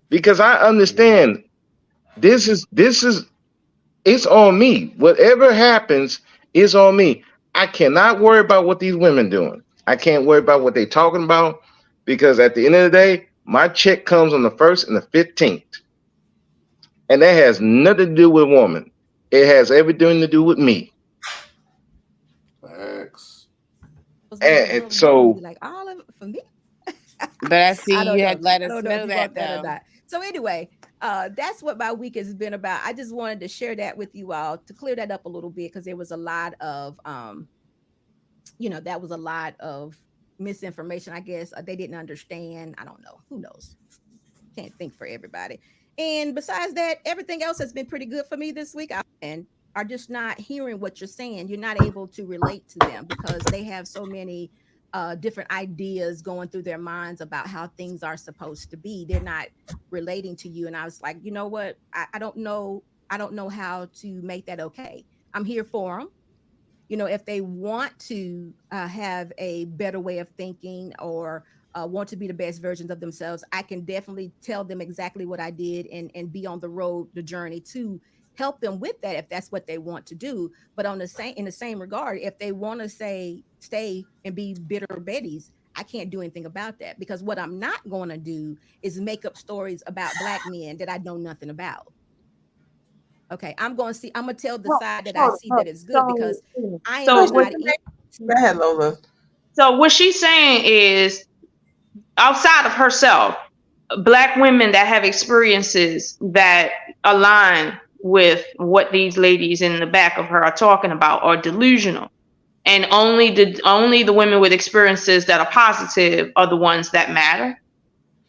Speaker 11: because I understand this is it's on me. Whatever happens is on me. I cannot worry about what these women doing. I can't worry about what they talking about, because at the end of the day, my check comes on the 1st and the 15th. And that has nothing to do with a woman. It has everything to do with me.
Speaker 6: Facts.
Speaker 11: And so,
Speaker 4: like, all of it for me.
Speaker 13: But I see you had let us know that though.
Speaker 4: So anyway, that's what my week has been about. I just wanted to share that with you all to clear that up a little bit, because there was a lot of that was a lot of misinformation. I guess they didn't understand. I don't know. Who knows? Can't think for everybody. And besides that, everything else has been pretty good for me this week. And are just not hearing what you're saying. You're not able to relate to them because they have so many different ideas going through their minds about how things are supposed to be. They're not relating to you. And I was like, you know what? I don't know how to make that okay. I'm here for them. If they want to have a better way of thinking or want to be the best versions of themselves, I can definitely tell them exactly what I did and be on the journey to help them with that if that's what they want to do. But in the same regard, if they want to stay and be bitter Bettys, I can't do anything about that, because what I'm not going to do is make up stories about Black men that I know nothing about. Okay, I'm going to tell the side that I see that is good, because I am not.
Speaker 12: Go ahead, Lola. So what she's saying is, outside of herself, Black women that have experiences that align with what these ladies in the back of her are talking about are delusional. And only the women with experiences that are positive are the ones that matter.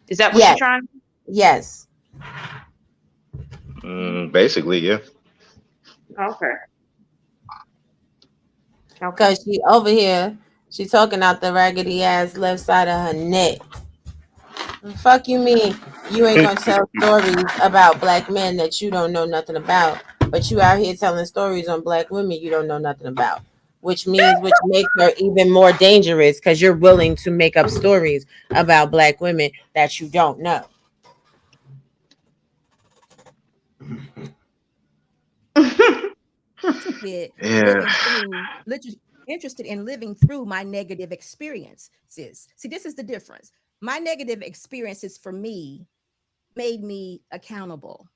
Speaker 12: Is that what
Speaker 7: Yes.
Speaker 12: you're trying to?
Speaker 7: Yes.
Speaker 11: Basically, yeah.
Speaker 12: Okay.
Speaker 7: Because she over here, she talking out the raggedy ass left side of her neck. Fuck you mean you ain't gonna tell stories about black men that you don't know nothing about, but you out here telling stories on black women you don't know nothing about, which makes her even more dangerous because you're willing to make up stories about black women that you don't know.
Speaker 4: Bit
Speaker 11: Yeah.
Speaker 4: interested in living through my negative experiences. See, this is the difference. My negative experiences for me made me accountable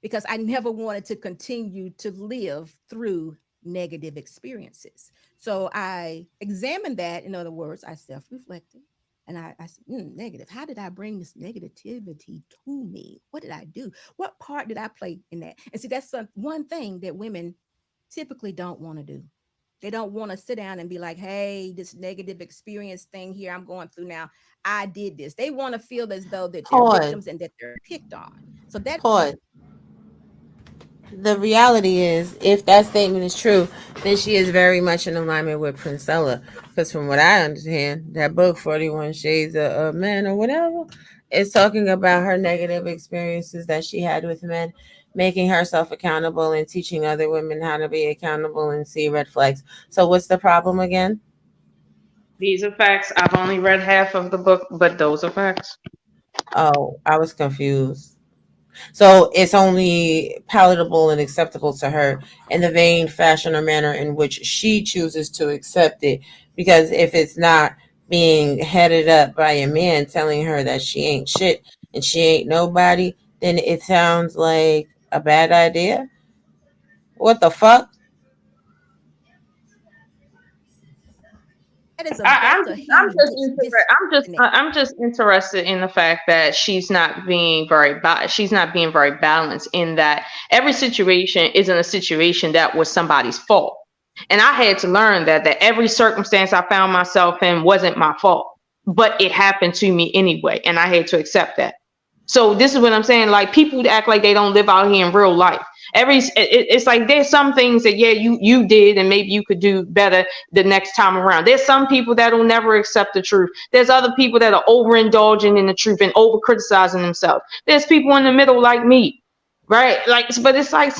Speaker 4: because I never wanted to continue to live through negative experiences. So I examined that. In other words, I self-reflected and I said, negative. How did I bring this negativity to me? What did I do? What part did I play in that? And see, that's one thing that women typically don't want to do. They don't want to sit down and be like, hey, this negative experience thing here I'm going through now, I did this. They want to feel as though that they're victims and that they're picked on. So that
Speaker 7: Pause. The reality is, if that statement is true, then she is very much in alignment with Princella. Because from what I understand, that book, 41 Shades of Men or whatever, is talking about her negative experiences that she had with men, making herself accountable and teaching other women how to be accountable and see red flags. So what's the problem again?
Speaker 12: These are facts. I've only read half of the book, but those are facts.
Speaker 7: Oh, I was confused. So it's only palatable and acceptable to her in the vein, fashion, or manner in which she chooses to accept it. Because if it's not being headed up by a man telling her that she ain't shit and she ain't nobody, then it sounds like a bad idea. What the fuck?
Speaker 12: I'm just interested in the fact that she's not being very balanced in that every situation isn't a situation that was somebody's fault. And I had to learn that every circumstance I found myself in wasn't my fault, but it happened to me anyway, and I had to accept that. So this is what I'm saying. Like, people act like they don't live out here in real life. It's like there's some things that you did and maybe you could do better the next time around. There's some people that will never accept the truth. There's other people that are overindulging in the truth and over criticizing themselves. There's people in the middle like me, right? Like, but it's like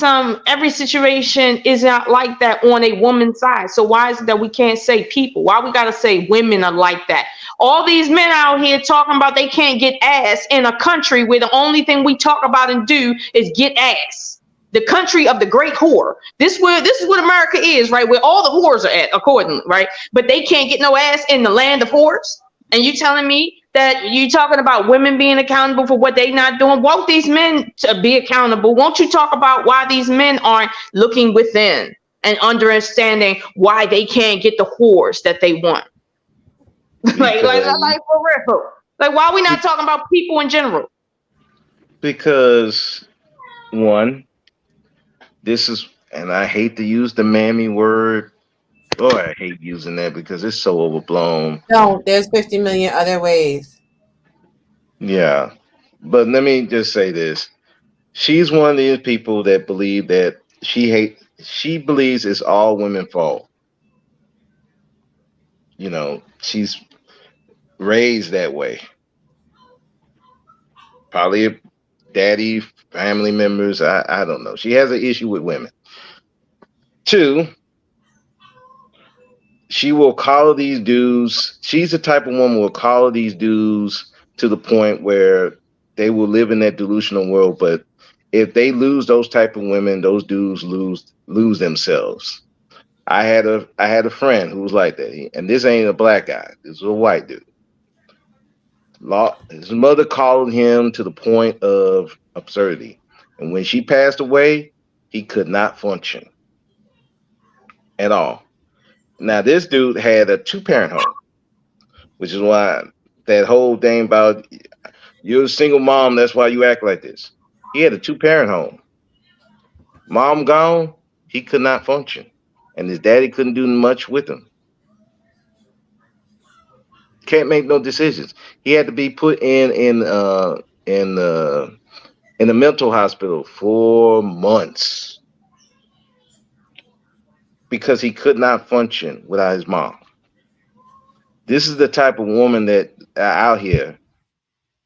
Speaker 12: every situation is not like that on a woman's side. So why is it that we can't say people? Why we gotta say women are like that? All these men out here talking about they can't get ass in a country where the only thing we talk about and do is get ass. The country of the great whore. This is what America is, right? Where all the whores are at, accordingly, right? But they can't get no ass in the land of whores. And you telling me that you talking about women being accountable for what they not doing? Won't these men to be accountable? Won't you talk about why these men aren't looking within and understanding why they can't get the whores that they want? like for real. Like, why are we not talking about people in general?
Speaker 11: Because one, this is, and I hate to use the mammy word. Oh, I hate using that because it's so overblown.
Speaker 7: No, there's 50 million other ways.
Speaker 11: Yeah. But let me just say this. She's one of these people that believe that she believes it's all women's fault. You know, she's raised that way. Probably daddy, family members. I don't know. She has an issue with women. Two, she will call these dudes. She's the type of woman who will call these dudes to the point where they will live in that delusional world. But if they lose those type of women, those dudes lose themselves. I had a friend who was like that, and this ain't a black guy. This is a white dude. His mother called him to the point of absurdity, and when she passed away, he could not function at all. Now, this dude had a 2-parent home, which is why that whole thing about You're a single mom. That's why you act like this. He had a 2-parent home. Mom gone. He could not function, and his daddy couldn't do much with him. Can't make no decisions. He had to be put in a mental hospital for months because he could not function without his mom. This is the type of woman that out here,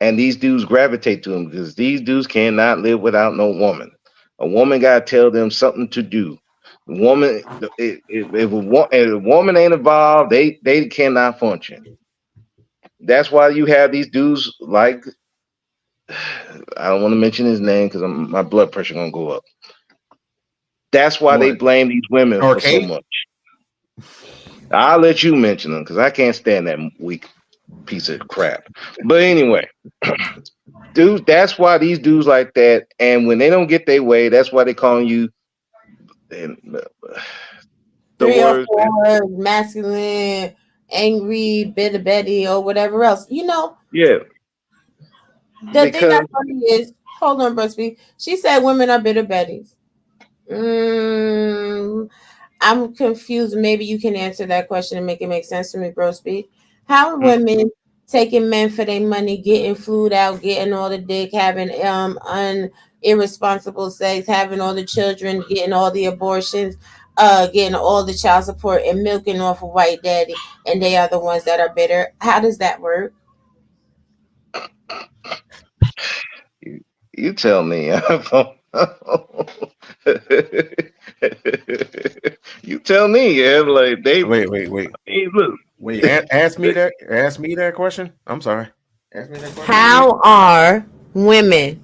Speaker 11: and these dudes gravitate to him because these dudes cannot live without no woman. A woman got to tell them something to do. Woman, if a woman ain't involved, they cannot function. That's why you have these dudes like, I don't want to mention his name because my blood pressure gonna go up. That's why they
Speaker 2: What?
Speaker 11: blame these women for so
Speaker 2: Arcade?
Speaker 11: much. I'll let you mention them because I can't stand that weak piece of crap. But anyway, dude, that's why these dudes like that. And when they don't get their way, that's why they calling you the
Speaker 7: 3 or
Speaker 11: words.
Speaker 7: 4, masculine, angry, bitter Betty, or whatever else. You know,
Speaker 11: Yeah,
Speaker 7: the thing
Speaker 11: because
Speaker 7: that's funny is, hold on, Busby. She said women are bitter Betties. I'm confused. Maybe you can answer that question and make it make sense to me, Brosby. How are women taking men for their money, getting flued out, getting all the dick, having irresponsible sex, having all the children, getting all the abortions, getting all the child support, and milking off a white daddy, and they are the ones that are bitter? How does that work?
Speaker 11: you tell me. You tell me. Yeah, like they.
Speaker 14: Wait.
Speaker 11: Hey, look.
Speaker 14: Wait, ask me that question. I'm sorry. Ask me that question.
Speaker 7: How are women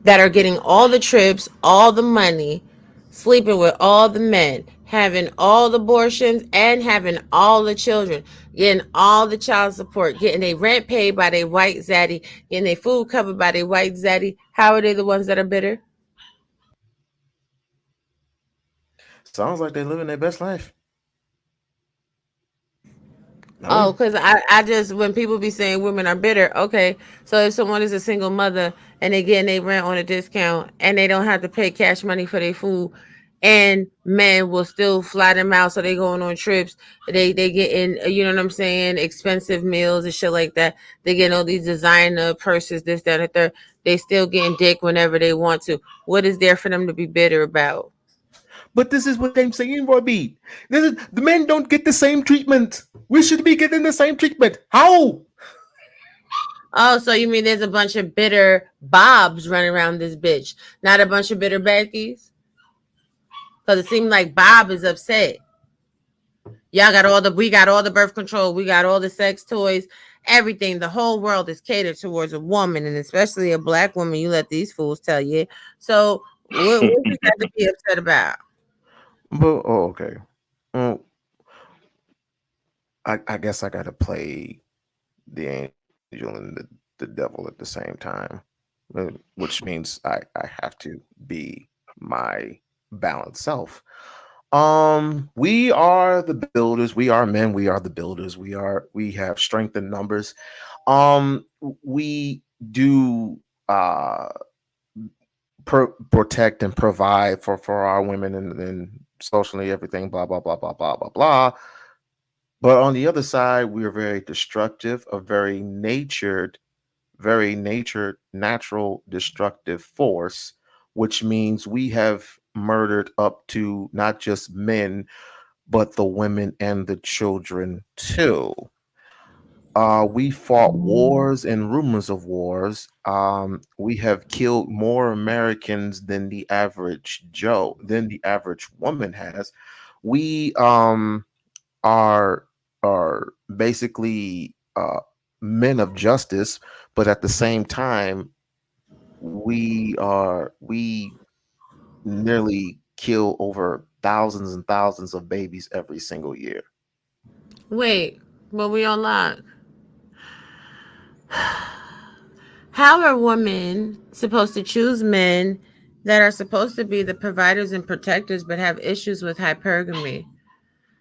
Speaker 7: that are getting all the trips, all the money, sleeping with all the men, having all the abortions, and having all the children, getting all the child support, getting their rent paid by their white zaddy, getting their food covered by their white zaddy? How are they the ones that are bitter?
Speaker 14: Sounds like they're living their best life.
Speaker 7: Oh, because I just, when people be saying women are bitter, okay, so if someone is a single mother and they getting their rent on a discount and they don't have to pay cash money for their food, and men will still fly them out, so they going on trips, they getting, you know what I'm saying, expensive meals and shit like that, they getting all these designer purses, this, that, and the third, they still getting dick whenever they want to. What is there for them to be bitter about?
Speaker 14: But this is what I'm saying, Robbie. The men don't get the same treatment. We should be getting the same treatment. How?
Speaker 7: Oh, so you mean there's a bunch of bitter Bobs running around this bitch, not a bunch of bitter Beckys? Because it seemed like Bob is upset. Y'all got we got all the birth control, we got all the sex toys, everything. The whole world is catered towards a woman, and especially a black woman. You let these fools tell you. So what you got to be upset about?
Speaker 14: But okay. I guess I gotta play the angel and the devil at the same time, which means I have to be my balanced self. We are the builders, we are men, we are the builders, we have strength in numbers. We do protect and provide for our women and socially everything, blah blah blah blah blah blah blah. But on the other side, we are very destructive, a very natural destructive force, which means we have murdered up to not just men, but the women and the children too. We fought wars and rumors of wars. We have killed more Americans than the average woman has. We are basically men of justice, but at the same time, we nearly kill over thousands and thousands of babies every single year.
Speaker 7: Wait, but We-On-Loc. How are women supposed to choose men that are supposed to be the providers and protectors but have issues with hypergamy?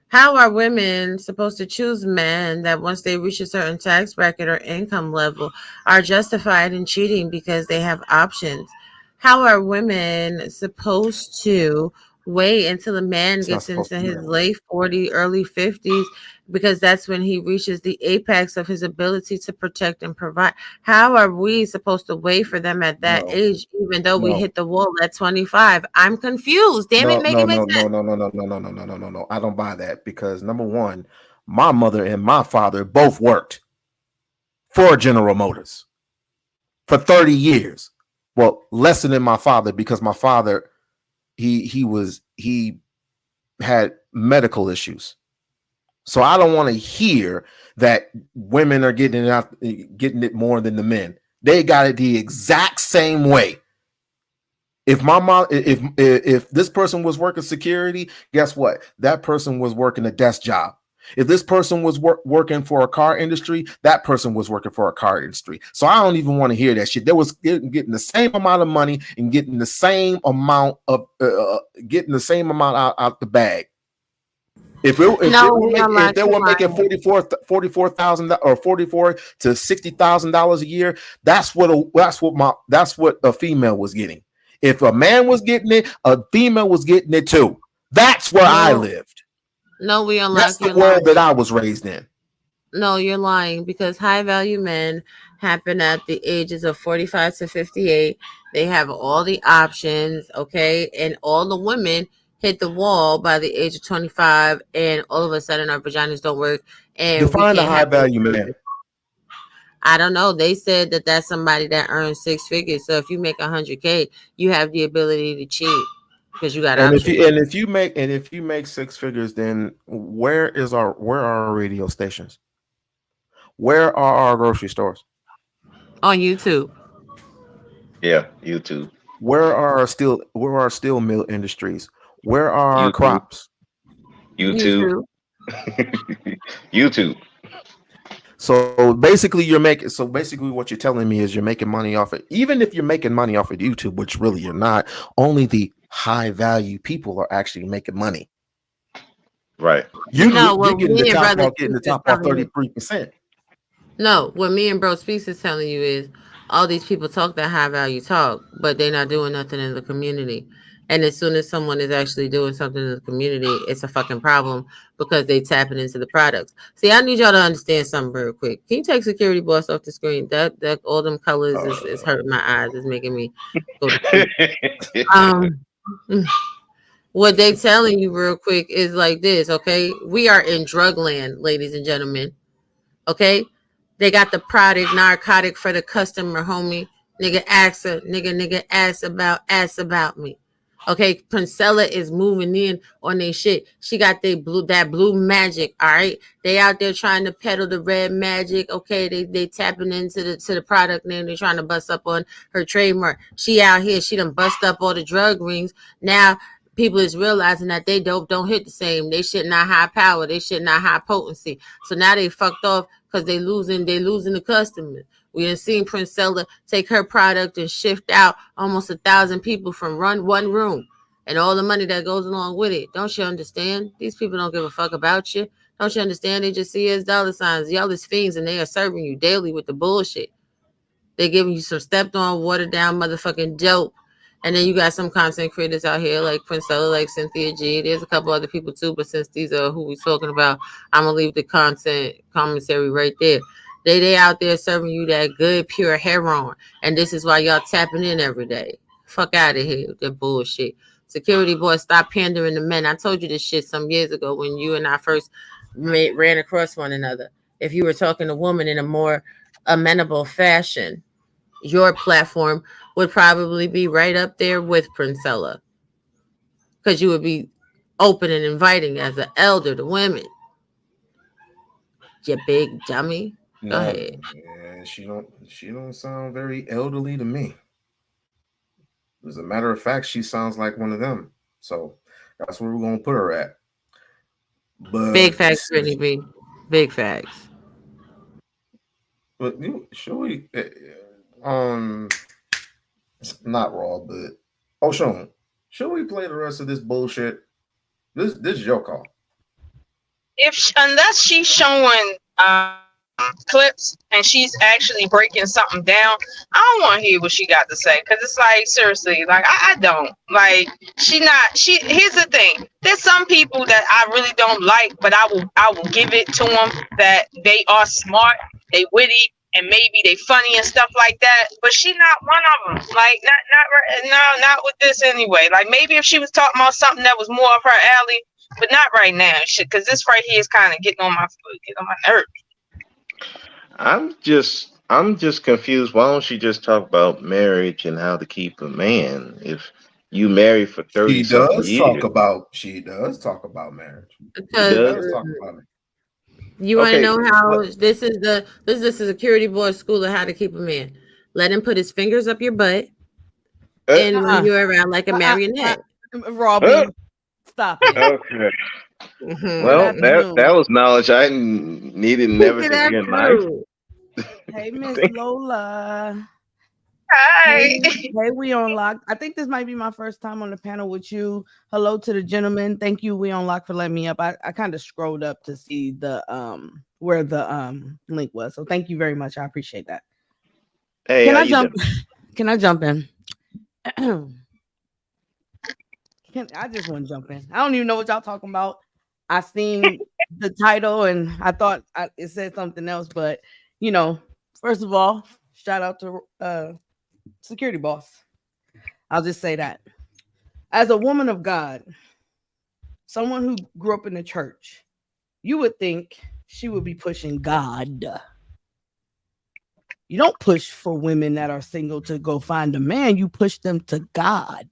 Speaker 7: How are women supposed to choose men that once they reach a certain tax bracket or income level are justified in cheating because they have options? How are women supposed to wait until a man
Speaker 14: It's not
Speaker 7: gets
Speaker 14: supposed
Speaker 7: into
Speaker 14: to be
Speaker 7: his
Speaker 14: that way.
Speaker 7: late 40s, early 50s, because that's when he reaches the apex of his ability to protect and provide? How are we supposed to wait for them at that
Speaker 2: No,
Speaker 7: age, even though we
Speaker 2: no,
Speaker 7: hit the wall at 25? I'm confused. Damn it,
Speaker 2: no,
Speaker 7: make
Speaker 2: no,
Speaker 7: it make
Speaker 2: no,
Speaker 7: sense.
Speaker 2: no, no, no, no, no, no, no, no, no, no, no. I don't buy that because number one, my mother and my father both worked for General Motors for 30 years. Well, less than my father because my father he had medical issues. So I don't want to hear that women are getting it more than the men. They got it the exact same way. If my mom, if this person was working security, guess what? That person was working a desk job. If this person was working for a car industry, that person was working for a car industry. So I don't even want to hear that shit. They was getting the same amount of money and getting the same amount of out the bag. If they were making 44,000 or 44 to $60,000 a year, that's what a female was getting. If a man was getting it, a female was getting it too. That's where I
Speaker 7: No,
Speaker 2: lived.
Speaker 7: no, we
Speaker 2: That's
Speaker 7: unlock.
Speaker 2: the
Speaker 7: You're
Speaker 2: world that
Speaker 7: lying.
Speaker 2: I was raised in.
Speaker 7: No, you're lying because high value men happen at the ages of 45 to 58. They have all the options, okay? And all the women hit the wall by the age of 25, and all of a sudden our vaginas don't work and we
Speaker 2: Define the
Speaker 7: can't
Speaker 2: high
Speaker 7: have no
Speaker 2: value man.
Speaker 7: children. I don't know. They said that that's somebody that earns six figures. So if you make 100K, you have the ability to cheat because you got
Speaker 2: And
Speaker 7: options.
Speaker 2: if you make six figures, then where are our radio stations? Where are our grocery stores?
Speaker 7: On YouTube.
Speaker 11: Yeah, YouTube.
Speaker 2: Where are steel mill industries? Where are our
Speaker 11: YouTube.
Speaker 2: crops?
Speaker 11: YouTube.
Speaker 7: YouTube.
Speaker 11: YouTube.
Speaker 2: So basically what you're telling me is you're making money off it. Even if you're making money off of YouTube, which really you're not, only the high value people are actually making money.
Speaker 11: Right.
Speaker 7: No,
Speaker 2: You're
Speaker 7: what me and Brother
Speaker 2: getting the
Speaker 7: Speaks is
Speaker 2: top off
Speaker 7: telling you.
Speaker 2: 33%.
Speaker 7: No, what me and Bro Speaks is telling you is all these people talk that high value talk, but they're not doing nothing in the community. And as soon as someone is actually doing something in the community, it's a fucking problem because they tapping into the products. See, I need y'all to understand something real quick. Can you take security boss off the screen? That all them colors is hurting my eyes. It's making me go to sleep. Um what they telling you real quick is like this, okay? We are in drug land, ladies and gentlemen. Okay, they got the product narcotic for the customer, homie. Nigga ask about me. Okay, Princella is moving in on their shit. She got that blue magic. All right, they out there trying to peddle the red magic. Okay, they tapping into the product name. They trying to bust up on her trademark. She out here. She done bust up all the drug rings. Now people is realizing that they dope don't hit the same. They shit not high power. They shit not high potency. So now they fucked off because they losing the customers. We done seen Princella take her product and shift out almost 1,000 people from one room and all the money that goes along with it. Don't you understand? These people don't give a fuck about you. Don't you understand? They just see you as dollar signs. Y'all is fiends and they are serving you daily with the bullshit. They giving you some stepped on, watered down motherfucking dope. And then you got some content creators out here like Princella, like Cynthia G. There's a couple other people too, but since these are who we talking about, I'm gonna leave the content commentary right there. They out there serving you that good pure heroin, and this is why y'all tapping in every day. Fuck out of here with that bullshit. Security boys, stop pandering to men. I told you this shit some years ago when you and I first ran across one another. If you were talking to a woman in a more amenable fashion, your platform would probably be right up there with Princella because you would be open and inviting as an elder to women. You big dummy. Go
Speaker 2: No,
Speaker 7: ahead.
Speaker 2: yeah, she don't sound very elderly to me. As a matter of fact, she sounds like one of them. So that's where we're gonna put her at.
Speaker 7: Big
Speaker 2: But
Speaker 7: facts, Brittany B. Big facts.
Speaker 2: should we not raw, but Sean, should we play the rest of this bullshit? This is your call.
Speaker 5: unless she's showing clips and she's actually breaking something down, I don't want to hear what she got to say, because it's like, seriously, like I don't like, here's the thing, there's some people that I really don't like, but I will give it to them that they are smart, they witty, and maybe they funny and stuff like that, but she not one of them. Like not with this anyway. Like maybe if she was talking about something that was more of her alley, but not right now, shit, because this right here is kind of getting on my nerves.
Speaker 11: I'm just confused. Why don't she just talk about marriage and how to keep a man if you married for 30 something years?
Speaker 2: She does talk about marriage.
Speaker 7: Because you want to know how this is the security board school of how to keep a man. Let him put his fingers up your butt and move you around like a marionette.
Speaker 15: Robbie, stop it.
Speaker 11: Okay. Well, that was knowledge I needed never to hear in life.
Speaker 15: Hey, Miss Lola.
Speaker 5: Hi.
Speaker 15: Hey, We-On-Loc. I think this might be my first time on the panel with you. Hello to the gentleman. Thank you, We-On-Loc, for letting me up. I kind of scrolled up to see the where the link was. So thank you very much. I appreciate that.
Speaker 11: Hey,
Speaker 15: Can I jump in? I just want to jump in. I don't even know what y'all talking about. I seen the title and I thought it said something else, but you know, first of all, shout out to security boss. I'll just say that. As a woman of God, someone who grew up in the church, you would think she would be pushing God. You don't push for women that are single to go find a man. You push them to God.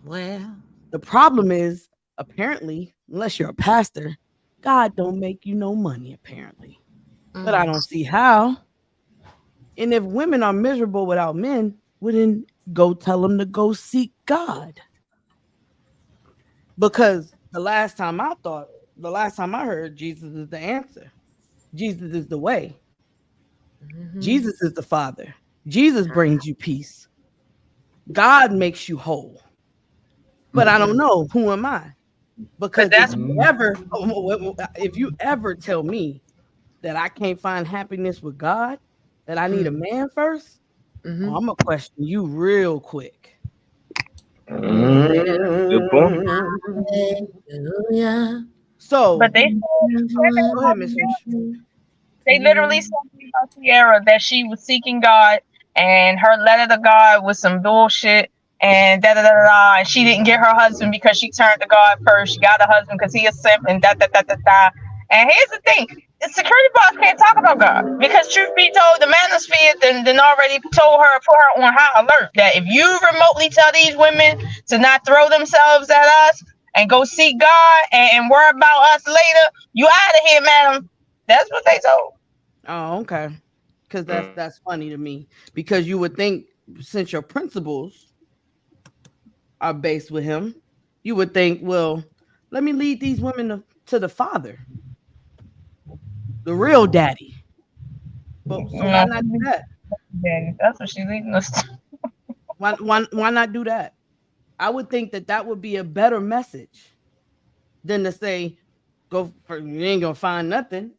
Speaker 7: Well,
Speaker 15: the problem is, apparently, unless you're a pastor, God don't make you no money, apparently. But I don't see how. And if women are miserable without men, wouldn't go tell them to go seek God. Because the last time I heard Jesus is the answer. Jesus is the way. Jesus is the Father. Jesus brings you peace. God makes you whole. But I don't know, who am I? Because if you ever tell me that I can't find happiness with God, that I need a man first, I'm gonna question you real quick.
Speaker 11: Good point.
Speaker 15: So,
Speaker 5: but they
Speaker 15: go ahead, Miss Fish.
Speaker 5: They literally said about Sierra that she was seeking God, and her letter to God was some bullshit, and da da da da. And she didn't get her husband because she turned to God first. She got a husband because he is simp, and da da da da da. And here's the thing: the security boss can't talk about God because, truth be told, the Manosphere then already put her on high alert that if you remotely tell these women to not throw themselves at us and go seek God and worry about us later, you out of here, madam. That's what they told.
Speaker 15: Oh, okay. Because that's funny to me. Because you would think, since your principles are based with him, you would think, well, let me lead these women to the Father, the real daddy. But so why not do that?
Speaker 5: Daddy, that's what she's leading us to.
Speaker 15: Why not do that? I would think that would be a better message than to say, you ain't gonna find nothing.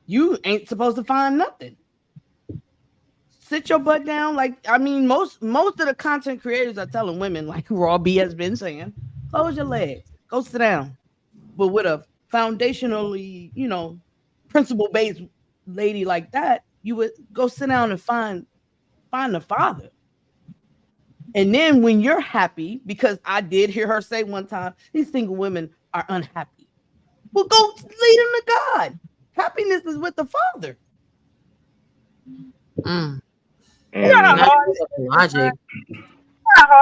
Speaker 15: You ain't supposed to find nothing. Sit your butt down. Like, I mean, most of the content creators are telling women, like Raw B has been saying, close your legs, go sit down. But with a foundationally, principle-based lady like that, you would go sit down and find the Father. And then when you're happy, because I did hear her say one time, these single women are unhappy. Well, go lead them to God. Happiness is with the Father.
Speaker 5: You know how hard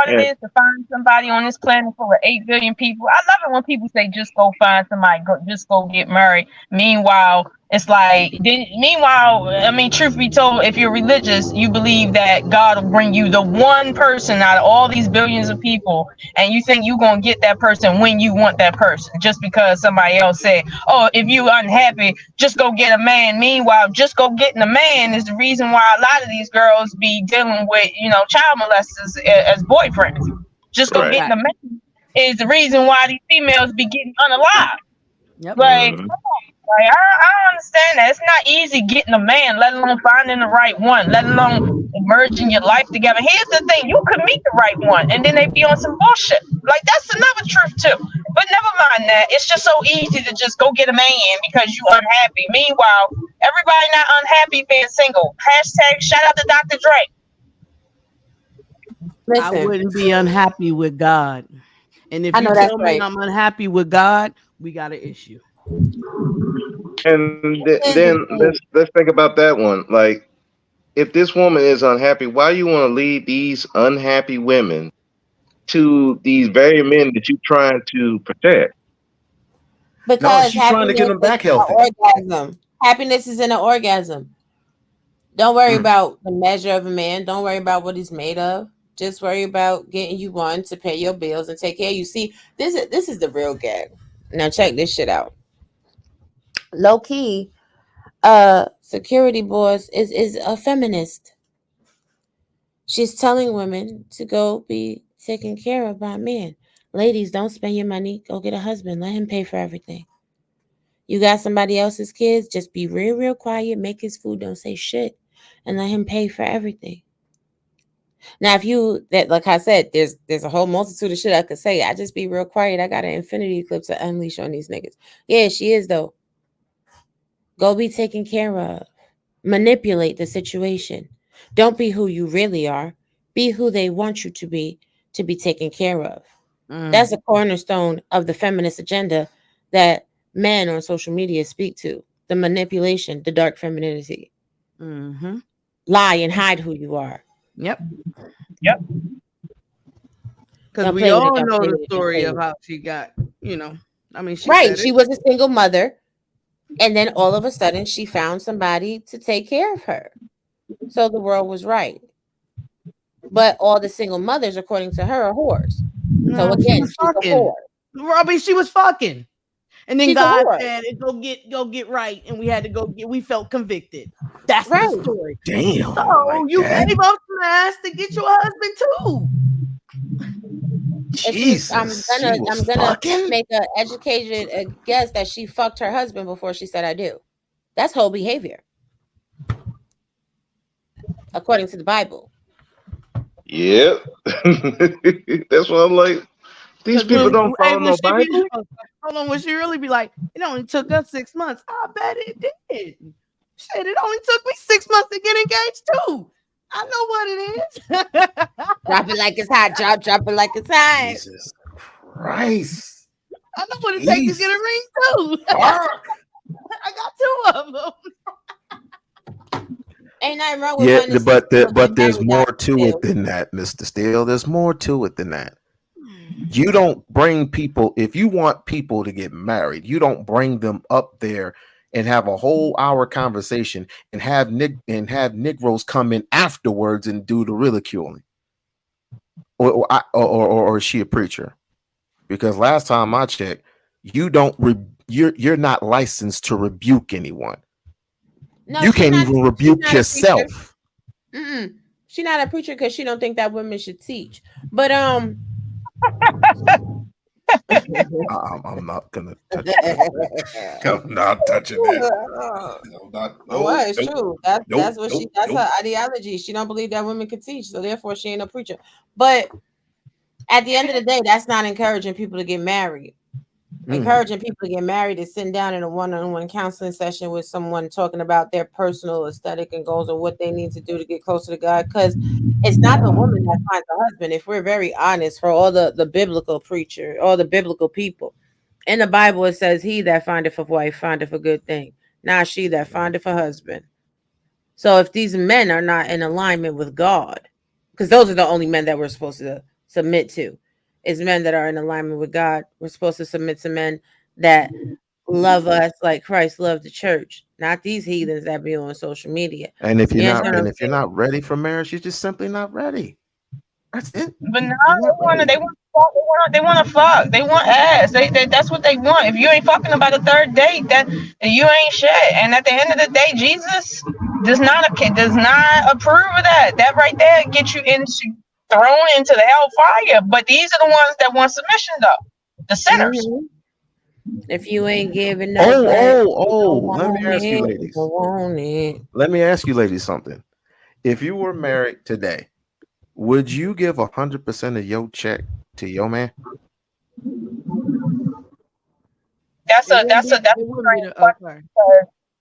Speaker 5: it is to find somebody on this planet full of 8 billion people. I love it when people say, just go find somebody, just go get married. Meanwhile, it's like, I mean, truth be told, if you're religious, you believe that God will bring you the one person out of all these billions of people, and you think you're going to get that person when you want that person, just because somebody else said, oh, if you're unhappy, just go get a man. Meanwhile, just go getting a man is the reason why a lot of these girls be dealing with, child molesters as boyfriends. Just go getting a man is the reason why these females be getting unalive.
Speaker 15: Yep.
Speaker 5: Like, come on. Like, I don't understand that. It's not easy getting a man, let alone finding the right one, let alone merging your life together. Here's the thing, you could meet the right one and then they be on some bullshit. Like, that's another truth too. But never mind that. It's just so easy to just go get a man because you unhappy. Meanwhile, everybody not unhappy being single. Hashtag shout out to Dr. Dre.
Speaker 15: I wouldn't be unhappy with God. And if
Speaker 13: I
Speaker 15: you
Speaker 13: know that's
Speaker 15: tell me
Speaker 13: right.
Speaker 15: I'm unhappy with God, we got an issue.
Speaker 11: And then let's think about that one. Like, if this woman is unhappy, why you want to lead these unhappy women to these very men that you're trying to protect?
Speaker 13: Because
Speaker 2: she's trying to get them back healthy.
Speaker 13: Orgasm. Happiness is in an orgasm. Don't worry
Speaker 2: Mm.
Speaker 13: about the measure of a man. Don't worry about what he's made of. Just worry about getting you one to pay your bills and take care of you. See, this is the real gag. Now check this shit out. Low key, security boss is a feminist. She's telling women to go be taken care of by men. Ladies, don't spend your money. Go get a husband. Let him pay for everything. You got somebody else's kids, just be real, real quiet. Make his food. Don't say shit. And let him pay for everything. Now, if you, that like I said, there's a whole multitude of shit I could say. I just be real quiet. I got an infinity clip to unleash on these niggas. Yeah, she is, though. Go be taken care of. Manipulate the situation. Don't be who you really are. Be who they want you to be taken care of. That's a cornerstone of the feminist agenda that men on social media speak to. The manipulation, the dark femininity.
Speaker 15: Mm-hmm.
Speaker 13: Lie and hide who you are.
Speaker 15: Yep.
Speaker 5: Yep.
Speaker 15: Because we all know the story of how she got, I mean,
Speaker 13: she was a single mother. And then all of a sudden she found somebody to take care of her. So the world was right. But all the single mothers, according to her, are whores. So again, she's a whore.
Speaker 15: Robbie, she was fucking. And then
Speaker 13: She's
Speaker 15: God said, go get right. And we had to we felt convicted. That's right. The story.
Speaker 2: Damn.
Speaker 15: So you gave up some ass to get your husband too.
Speaker 2: Jesus,
Speaker 13: I'm gonna make an educated guess that she fucked her husband before she said I do. That's whole behavior, according to the Bible.
Speaker 11: Yep. That's what I'm like. These people don't follow no Bible.
Speaker 15: Hold on, when she really be like, it only took us 6 months. I bet it did. Shit, it only took me 6 months to get engaged too. I know what it is.
Speaker 13: Drop it like it's hot. Drop it like it's hot.
Speaker 2: Jesus Christ.
Speaker 15: I know what it takes to get a ring too. I got 2 of them.
Speaker 13: Ain't nothing wrong with
Speaker 14: but there's more to it than that, Mr. Steele. There's more to it than that. You don't bring people, if you want people to get married, you don't bring them up there and have a whole hour conversation and have Negroes come in afterwards and do the ridiculing. Or is she a preacher? Because last time I checked, you're not licensed to rebuke anyone. No, you can't even rebuke yourself.
Speaker 13: She's not a preacher because she don't think that women should teach. But
Speaker 14: I'm not gonna touch it. I'm not touching that.
Speaker 13: Well, it's true. That's what that's her ideology. She don't believe that women can teach, so therefore she ain't a preacher. But at the end of the day, that's not encouraging people to get married. Encouraging people to get married is sitting down in a one-on-one counseling session with someone talking about their personal aesthetic and goals and what they need to do to get closer to God. Because it's not the woman that finds a husband. If we're very honest, for all the biblical preacher, all the biblical people, in the Bible it says, "He that findeth a wife findeth a good thing, not she that findeth a husband." So if these men are not in alignment with God, because those are the only men that we're supposed to submit to. Is men that are in alignment with God. We're supposed to submit to men that love us like Christ loved the church, not these heathens that be on social media.
Speaker 14: And if you're not ready for marriage, you're just simply not ready. That's it.
Speaker 5: But now they want to fuck. They want ass. They that's what they want. If you ain't fucking about a third date, then you ain't shit. And at the end of the day, Jesus does not approve of that. That right there gets you thrown into the hellfire. But these are the ones that want submission, though. The sinners.
Speaker 13: If you ain't giving no butt,
Speaker 14: Let me ask you, ladies.
Speaker 13: want it.
Speaker 14: Let me ask you, ladies, something. If you were married today, would you give 100% of your check to your man?
Speaker 5: That's a
Speaker 15: It wouldn't be
Speaker 5: great
Speaker 15: the
Speaker 5: question.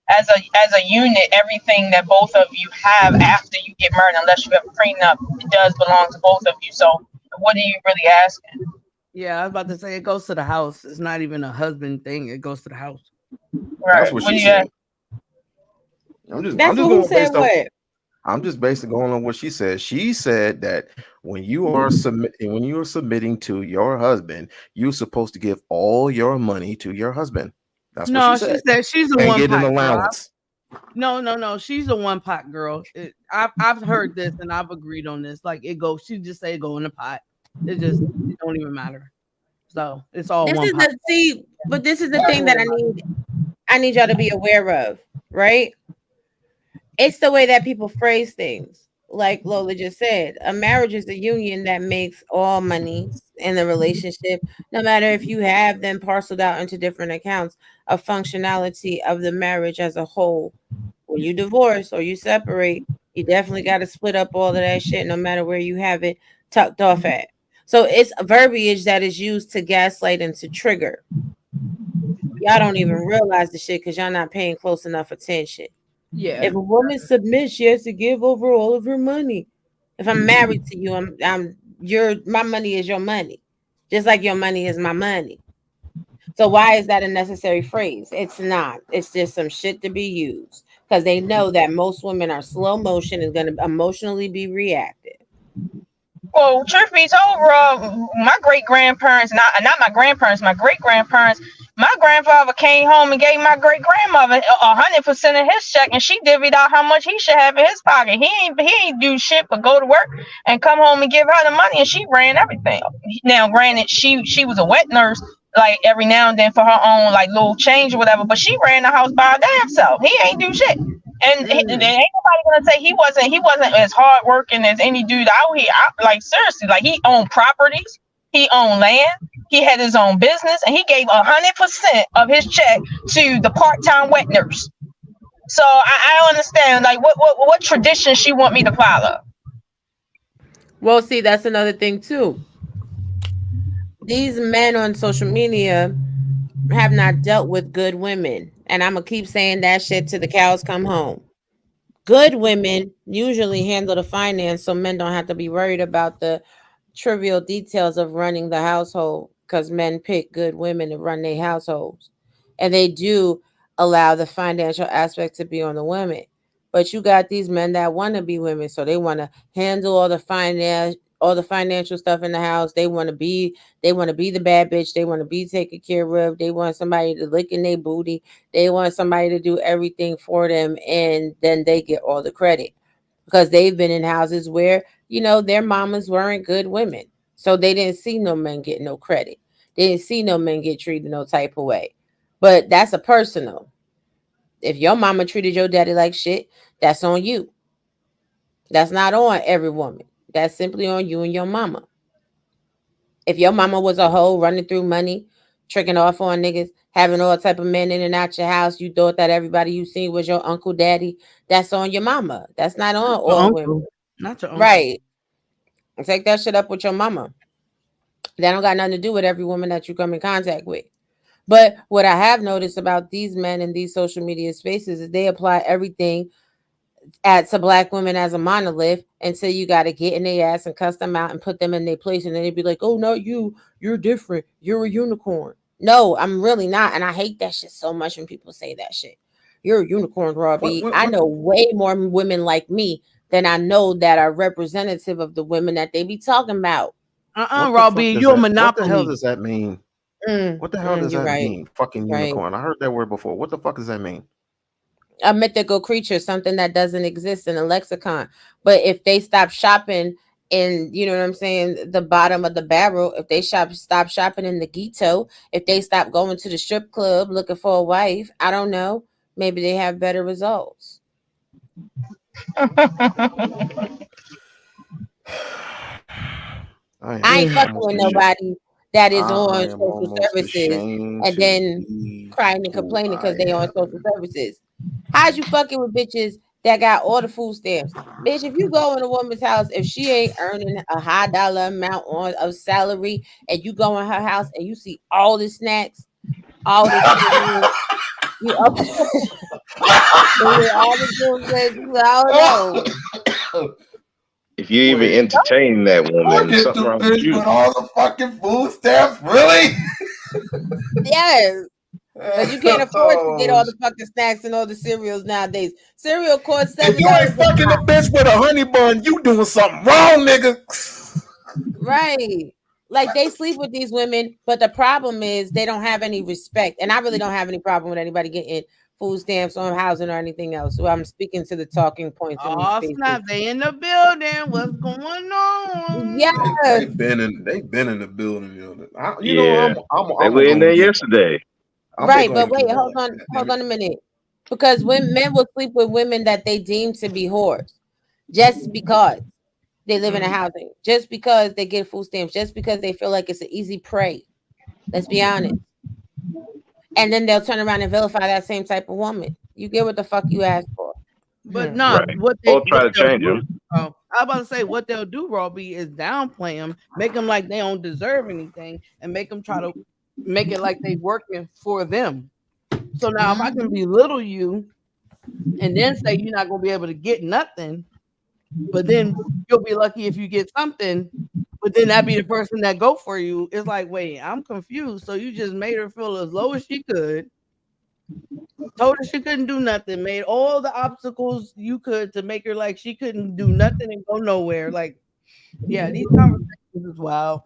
Speaker 5: As a unit, everything that both of you have after you get married, unless you have a prenup, it does belong to both of you. So what are you really asking?
Speaker 15: Yeah, I was about to say it goes to the house. It's not even a husband thing. It goes to the house.
Speaker 14: That's what she said. I'm just going based on. I'm just basically going on what she said. She said that when you are submitting to your husband, you're supposed to give all your money to your husband. That's what she said.
Speaker 15: She's a
Speaker 14: and
Speaker 15: one
Speaker 14: get an
Speaker 15: pot
Speaker 14: allowance.
Speaker 15: Girl. No. She's a one pot girl. I've heard this and I've agreed on this. Like it goes. She just say go in the pot. It don't even matter. So it's all one pot.
Speaker 13: But this is the thing that I need y'all to be aware of, right? It's the way that people phrase things. Like Lola just said, a marriage is a union that makes all money in the relationship, no matter if you have them parceled out into different accounts, a functionality of the marriage as a whole. When you divorce or you separate, you definitely got to split up all of that shit, no matter where you have it tucked off at. So it's a verbiage that is used to gaslight and to trigger. Y'all don't even realize the shit because y'all not paying close enough attention.
Speaker 15: Yeah.
Speaker 13: If a woman submits, she has to give over all of her money. If I'm married to you, my money is your money, just like your money is my money. So why is that a necessary phrase? It's not. It's just some shit to be used because they know that most women are slow motion and going to emotionally be reactive.
Speaker 5: Well, truth be told, my great grandparents, not my grandparents, my great grandparents, my grandfather came home and gave my great grandmother 100% of his check, and she divvied out how much he should have in his pocket. He ain't do shit but go to work and come home and give her the money, and she ran everything. Now, granted, she was a wet nurse, like every now and then for her own like little change or whatever, but she ran the house by her damn self. He ain't do shit. And ain't nobody gonna say he wasn't as hard working as any dude out here. Like seriously, like he owned properties, he owned land, he had his own business, and he gave 100% of his check to the part-time wet nurse. So I don't understand, like what tradition she want me to follow.
Speaker 13: Well, see, that's another thing too. These men on social media have not dealt with good women, and I'm gonna keep saying that shit till the cows come home. Good women usually handle the finance, so men don't have to be worried about the trivial details of running the household because men pick good women to run their households, and they do allow the financial aspect to be on the women. But you got these men that want to be women, so they want to handle all the financial stuff in the house. They want to be the bad bitch. They want to be taken care of. They want somebody to lick in their booty. They want somebody to do everything for them, and then they get all the credit because they've been in houses where their mamas weren't good women, so they didn't see no men get no credit. They didn't see no men get treated no type of way. But that's a personal. If your mama treated your daddy like shit, that's on you. That's not on every woman. That's simply on you and your mama. If your mama was a hoe running through money, tricking off on niggas, having all type of men in and out your house, you thought that everybody you seen was your uncle, daddy, that's on your mama. That's not on all women.
Speaker 15: Not your uncle.
Speaker 13: Right. Take that shit up with your mama. That don't got nothing to do with every woman that you come in contact with. But what I have noticed about these men in these social media spaces is they apply everything to black women as a monolith until you got to get in their ass and cuss them out and put them in their place. And then they'd be like, oh, no, you're different. You're a unicorn. No, I'm really not. And I hate that shit so much when people say that shit. You're a unicorn, Robbie. I know way more women like me than I know that are representative of the women that they be talking about.
Speaker 15: Robbie, you're a monopoly.
Speaker 14: What the hell does that mean? What the hell does that mean? Fucking unicorn. I heard that word before. What the fuck does that mean?
Speaker 13: A mythical creature, something that doesn't exist in a lexicon. But if they stop shopping in, you know what I'm saying, the bottom of the barrel, if they stop shopping in the ghetto, if they stop going to the strip club looking for a wife, I don't know, maybe they have better results. I ain't fucking with nobody that is
Speaker 14: I
Speaker 13: on
Speaker 14: am
Speaker 13: social
Speaker 14: almost
Speaker 13: services
Speaker 14: ashamed
Speaker 13: and
Speaker 14: to
Speaker 13: then
Speaker 14: be
Speaker 13: crying and
Speaker 14: who
Speaker 13: complaining
Speaker 14: I
Speaker 13: because they on
Speaker 14: am.
Speaker 13: social services. How's you fucking with bitches that got all the food stamps? Bitch, if you go in a woman's house, if she ain't earning a high dollar amount of salary, and you go in her house and you see all the snacks, all the cereal, you open all the food, you like, oh no.
Speaker 11: If you even
Speaker 2: Wait,
Speaker 11: entertain that
Speaker 2: I
Speaker 11: woman,
Speaker 2: get
Speaker 11: something
Speaker 2: the
Speaker 11: wrong with
Speaker 2: bitch
Speaker 11: you.
Speaker 2: with all the fucking food stamps, really?
Speaker 13: Yes. Because you can't afford to get
Speaker 2: Oh,
Speaker 13: all the fucking snacks and all the cereals nowadays. Cereal costs
Speaker 2: if
Speaker 13: $7
Speaker 2: you ain't
Speaker 13: a
Speaker 2: fucking a
Speaker 13: pop.
Speaker 2: bitch with a honey bun, you doing something wrong, nigga.
Speaker 13: Right. Like they sleep with these women, but the problem is they don't have any respect. And I really don't have any problem with anybody getting food stamps or housing or anything else. So I'm speaking to the talking points in these
Speaker 15: Oh
Speaker 13: spaces.
Speaker 15: snap! They in the building. What's going on?
Speaker 13: Yeah.
Speaker 2: They been in the building.
Speaker 11: Yeah, they
Speaker 2: I'm
Speaker 11: were
Speaker 2: gonna
Speaker 11: in
Speaker 2: go
Speaker 11: there
Speaker 2: and get.
Speaker 11: yesterday.
Speaker 2: I'm gonna
Speaker 13: Right.
Speaker 2: go
Speaker 13: But
Speaker 2: and
Speaker 13: wait,
Speaker 2: get one.
Speaker 13: hold on a minute. Because when men will sleep with women that they deem to be whores just because they live in a housing, just because they get food stamps, just because they feel like it's an easy prey. Let's be honest. And then they'll turn around and vilify that same type of woman. You get what the fuck you asked for.
Speaker 15: But no,
Speaker 11: Right.
Speaker 15: what
Speaker 11: Or try to
Speaker 15: they'll
Speaker 11: change
Speaker 15: do?
Speaker 11: them.
Speaker 15: Oh, I was about to say what they'll do, Robbie, is downplay them, make them like they don't deserve anything, and make them try to make it like they working for them. So now, if I can belittle you and then say you're not gonna be able to get nothing, but then you'll be lucky if you get something, but then that be the person that go for you. It's like, wait, I'm confused. So you just made her feel as low as she could. Told her she couldn't do nothing, made all the obstacles you could to make her like she couldn't do nothing and go nowhere. Like, yeah, these conversations is wild.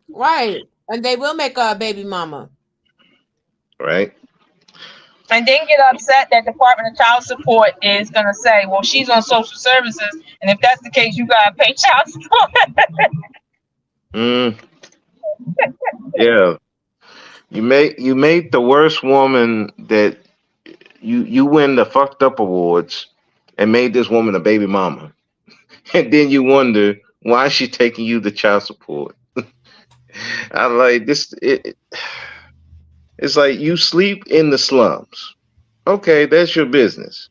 Speaker 13: Right. And they will make her a baby mama.
Speaker 11: Right.
Speaker 5: And then get upset that Department of Child Support is gonna say, well, she's on social services, and if that's the case, you gotta pay child support.
Speaker 11: Yeah. You made the worst woman that you win the fucked up awards and made this woman a baby mama. And then you wonder why she's taking you the child support. I like this it's like you sleep in the slums. Okay, that's your business.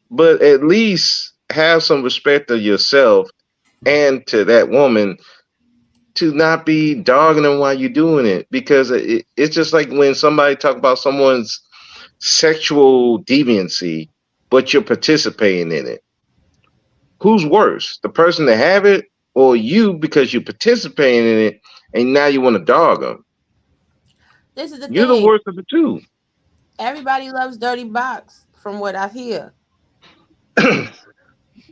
Speaker 11: But at least have some respect of yourself and to that woman to not be dogging them while you're doing it, because it's just like when somebody talk about someone's sexual deviancy but you're participating in it. Who's worse, the person that have it or you, because you're participating in it and now you want to dog them?
Speaker 13: This is the
Speaker 11: You're the
Speaker 13: thing.
Speaker 11: worst of the two.
Speaker 13: Everybody loves dirty box, from what I hear.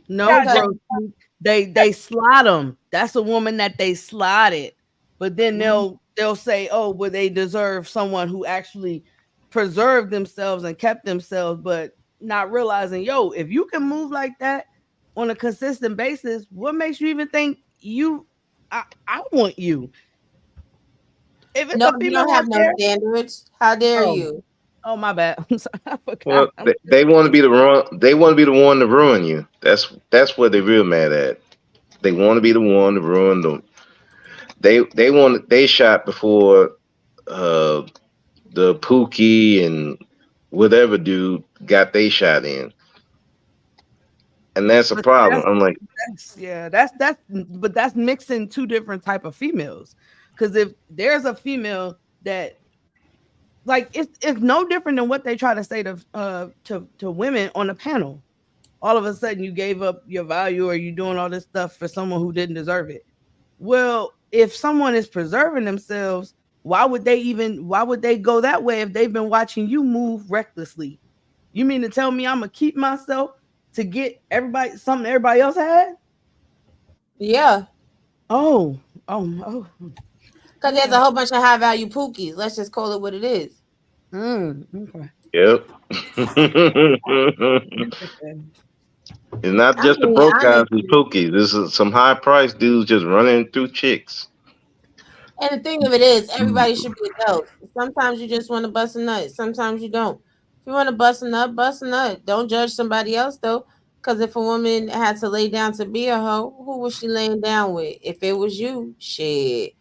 Speaker 15: No,
Speaker 13: Because
Speaker 15: bro. They slide them. That's a woman that they slotted. But then they'll say, oh, well, they deserve someone who actually preserved themselves and kept themselves, but not realizing, yo, if you can move like that on a consistent basis, what makes you even think I want you? If it's
Speaker 13: no,
Speaker 15: a
Speaker 13: you
Speaker 15: female
Speaker 13: don't
Speaker 15: out
Speaker 13: have no
Speaker 15: there,
Speaker 13: standards. How dare you?
Speaker 15: oh my bad. I'm sorry, I
Speaker 11: Well,
Speaker 15: forgot.
Speaker 11: they want to be the wrong. They want to be the one to ruin you. That's what they're real mad at. They want to be the one to ruin them. They shot before uh, the Pookie and whatever dude got they shot in, and that's a
Speaker 15: But
Speaker 11: problem. I'm like,
Speaker 15: but that's mixing two different type of females. Because if there's a female that like it's no different than what they try to say to women on a panel. All of a sudden you gave up your value or you doing all this stuff for someone who didn't deserve it. Well, if someone is preserving themselves, why would they go that way if they've been watching you move recklessly? You mean to tell me I'm gonna keep myself to get something everybody else had?
Speaker 13: Yeah.
Speaker 15: Oh.
Speaker 13: Because there's a whole bunch of high value pookies. Let's just call it what it is.
Speaker 15: Okay.
Speaker 11: yep. It's not
Speaker 13: I
Speaker 11: just the
Speaker 13: mean,
Speaker 11: broke guys
Speaker 13: honestly,
Speaker 11: with Pookie. This is some high price dudes just running through chicks.
Speaker 13: and the thing of it is, everybody should be adults. Sometimes you just want to bust a nut. Sometimes you don't. If you want to bust a nut, bust a nut. Don't judge somebody else though. Because if a woman had to lay down to be a hoe, who was she laying down with? If it was you, shit.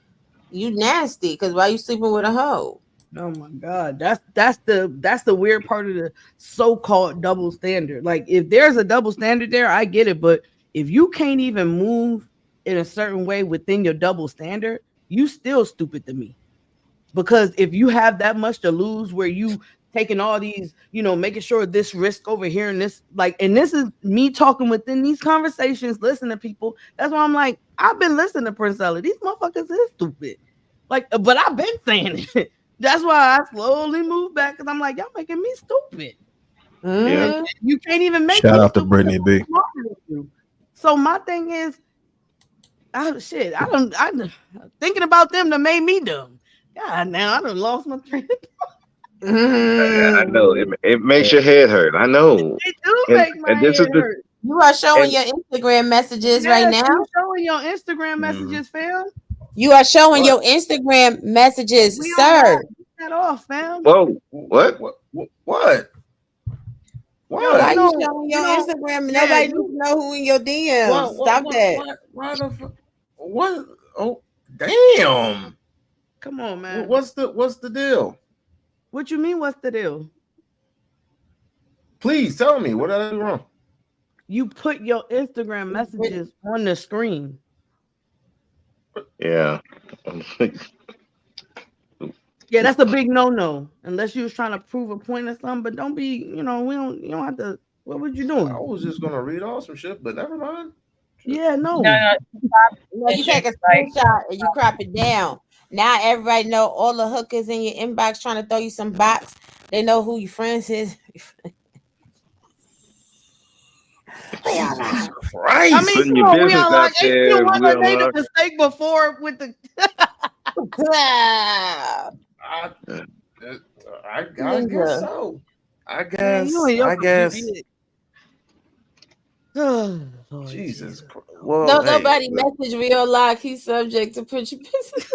Speaker 13: You nasty, because why you sleeping with a hoe?
Speaker 15: Oh my God, that's the weird part of the so-called double standard. Like, if there's a double standard there, I get it, but if you can't even move in a certain way within your double standard, you still stupid to me. Because if you have that much to lose, where you taking all these, making sure this risk over here and this, like, and this is me talking within these conversations, listen to people. That's why I'm like, I've been listening to Princella. These motherfuckers is stupid. Like, but I've been saying it. That's why I slowly moved back, because I'm like, y'all making me stupid.
Speaker 11: Yeah.
Speaker 15: You can't even make
Speaker 14: Shout
Speaker 15: me
Speaker 14: out to
Speaker 15: stupid
Speaker 14: Brittany B.
Speaker 15: because I'm smarter than you. So my thing is, I'm thinking about them that made me dumb. God, now I done lost my train of thought.
Speaker 11: I know it makes your head hurt. I know.
Speaker 15: It do make my
Speaker 11: and this
Speaker 15: head
Speaker 11: is the
Speaker 15: hurt.
Speaker 13: You are showing
Speaker 11: and
Speaker 13: your Instagram messages
Speaker 15: Yes,
Speaker 13: right now.
Speaker 15: you showing your Instagram messages, fam.
Speaker 13: You are showing
Speaker 11: What?
Speaker 13: your Instagram messages,
Speaker 15: We
Speaker 13: sir.
Speaker 15: don't that off, fam.
Speaker 11: whoa, what?
Speaker 14: What?
Speaker 13: Why you
Speaker 15: know,
Speaker 13: showing your Instagram?
Speaker 15: yeah,
Speaker 13: Nobody needs to know who in your DMs. Stop that.
Speaker 14: What? Oh, damn.
Speaker 15: Come on, man.
Speaker 14: What's the deal?
Speaker 15: What you mean? What's the deal?
Speaker 14: Please tell me. What did I do wrong?
Speaker 15: You put your Instagram messages on the screen.
Speaker 11: Yeah.
Speaker 15: Yeah, that's a big no-no. Unless you was trying to prove a point or something, but don't be, you don't have to. What was you doing?
Speaker 14: I was just gonna read off some shit, but never mind.
Speaker 15: Yeah, no.
Speaker 13: No, you take a screenshot and you crop it down. Now everybody know all the hookers in your inbox trying to throw you some bots. They know who your friends is.
Speaker 14: Jesus Christ!
Speaker 15: I mean,
Speaker 11: Putting your business out there.
Speaker 15: You made a mistake before with the.
Speaker 14: I guess so. I guess. Jesus Christ. Well,
Speaker 13: no, nobody message We-On-Loc. He's subject to put your business.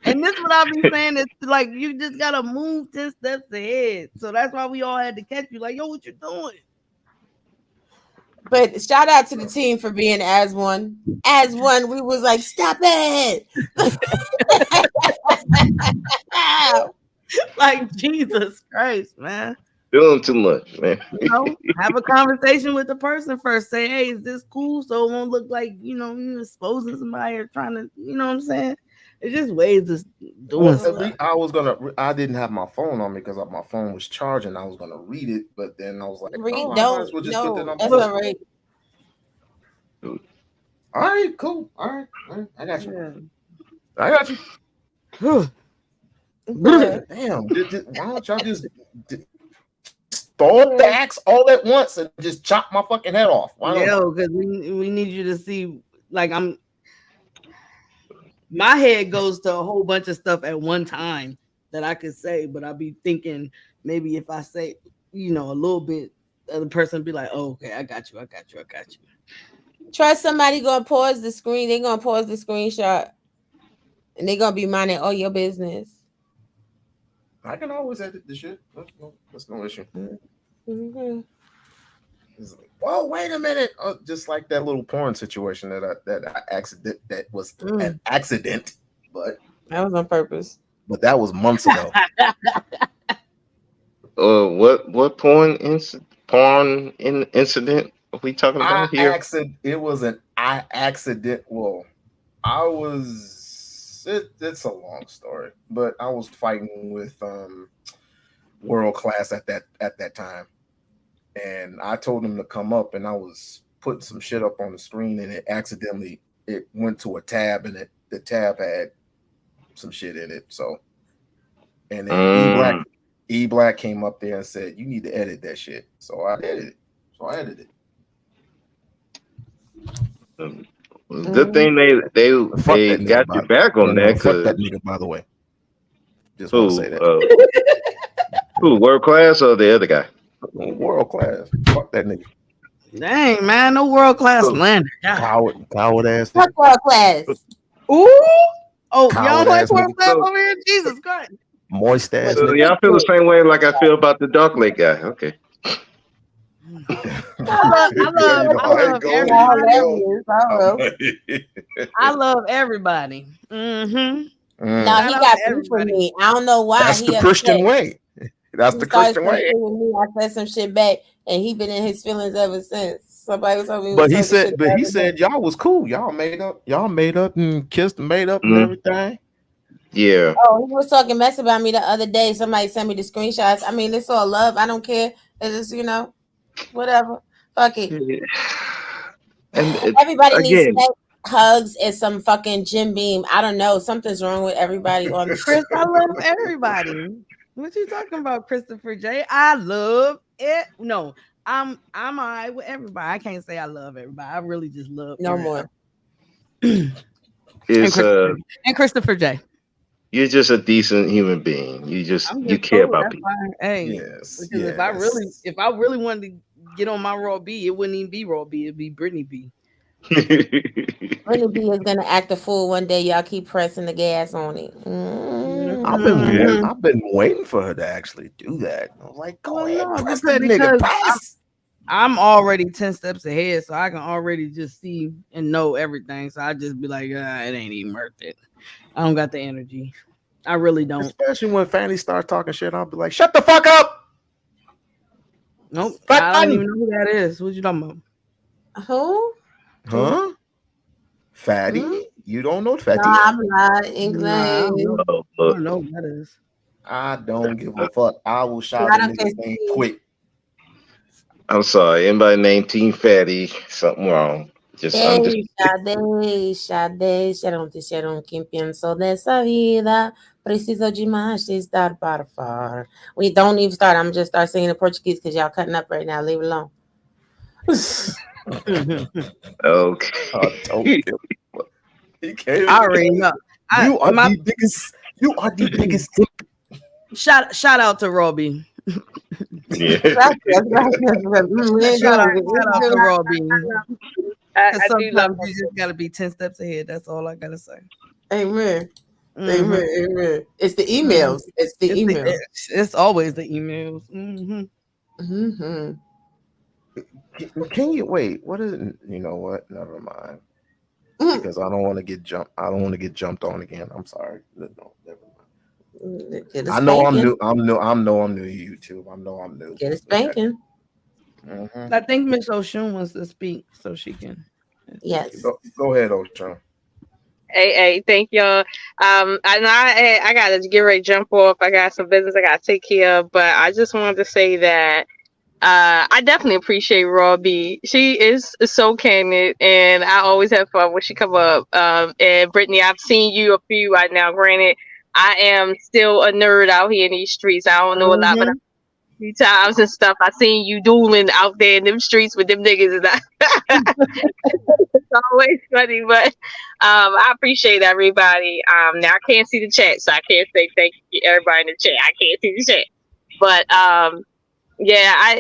Speaker 15: And this is what I be saying. It's like, you just gotta move 10 steps ahead. So that's why we all had to catch you. Like, yo, what you doing?
Speaker 13: But shout out to the team for being as one. As one, we was like, stop it.
Speaker 15: Like, Jesus Christ, man.
Speaker 11: Doing too much, man.
Speaker 15: Have a conversation with the person first. Say, hey, is this cool? So it won't look like, you're exposing somebody or trying to, you know what I'm saying? It's just ways of doing stuff.
Speaker 14: I didn't have my phone on me because my phone was charging. I was gonna read it, but then I was like,
Speaker 13: That's all right.
Speaker 14: All right, cool. All right. I got you. Yeah. I got you. Damn. Why don't y'all just throw up the axe all at once and just chop my fucking head off?
Speaker 15: Because we need you to see, like, my head goes to a whole bunch of stuff at one time that I could say, but I'll be thinking maybe if I say, a little bit, the other person be like, oh, okay, I got you.
Speaker 13: Trust somebody gonna pause the screen. They're gonna pause the screenshot, and they're gonna be minding all your business.
Speaker 14: I can always edit the shit. That's no issue. Mm-hmm. Whoa, wait a minute! Just like that little porn situation that was an accident, but
Speaker 13: that was on purpose.
Speaker 14: But that was months ago.
Speaker 11: What porn incident are we talking about here?
Speaker 14: It was an accident. Well, it's a long story, but I was fighting with World Class at that time, and I told him to come up, and I was putting some shit up on the screen, and it went to a tab, and the tab had some shit in it. So, and then E-Black came up there and said, "You need to edit that shit." So I edited it.
Speaker 11: Good thing they got you back on that.
Speaker 14: Fuck that nigga, by the way. Just want to say that.
Speaker 11: Who, World Class or the other guy?
Speaker 14: World Class. Fuck that nigga.
Speaker 15: Dang, man, no World Class slander.
Speaker 14: Coward ass.
Speaker 13: Fuck World Class.
Speaker 15: Ooh. Oh, y'all like World Class over here? Jesus Christ.
Speaker 14: Moist ass.
Speaker 11: So y'all feel the same way like I feel about the Dark Lake guy. Okay.
Speaker 15: I love everybody. I love everybody.
Speaker 13: No, he got beef with me. I don't know why.
Speaker 14: That's
Speaker 13: he
Speaker 14: the Christian
Speaker 13: upset.
Speaker 14: way. That's
Speaker 13: He
Speaker 14: the
Speaker 13: started
Speaker 14: Christian
Speaker 13: some
Speaker 14: way.
Speaker 13: shit with me. I said some shit back, and he been in his feelings ever since. Somebody told me
Speaker 14: But he said y'all was cool. Y'all made up and kissed, made up and everything.
Speaker 11: Yeah.
Speaker 13: Oh, he was talking mess about me the other day. Somebody sent me the screenshots. I mean, it's all love. I don't care. It's just, whatever. Fuck it.
Speaker 11: And
Speaker 13: Everybody needs
Speaker 11: again,
Speaker 13: sex, hugs, and some fucking Jim Beam. I don't know. Something's wrong with everybody on the
Speaker 15: Chris, I love everybody. What you talking about, Christopher J? I love it. No, I'm all right with everybody. I can't say I love everybody. I really just love
Speaker 13: no more.
Speaker 15: And Christopher J.
Speaker 11: You're just a decent human being. You care about people.
Speaker 15: Hey,
Speaker 14: yes.
Speaker 15: Because if I really wanted to get on my raw B, it wouldn't even be raw B. It'd be Brittany B.
Speaker 13: Brittany B is gonna act a fool one day. Y'all keep pressing the gas on it.
Speaker 14: I've been waiting for her to actually do that. I was like, go ahead, press that nigga, press.
Speaker 15: I'm already 10 steps ahead, so I can already just see and know everything. So I just be like, it ain't even worth it. I don't got the energy. I really don't.
Speaker 14: Especially when Fanny starts talking shit, I'll be like, shut the fuck up.
Speaker 15: Nope. I don't even know who that is. What you talking about?
Speaker 13: Who?
Speaker 14: Huh? Fatty? You don't know Fatty?
Speaker 13: No, I'm not English.
Speaker 15: I don't know who that is.
Speaker 14: I don't give a fuck. I will shout the nigga's name quick.
Speaker 11: I'm sorry. Anybody named Team Fatty? Something wrong.
Speaker 13: Sade, eu não quem penso dessa vida. Preciso de mais estar para far. We don't even start. I'm just start singing in Portuguese because y'all cutting up right now. Leave it alone.
Speaker 11: Okay.
Speaker 15: I already know.
Speaker 14: You are the biggest.
Speaker 15: Shout out to Robbie.
Speaker 11: Yeah.
Speaker 15: Shout out to Robbie.
Speaker 5: I do love
Speaker 15: you just gotta be 10 steps ahead. That's all I gotta say.
Speaker 13: Amen. Amen. It's the emails. It's the emails.
Speaker 15: It's always the emails.
Speaker 14: Can you wait? What is it? You know what? Never mind. Because I don't want to get jumped. I don't want to get jumped on again. I'm sorry. No, never mind. I know I'm new. I'm new to YouTube. I know I'm new.
Speaker 13: Get a spanking.
Speaker 15: I think Miss Oshun wants to speak, so she can.
Speaker 13: Yes.
Speaker 14: Go ahead, Oshun.
Speaker 5: Hey, thank y'all. I gotta get ready to jump off. I got some business I gotta take care of, but I just wanted to say that I definitely appreciate Raw B. She is so candid, and I always have fun when she come up. And Brittany, I've seen you a few right now. Granted, I am still a nerd out here in these streets. I don't know a lot, but a few times and stuff, I seen you dueling out there in them streets with them niggas, and it's always funny. But I appreciate everybody. Now I can't see the chat, so I can't say thank you everybody in the chat. I can't see the chat, but yeah,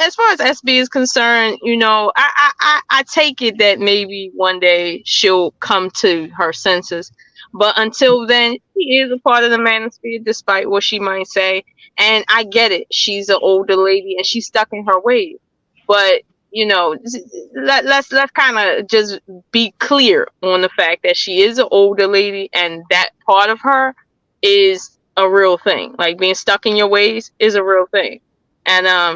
Speaker 5: as far as SB is concerned, I take it that maybe one day she'll come to her senses, but until then, she is a part of the Manosphere, despite what she might say. And I get it; she's an older lady and she's stuck in her ways. But let's kind of just be clear on the fact that she is an older lady, and that part of her is a real thing. Like being stuck in your ways is a real thing. And I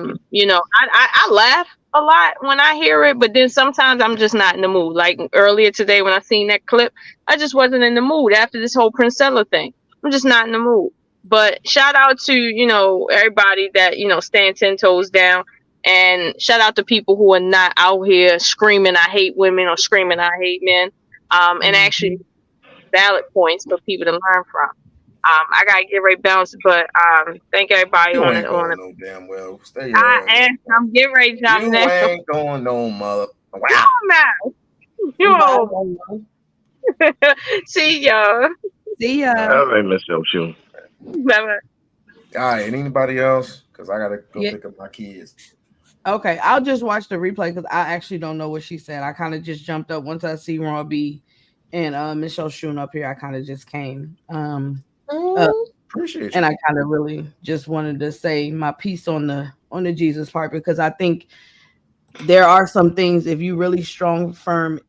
Speaker 5: laugh a lot when I hear it, but then sometimes I'm just not in the mood. Like earlier today when I seen that clip, I just wasn't in the mood after this whole Princella thing. I'm just not in the mood. But shout out to, everybody that, stand 10 toes down, and shout out to people who are not out here screaming I hate women or screaming I hate men. And actually valid points for people to learn from. I gotta get ready bounced, but thank everybody
Speaker 14: You
Speaker 5: on
Speaker 14: ain't
Speaker 5: it.
Speaker 14: going no damn well. Stay
Speaker 5: I'm getting ready to jump next.
Speaker 14: You ain't going no mother.
Speaker 5: Wow. Yo. See y'all.
Speaker 15: See ya.
Speaker 11: All right, Miss Oshun.
Speaker 5: Bye-bye.
Speaker 14: All right, anybody else? Because I gotta go pick up my kids.
Speaker 15: Okay, I'll just watch the replay because I actually don't know what she said. I kind of just jumped up once I see Raw B and Miss Oshun up here. I kind of just came.
Speaker 14: Appreciate you.
Speaker 15: And I kind of really just wanted to say my piece on the on the Jesus part, because I think there are some things, if you really stand firm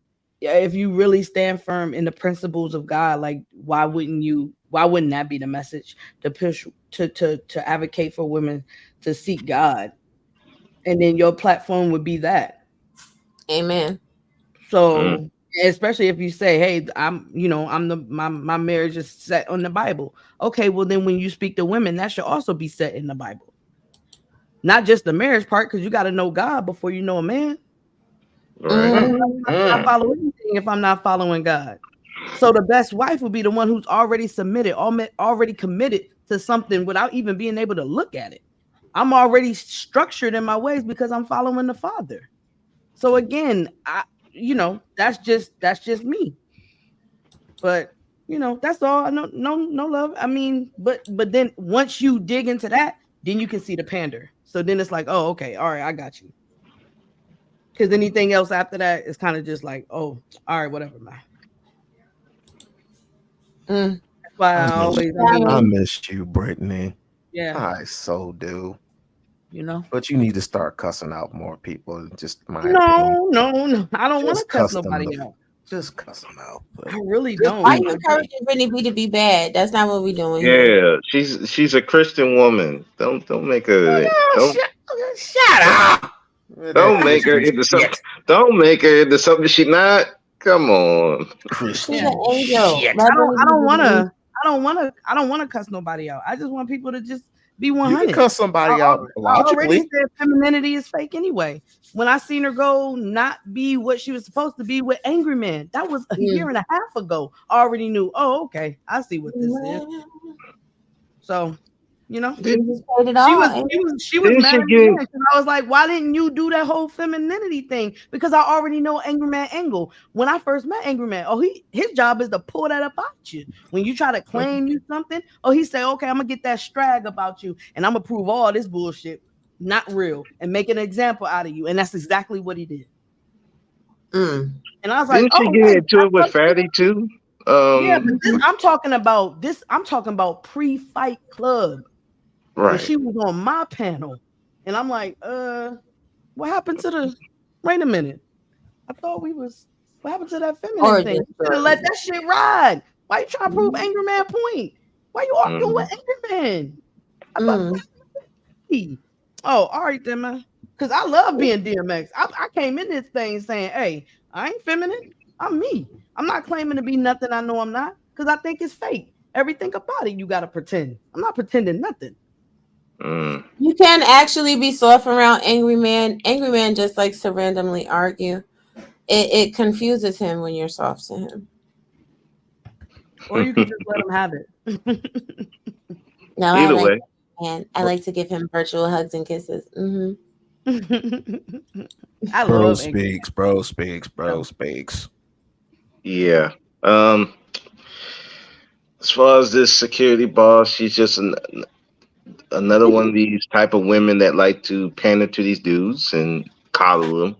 Speaker 15: in the principles of God, like why wouldn't that be the message to push to advocate for women to seek God? And then your platform would be that.
Speaker 13: Amen.
Speaker 15: So especially if you say, hey, my marriage is set on the Bible. Okay, well then when you speak to women, that should also be set in the Bible. Not just the marriage part, because you got to know God before you know a man.
Speaker 11: Right.
Speaker 15: I cannot follow anything if I'm not following God. So the best wife will be the one who's already submitted, already committed to something without even being able to look at it. I'm already structured in my ways because I'm following the Father. So again, that's just me. But that's all. No love. I mean, but then once you dig into that, then you can see the pander. So then it's like, oh, okay, all right, I got you. Because anything else after that is kind of just like, oh, all right, whatever, man. That's why
Speaker 14: I miss you, Brittany.
Speaker 15: Yeah,
Speaker 14: I so do. But you need to start cussing out more people. Just my opinion.
Speaker 15: No. I don't want to cuss
Speaker 14: them
Speaker 15: nobody out.
Speaker 14: Just cuss them out.
Speaker 15: I really don't.
Speaker 13: Why are you encouraging Brittany B to be bad? That's not what we're doing.
Speaker 11: Yeah, she's a Christian woman. Don't make her
Speaker 14: shut up.
Speaker 11: Don't make her into something. Don't make her into something she's not. Come on,
Speaker 14: Christian.
Speaker 13: She's an angel.
Speaker 15: I don't want to cuss nobody out. I just want people to just be 100.
Speaker 14: You can cuss somebody out logically.
Speaker 15: I already said femininity is fake anyway. When I seen her go not be what she was supposed to be with Angry Man, that was a year and a half ago. I already knew. Oh, okay, I see what this is. So, she was mad at me because I was like, why didn't you do that whole femininity thing? Because I already know Angry Man angle. When I first met Angry Man, his job is to pull that up out you. When you try to claim you something, he say, okay, I'm gonna get that strag about you, and I'm gonna prove all this bullshit not real and make an example out of you. And that's exactly what he did. And I was like,
Speaker 11: didn't she get into it with Fatty too?
Speaker 15: Yeah, but I'm talking about pre-fight club.
Speaker 11: Right.
Speaker 15: When she was on my panel, and I'm like, what happened to the? Wait a minute, I thought we was. What happened to that feminine thing? You should have let that shit ride. Why you trying to prove Angry Man point? Why you arguing with Angry Man? Oh, all right then, man. Because I love being DMX. I came in this thing saying, hey, I ain't feminine. I'm me. I'm not claiming to be nothing I know I'm not, because I think it's fake. Everything about it, you got to pretend. I'm not pretending nothing.
Speaker 13: You can actually be soft around Angry Man. Angry Man just likes to randomly argue. It confuses him when you're soft to him.
Speaker 15: Or you can just let him have it.
Speaker 13: No,
Speaker 11: either way.
Speaker 13: And I like to give him virtual hugs and kisses.
Speaker 15: I
Speaker 14: bro
Speaker 15: love
Speaker 14: speaks, bro speaks.
Speaker 11: Yeah. As far as this security boss, she's just another one of these type of women that like to pander to these dudes and coddle them,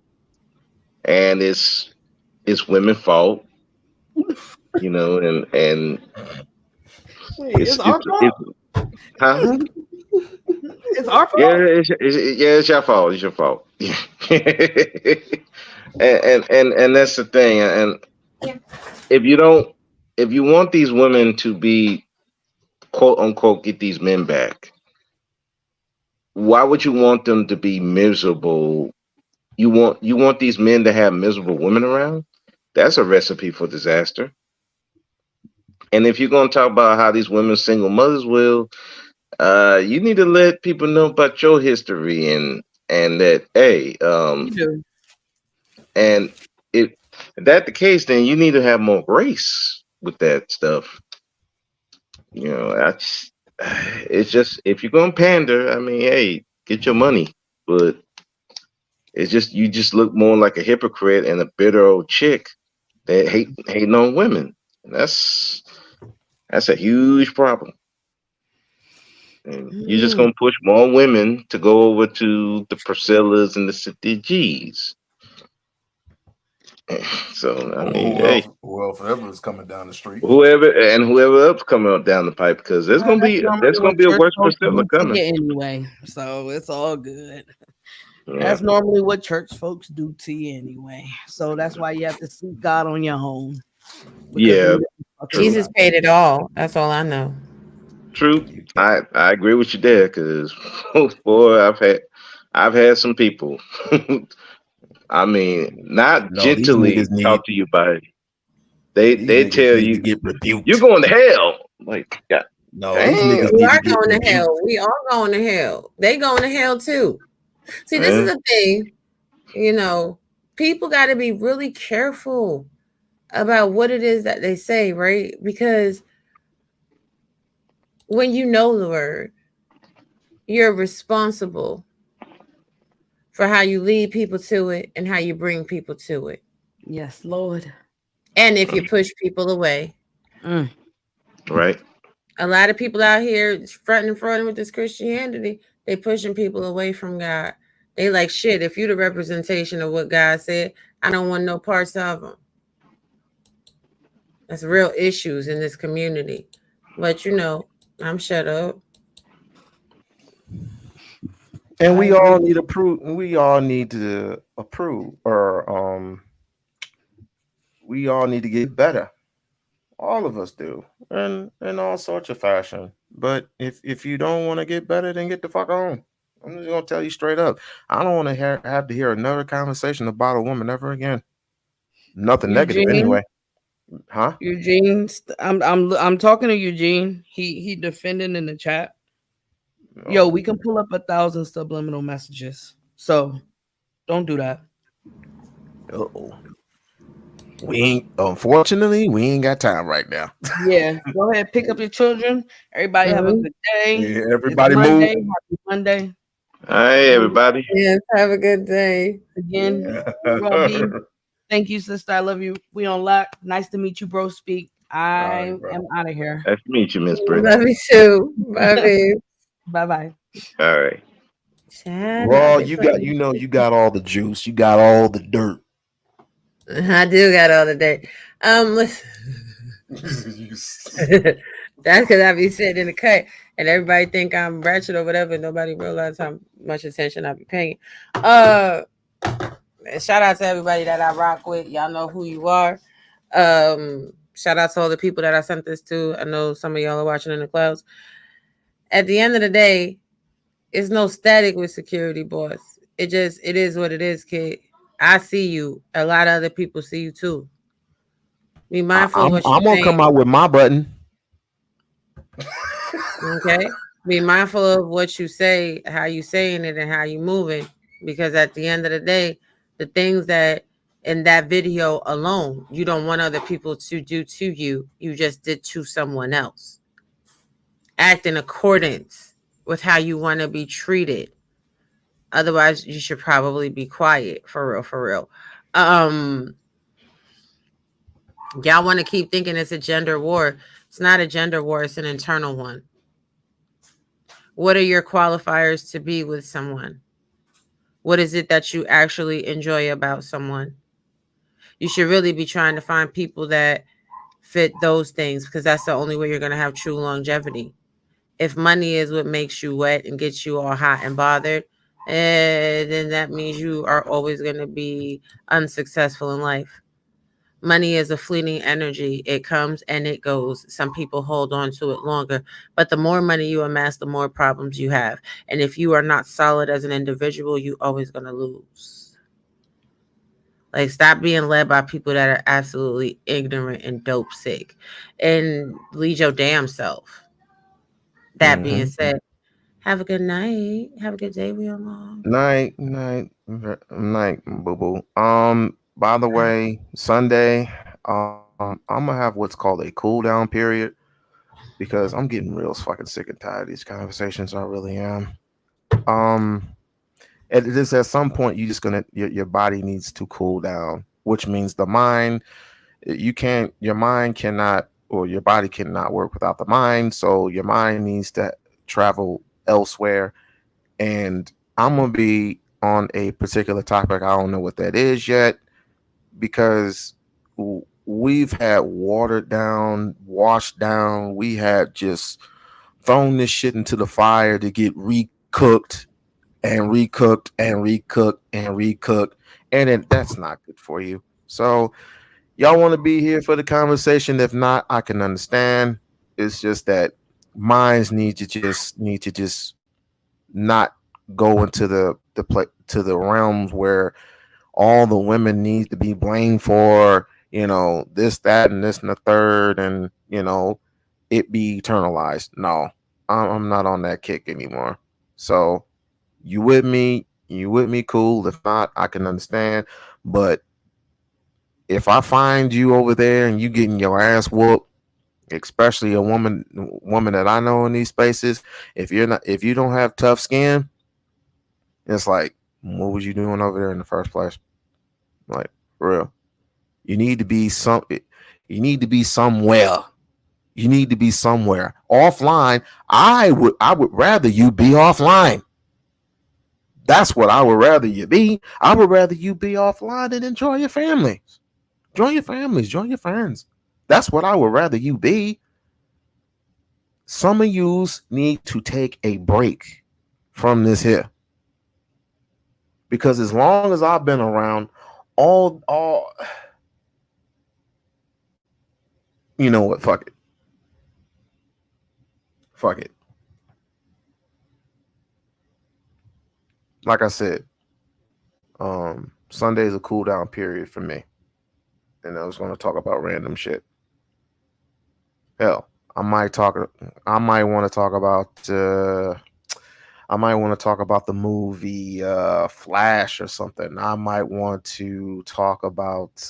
Speaker 11: and it's women's fault, and
Speaker 15: it's our fault.
Speaker 11: Huh?
Speaker 15: It's our fault.
Speaker 11: It's your fault. It's your fault. and that's the thing. And if you want these women to be quote unquote get these men back, why would you want them to be miserable? You want these men to have miserable women around? That's a recipe for disaster. And if you're going to talk about how these women single mothers will, you need to let people know about your history and that, hey, and if that's the case, then you need to have more grace with that stuff. It's just, if you're going to pander, I mean, hey, get your money, but it's just, you just look more like a hypocrite and a bitter old chick that hating on women. And that's a huge problem. And you're just gonna push more women to go over to the Priscillas and the City G's. So I mean, hey,
Speaker 14: whoever is coming down the street,
Speaker 11: whoever else coming up down the pipe, because there's gonna
Speaker 15: That's
Speaker 11: be
Speaker 15: normally what
Speaker 11: a
Speaker 15: church
Speaker 11: worse
Speaker 15: folks
Speaker 11: Priscilla
Speaker 15: do to
Speaker 11: coming.
Speaker 15: you anyway, so it's all good.
Speaker 11: Yeah.
Speaker 15: That's normally what church folks do to you anyway. So that's why you have to seek God on your own.
Speaker 11: Yeah,
Speaker 13: Jesus paid it all. That's all I know.
Speaker 11: True. I agree with you there, because boy, I've had some people. I mean, not
Speaker 14: No, these
Speaker 11: gently
Speaker 14: niggas need
Speaker 11: talk to you about it.
Speaker 14: these
Speaker 11: They
Speaker 14: niggas
Speaker 11: tell
Speaker 14: need to
Speaker 11: you
Speaker 14: get rebuked.
Speaker 11: you're going to hell. Like, God,
Speaker 14: No, these
Speaker 11: damn.
Speaker 14: niggas
Speaker 13: We
Speaker 14: need to
Speaker 13: are
Speaker 14: get
Speaker 13: going to
Speaker 14: rebuked.
Speaker 13: hell. We are going to hell. They going to hell too. See, this is
Speaker 11: Yeah.
Speaker 13: the thing. You know, people got to be really careful about what it is that they say, right? Because when you know the word, you're responsible for how you lead people to it and how you bring people to it.
Speaker 15: Yes, Lord.
Speaker 13: And if you push people away.
Speaker 11: Right.
Speaker 13: A lot of people out here fronting and fronting with this Christianity, they pushing people away from God. They like, shit, if you're the representation of what God said, I don't want no parts of them. That's real issues in this community. But you know, I'm shut up.
Speaker 14: And we all need to approve, or we all need to get better. All of us do, and in all sorts of fashion. But if you don't want to get better, then get the fuck on. I'm just gonna tell you straight up. I don't want to have to hear another conversation about a woman ever again. Nothing negative,
Speaker 15: Eugene,
Speaker 14: anyway. Huh?
Speaker 15: Eugene, I'm talking to Eugene. He defending in the chat. Yo, we can pull up 1,000 subliminal messages. So don't do that.
Speaker 14: Uh-oh. Unfortunately, we ain't got time right now.
Speaker 15: Yeah, go ahead, pick up your children. Everybody have a good day.
Speaker 14: Yeah, everybody
Speaker 15: it's Monday.
Speaker 14: move.
Speaker 15: Happy Monday.
Speaker 11: Hey, everybody.
Speaker 13: Yes, have a good day.
Speaker 15: Again, Robbie, thank you, sister. I love you. We-On-Loc. Nice to meet you, bro. Speak. I am out of here.
Speaker 11: Nice to meet you, Miss Britt.
Speaker 13: Love you too. Bye, babe.
Speaker 15: Bye-bye.
Speaker 11: All right.
Speaker 14: Raw, you got all the juice. You got all the dirt.
Speaker 13: I do got all the day. Listen. That's because I be sitting in the cut and everybody think I'm ratchet or whatever. Nobody realize how much attention I be paying. Shout out to everybody that I rock with. Y'all know who you are. Shout out to all the people that I sent this to. I know some of y'all are watching in the clouds. At the end of the day, it's no static with security, boss. It is what it is, kid. I see you. A lot of other people see you too. Be mindful of what you're
Speaker 14: I'm gonna
Speaker 13: saying.
Speaker 14: come out with my button.
Speaker 13: Okay. Be mindful of what you say, how you saying it, and how you moving. Because at the end of the day, the things that in that video alone, you don't want other people to do to you, you just did to someone else. Act in accordance with how you want to be treated. Otherwise, you should probably be quiet. For real, for real. Y'all want to keep thinking it's a gender war. It's not a gender war, it's an internal one. What are your qualifiers to be with someone? What is it that you actually enjoy about someone? You should really be trying to find people that fit those things, because that's the only way you're going to have true longevity. If money is what makes you wet and gets you all hot and bothered, then that means you are always going to be unsuccessful in life. Money is a fleeting energy. It comes and it goes. Some people hold on to it longer, but the more money you amass, the more problems you have. And if you are not solid as an individual, you're always going to lose. Like, stop being led by people that are absolutely ignorant and dope sick, and lead your damn self. That being said, have a good night. Have a good day, We-On-Loc.
Speaker 14: Night, boo boo. By the way, Sunday, I'm gonna have what's called a cool down period, because I'm getting real fucking sick and tired of these conversations. I really am. It is at some point you just your body needs to cool down, which means the mind, your mind cannot, or your body cannot work without the mind. So your mind needs to travel elsewhere. And I'm gonna be on a particular topic. I don't know what that is yet, because we've had watered down, washed down. We had just thrown this shit into the fire to get recooked and recooked and recooked and recooked, and that's not good for you. So y'all want to be here for the conversation? If not, I can understand. It's just that minds need to just not go into the realms where all the women need to be blamed for, this, that, and this and the third, and it be eternalized. No, I'm not on that kick anymore. So you with me? You with me? Cool. If not, I can understand. But if I find you over there and you getting your ass whooped, especially a woman that I know in these spaces, if you don't have tough skin, it's like, what was you doing over there in the first place? Like, for real. You need to be somewhere. You need to be somewhere. Offline, I would rather you be offline. That's what I would rather you be. I would rather you be offline and enjoy your family. Join your families, join your friends. That's what I would rather you be. Some of yous need to take a break from this here. Because as long as I've been around, all you know what, fuck it. Fuck it. Like I said, Sunday is a cool down period for me. And I was going to talk about random shit. Hell, I might want to talk about the movie Flash or something. I might want to talk about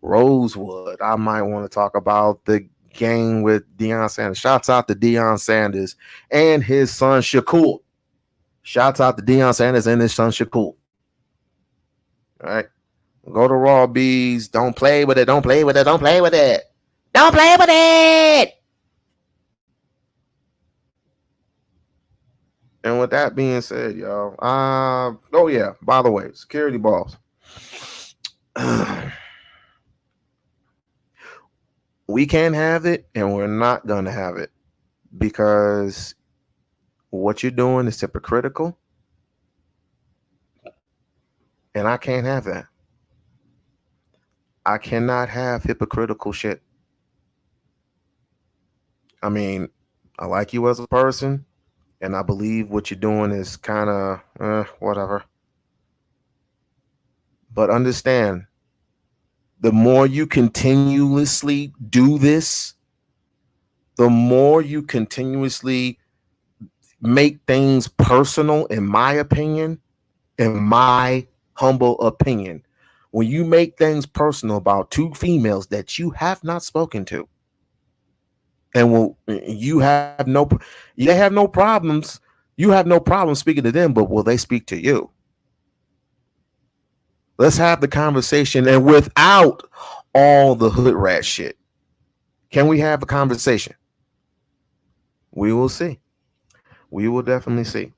Speaker 14: Rosewood. I might want to talk about the game with Deion Sanders. Shouts out to Deion Sanders and his son Shakur. Shouts out to Deion Sanders and his son Shakur. All right. Go to Raw Bees. Don't play with it. Don't play with it. Don't play with it. Don't play with it. And with that being said, y'all, oh yeah, by the way, security balls. We can't have it, and we're not going to have it, because what you're doing is hypocritical, and I can't have that. I cannot have hypocritical shit. I mean, I like you as a person, and I believe what you're doing is kind of whatever. But understand, the more you continuously do this, the more you continuously make things personal, in my opinion, in my humble opinion, when you make things personal about two females that you have not spoken to, and they have no problems. You have no problem speaking to them, but will they speak to you? Let's have the conversation, and without all the hood rat shit. Can we have a conversation? We will see. We will definitely see.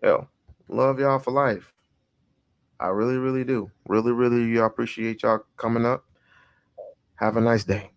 Speaker 14: Yo, love y'all for life. I really, really do. Really, really appreciate y'all coming up. Have a nice day.